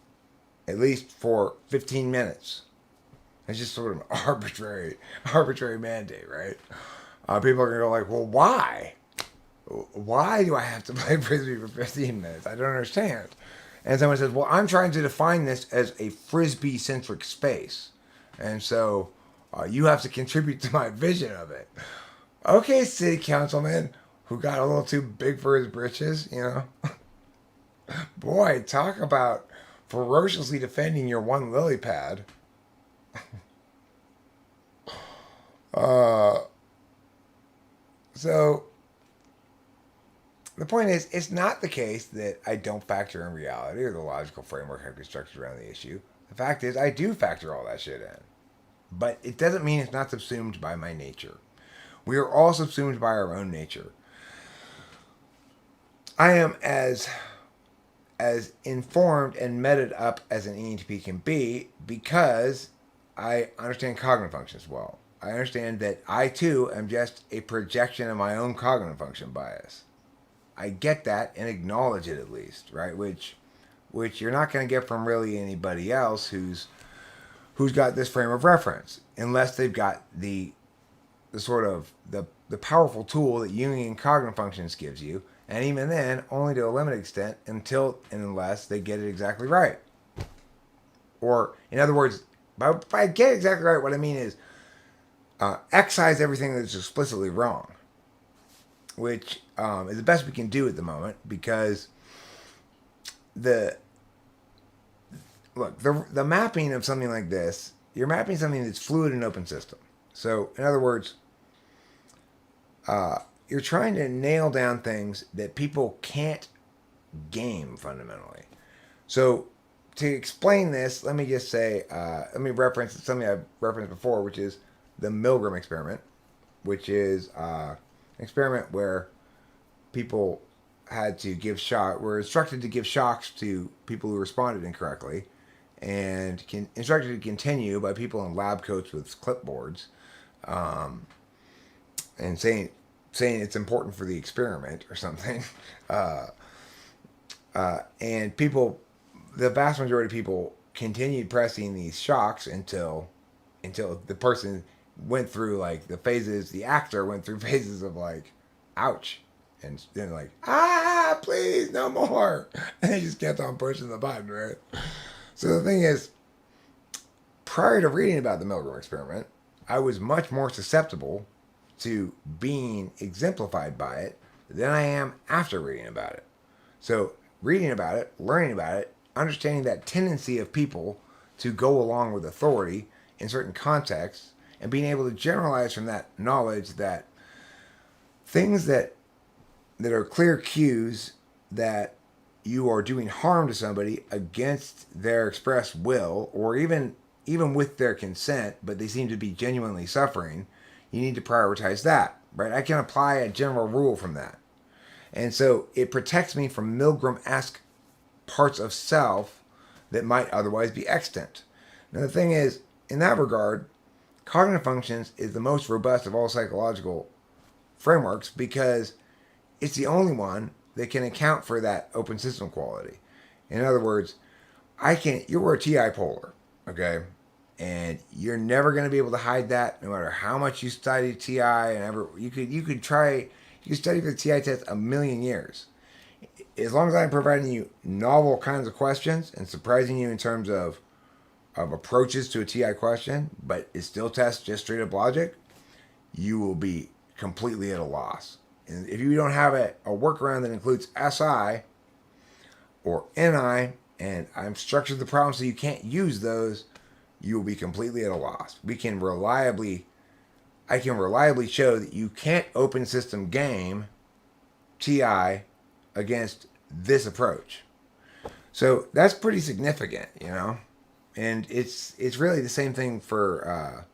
at least for 15 minutes. It's just sort of an arbitrary mandate, right? People are gonna go like, well, why? Why do I have to play frisbee for 15 minutes? I don't understand. And someone says, well, I'm trying to define this as a frisbee centric space. And so you have to contribute to my vision of it. Okay, city councilman who got a little too big for his britches, you know. Boy, talk about ferociously defending your one lily pad. uh, so the point is, it's not the case that I don't factor in reality or the logical framework I've constructed around the issue. The fact is, I do factor all that shit in. But it doesn't mean it's not subsumed by my nature. We are all subsumed by our own nature. I am as informed and meted up as an ENTP can be because I understand cognitive functions well. I understand that I too am just a projection of my own cognitive function bias. I get that and acknowledge it at least, right? Which you're not going to get from really anybody else who's got this frame of reference, unless they've got the sort of the powerful tool that Jungian cognitive functions gives you, and even then, only to a limited extent, until and unless they get it exactly right. Or, in other words, by get exactly right, what I mean is excise everything that's explicitly wrong, which is the best we can do at the moment, because the mapping of something like this, you're mapping something that's fluid and open system. So, in other words, you're trying to nail down things that people can't game fundamentally. So, to explain this, let me just say, let me reference something I've referenced before, which is the Milgram experiment, which is an experiment where people were instructed to give shocks to people who responded incorrectly, and instructed to continue by people in lab coats with clipboards, and saying it's important for the experiment or something. And the vast majority of people continued pressing these shocks until the person went through like the actor went through phases of like, ouch. And then like, please, no more. And they just kept on pushing the button, right? So the thing is, prior to reading about the Milgram experiment, I was much more susceptible to being exemplified by it than I am after reading about it. So reading about it, learning about it, understanding that tendency of people to go along with authority in certain contexts, and being able to generalize from that knowledge that things that are clear cues that you are doing harm to somebody against their express will, or even with their consent, but they seem to be genuinely suffering, you need to prioritize that, right? I can apply a general rule from that. And so it protects me from Milgram-esque parts of self that might otherwise be extant. Now the thing is, in that regard, cognitive functions is the most robust of all psychological frameworks, because it's the only one that can account for that open system quality. In other words, you're a TI polar, okay? And you're never going to be able to hide that, no matter how much you study TI, and you could study for the TI test a million years. As long as I'm providing you novel kinds of questions and surprising you in terms of approaches to a TI question, but it still tests just straight up logic, you will be completely at a loss. And if you don't have a workaround that includes SI or NI, and I'm structured the problem so you can't use those, you will be completely at a loss. We can reliably I can reliably show that you can't open system game TI against this approach. So that's pretty significant, you know? And it's really the same thing for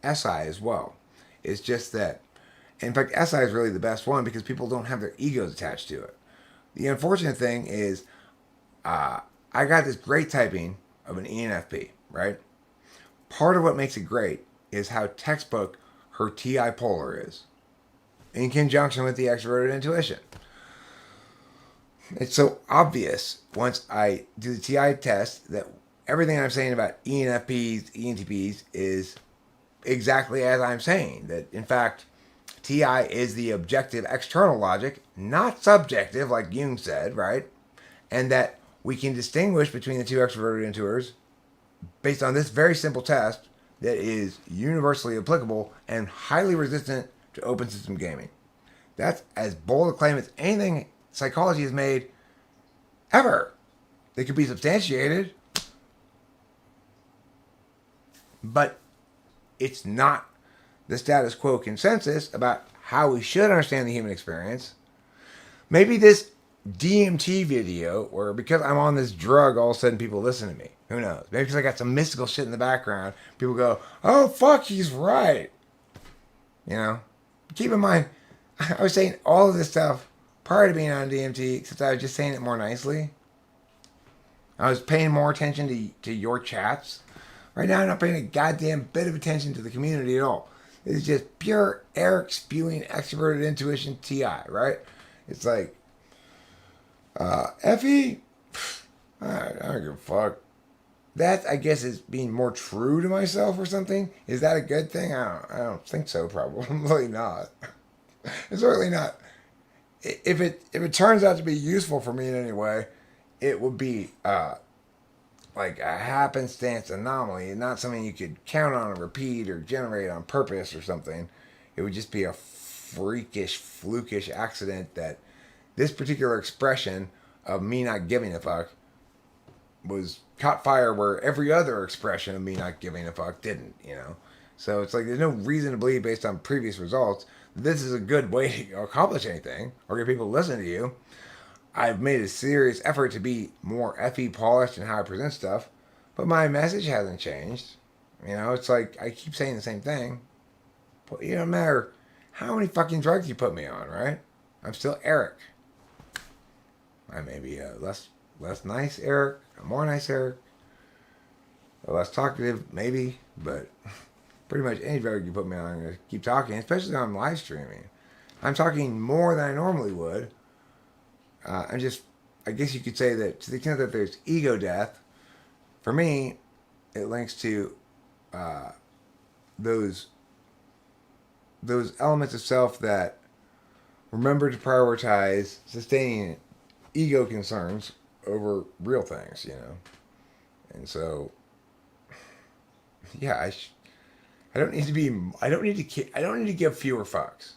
SI as well. It's just that, in fact, SI is really the best one because people don't have their egos attached to it. The unfortunate thing is, I got this great typing of an ENFP, right? Part of what makes it great is how textbook her TI polar is, in conjunction with the extroverted intuition. It's so obvious once I do the TI test that everything I'm saying about ENFPs, ENTPs is exactly as I'm saying. That, in fact, TI is the objective external logic, not subjective, like Jung said, right? And that we can distinguish between the two extroverted intuitors based on this very simple test that is universally applicable and highly resistant to open system gaming. That's as bold a claim as anything psychology has made ever. They could be substantiated, but it's not the status quo consensus about how we should understand the human experience. Maybe this DMT video, where because I'm on this drug, all of a sudden people listen to me. Who knows? Maybe because I got some mystical shit in the background, people go, oh, fuck, he's right. You know? Keep in mind, I was saying all of this stuff prior to being on DMT, except I was just saying it more nicely. I was paying more attention to your chats. Right now, I'm not paying a goddamn bit of attention to the community at all. It's just pure Eric spewing extroverted intuition TI, right? It's like, Effie, I don't give a fuck. That, I guess, is being more true to myself or something. Is that a good thing? I don't think so, probably not. It's certainly not. If it turns out to be useful for me in any way, it would be like a happenstance anomaly, not something you could count on and repeat or generate on purpose or something. It would just be a freakish, flukish accident that this particular expression of me not giving a fuck was caught fire where every other expression of me not giving a fuck didn't, you know? So it's like there's no reason to believe based on previous results this is a good way to accomplish anything or get people to listen to you. I've made a serious effort to be more FE polished in how I present stuff, but my message hasn't changed. You know, it's like I keep saying the same thing, but it don't matter how many fucking drugs you put me on, right? I'm still Eric. I may be a less nice Eric, a more nice Eric, a less talkative maybe, but pretty much any drug you put me on, I'm going to keep talking, especially on live streaming. I'm talking more than I normally would. I guess you could say that to the extent that there's ego death, for me, it links to those elements of self that remember to prioritize sustaining ego concerns over real things, you know. And so, yeah, I don't need to give fewer fucks.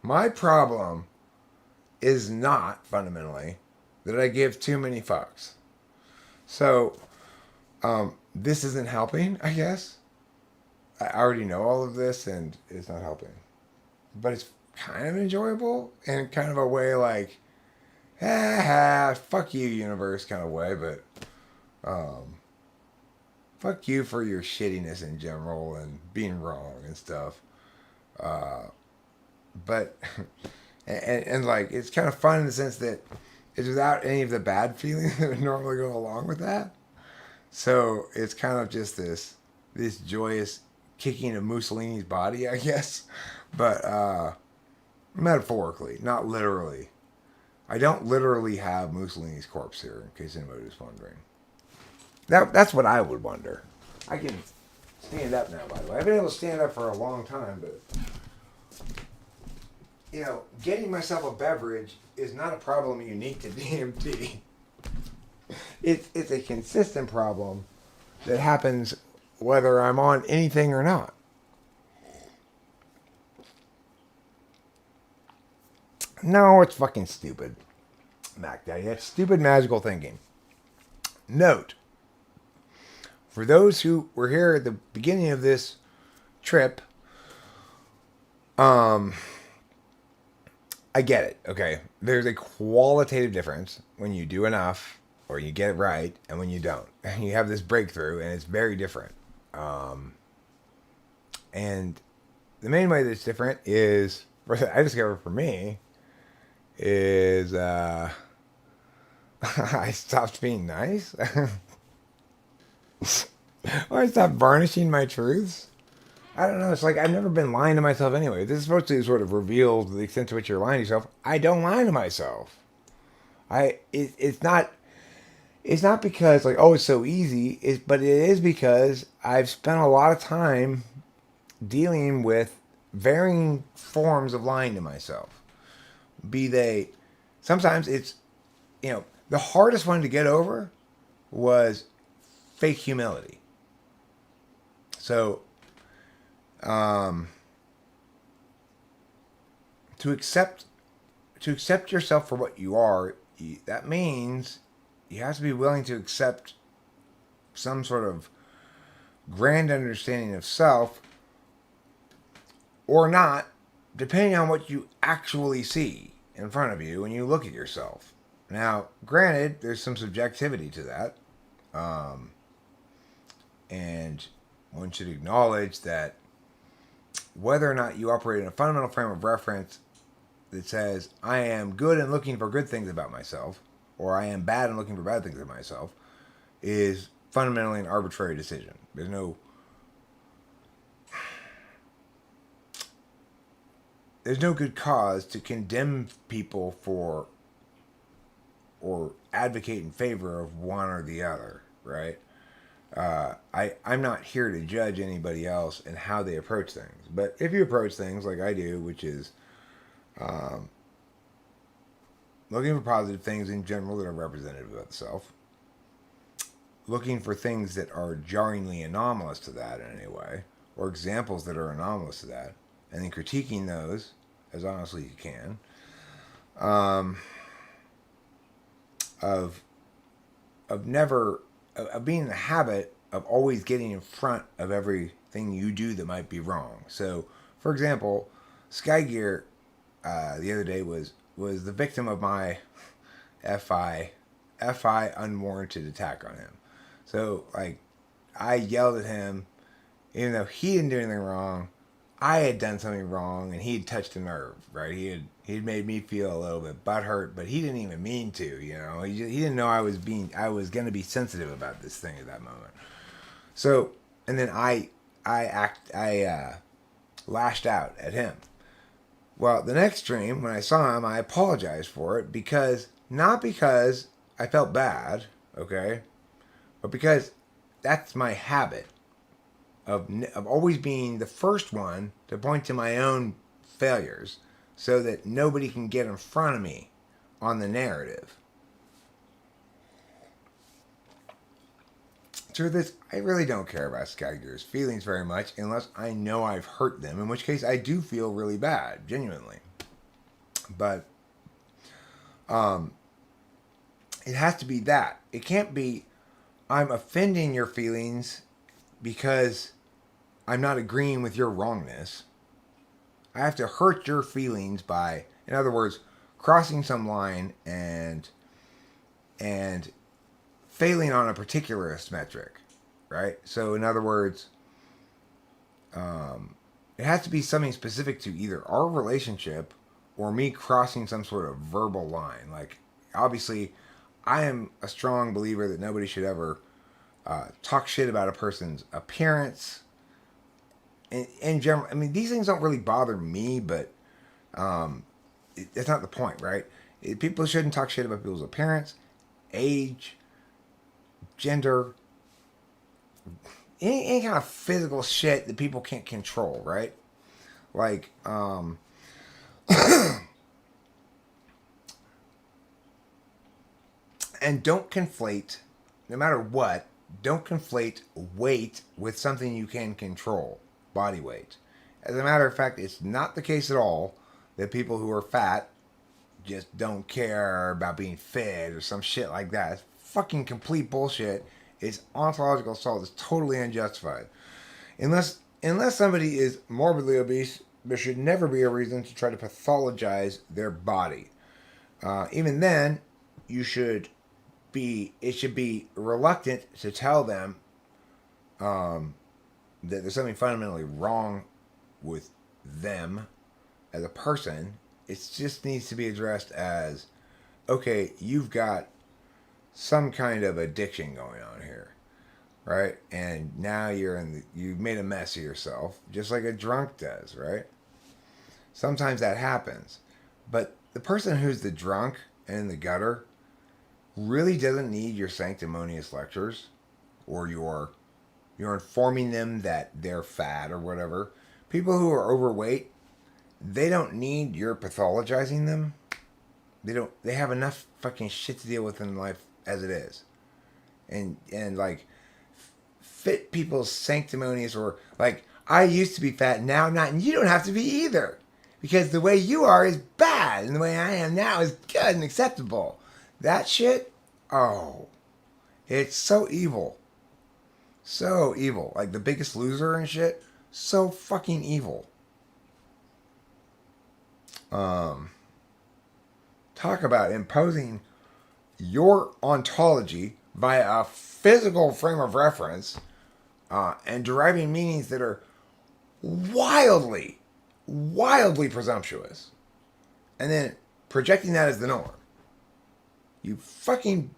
My problem is not fundamentally that I give too many fucks. So, this isn't helping, I guess. I already know all of this and it's not helping. But it's kind of enjoyable in kind of a way like, fuck you, universe kind of way, but fuck you for your shittiness in general and being wrong and stuff. But and like it's kind of fun in the sense that it's without any of the bad feelings that would normally go along with that. So it's kind of just this joyous kicking of Mussolini's body, I guess. But metaphorically, not literally. I don't literally have Mussolini's corpse here, in case anybody was wondering. That's what I would wonder. I can stand up now, by the way. I've been able to stand up for a long time, but you know, getting myself a beverage is not a problem unique to DMT. It's a consistent problem that happens whether I'm on anything or not. No, it's fucking stupid, Mac Daddy. That's stupid magical thinking. Note, for those who were here at the beginning of this trip, Um, I get it. Okay, there's a qualitative difference when you do enough or you get it right, and when you don't. You have this breakthrough, and it's very different. Um, and the main way that's different is, I discovered for me, is I stopped being nice. Or I stopped varnishing my truths. I don't know. It's like I've never been lying to myself anyway. This is supposed to sort of reveal the extent to which you're lying to yourself. I don't lie to myself. It's not because like, oh, it's so easy. But it is because I've spent a lot of time dealing with varying forms of lying to myself. Be they, sometimes it's, the hardest one to get over was fake humility. So, um, to accept yourself for what you are, that means you have to be willing to accept some sort of grand understanding of self, or not, depending on what you actually see in front of you when you look at yourself. Now, granted, there's some subjectivity to that, and one should acknowledge that whether or not you operate in a fundamental frame of reference that says, I am good and looking for good things about myself, or I am bad and looking for bad things about myself, is fundamentally an arbitrary decision. There's no good cause to condemn people for or advocate in favor of one or the other, right? I'm not here to judge anybody else and how they approach things. But if you approach things like I do, which is looking for positive things in general that are representative of the self, looking for things that are jarringly anomalous to that in any way, or examples that are anomalous to that, and then critiquing those as honestly as you can, of being in the habit of always getting in front of everything you do that might be wrong. So, for example, Sky Gear the other day was the victim of my FI unwarranted attack on him. So, like, I yelled at him, even though he didn't do anything wrong. I had done something wrong, and he had touched a nerve, right? He had made me feel a little bit butthurt, but he didn't even mean to, He didn't know I was going to be sensitive about this thing at that moment. So, and then I lashed out at him. Well, the next stream, when I saw him, I apologized for it not because I felt bad, okay, but because that's my habit of always being the first one to point to my own failures so that nobody can get in front of me on the narrative. Truth is, I really don't care about Sky Gear's feelings very much unless I know I've hurt them, in which case I do feel really bad, genuinely. But it has to be that. It can't be, I'm offending your feelings because I'm not agreeing with your wrongness. I have to hurt your feelings by, in other words, crossing some line and failing on a particularist metric, right? So, in other words, it has to be something specific to either our relationship or me crossing some sort of verbal line. Like, obviously, I am a strong believer that nobody should ever talk shit about a person's appearance. In general, I mean, these things don't really bother me, but that's not the point, right? People shouldn't talk shit about people's appearance, age, gender, any kind of physical shit that people can't control, right? Like, and don't conflate, no matter what, don't conflate weight with something you can control, body weight. As a matter of fact, it's not the case at all that people who are fat just don't care about being fit or some shit like that. It's fucking complete bullshit. It's ontological assault. It's totally unjustified. Unless somebody is morbidly obese there should never be a reason to try to pathologize their body. Even then, you should it should be reluctant to tell them that there's something fundamentally wrong with them as a person. It just needs to be addressed as, okay, you've got some kind of addiction going on here, right? And now you've made a mess of yourself, just like a drunk does, right? Sometimes that happens. But the person who's the drunk and in the gutter really doesn't need your sanctimonious lectures or you're informing them that they're fat or whatever. People who are overweight, they don't need your pathologizing them. They have enough fucking shit to deal with in life as it is. And like fit people's sanctimonious, or like, I used to be fat, now I'm not, and you don't have to be either. Because the way you are is bad, and the way I am now is good and acceptable. That shit, oh, it's so evil. So evil. Like The Biggest Loser and shit. So fucking evil. Talk about imposing your ontology via a physical frame of reference and deriving meanings that are wildly presumptuous. And then projecting that as the norm. You fucking...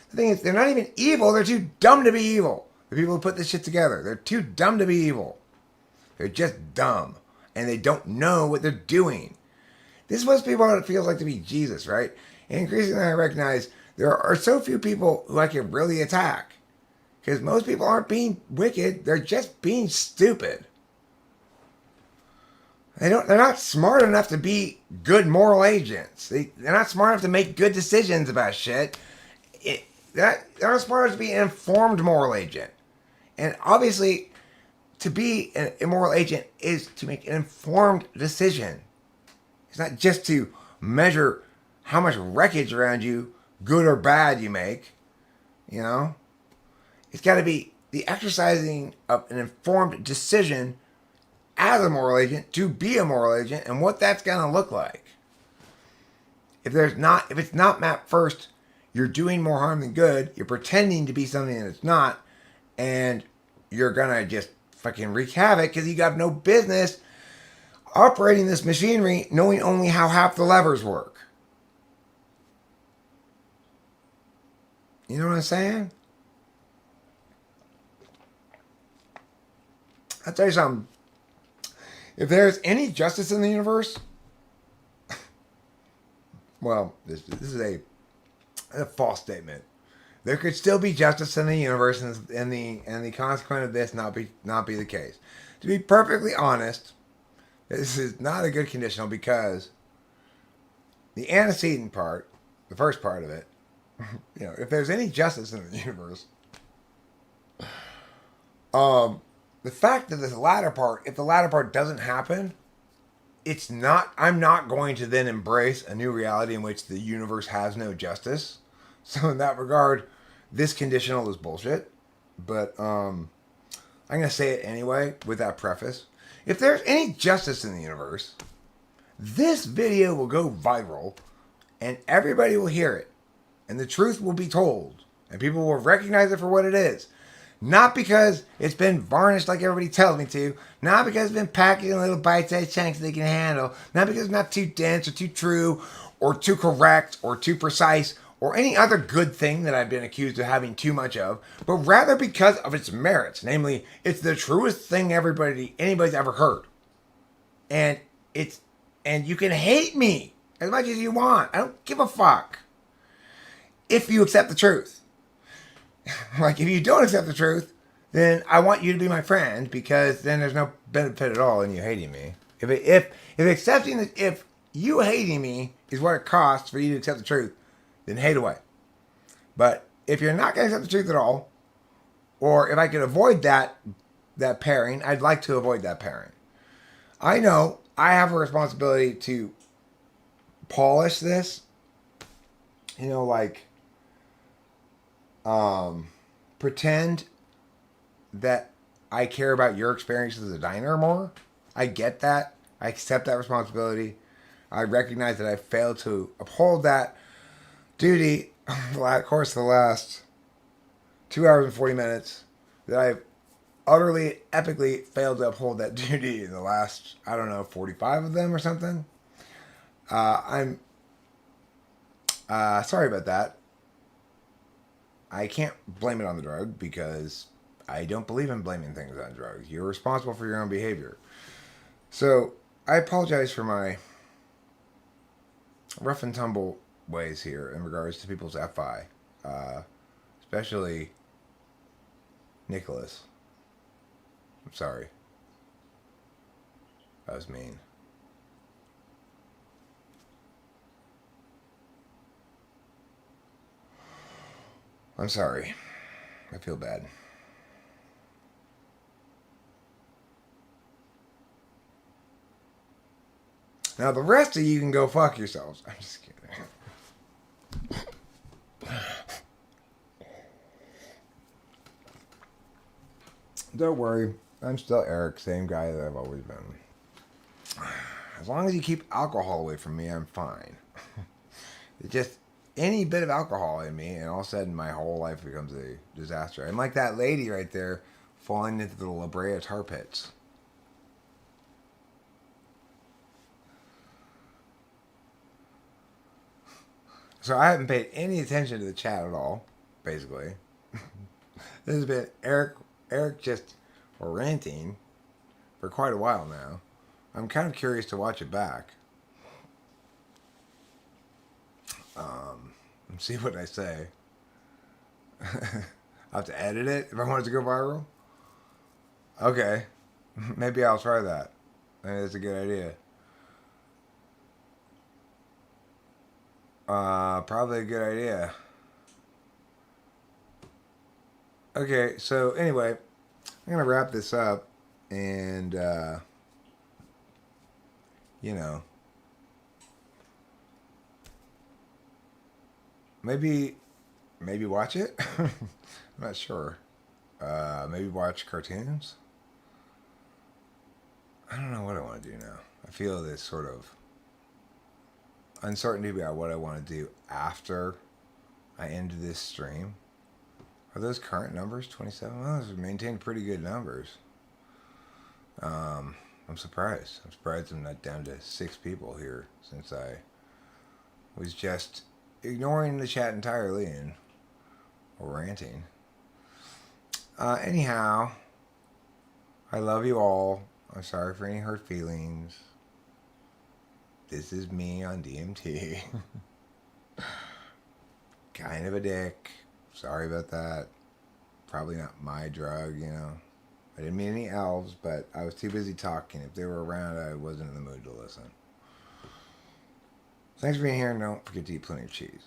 The thing is, they're not even evil. They're too dumb to be evil. The people who put this shit together. They're too dumb to be evil. They're just dumb. And they don't know what they're doing. This is what people it feels like to be Jesus, right? And increasingly I recognize there are so few people who I can really attack. Because most people aren't being wicked. They're just being stupid. They're not smart enough to be good moral agents. They're not smart enough to make good decisions about shit. They're not smart enough to be an informed moral agent. And obviously, to be an immoral agent is to make an informed decision. It's not just to measure how much wreckage around you, good or bad, you make. You know? It's got to be the exercising of an informed decision as a moral agent to be a moral agent and what that's going to look like. If it's not mapped first, you're doing more harm than good. You're pretending to be something that it's not. And you're going to just fucking wreak havoc because you got no business operating this machinery knowing only how half the levers work. You know what I'm saying? I'll tell you something. If there's any justice in the universe, well, this is a false statement. There could still be justice in the universe, and the consequence of this not be the case. To be perfectly honest, this is not a good conditional because the antecedent part, the first part of it, if there's any justice in the universe, the fact that if the latter part doesn't happen, I'm not going to then embrace a new reality in which the universe has no justice. So in that regard, this conditional is bullshit. But I'm going to say it anyway with that preface. If there's any justice in the universe, this video will go viral and everybody will hear it. And the truth will be told. And people will recognize it for what it is. Not because it's been varnished like everybody tells me to. Not because it's been packaged in little bite-sized chunks they can handle. Not because it's not too dense or too true or too correct or too precise or any other good thing that I've been accused of having too much of. But rather because of its merits. Namely, it's the truest thing anybody's ever heard. And you can hate me as much as you want. I don't give a fuck. If you accept the truth. Like, if you don't accept the truth, then I want you to be my friend because then there's no benefit at all in you hating me. If you hating me is what it costs for you to accept the truth, then hate away. But if you're not going to accept the truth at all, or if I could avoid that pairing, I'd like to avoid that pairing. I know I have a responsibility to polish this, pretend that I care about your experience as a diner more. I get that. I accept that responsibility. I recognize that I failed to uphold that duty the course of the last 2 hours and 40 minutes. That I've utterly, epically failed to uphold that duty in the last, I don't know, 45 of them or something. I'm sorry about that. I can't blame it on the drug because I don't believe in blaming things on drugs. You're responsible for your own behavior. So I apologize for my rough and tumble ways here in regards to people's FI, especially Nicholas. I'm sorry. That was mean. I'm sorry. I feel bad. Now the rest of you can go fuck yourselves. I'm just kidding. Don't worry. I'm still Eric, same guy that I've always been. As long as you keep alcohol away from me, I'm fine. It's just any bit of alcohol in me, and all of a sudden my whole life becomes a disaster. I'm like that lady right there falling into the La Brea tar pits. So I haven't paid any attention to the chat at all, basically. This has been Eric just ranting for quite a while now. I'm kind of curious to watch it back. And see what I say. I'll have to edit it if I want it to go viral. Okay. Maybe I'll try that. Maybe that's a good idea. Probably a good idea. Okay, so anyway, I'm gonna wrap this up, and you know, maybe watch it. I'm not sure. Maybe watch cartoons. I don't know what I want to do now. I feel this sort of uncertainty about what I want to do after I end this stream. Are those current numbers? 27? Well, those maintain pretty good numbers. I'm surprised. I'm surprised I'm not down to 6 people here since I was just ignoring the chat entirely and ranting. Anyhow, I love you all. I'm sorry for any hurt feelings. This is me on DMT. Kind of a dick. Sorry about that. Probably not my drug, you know. I didn't mean any elves, but I was too busy talking. If they were around, I wasn't in the mood to listen. Thanks for being here, and don't forget to eat plenty of cheese.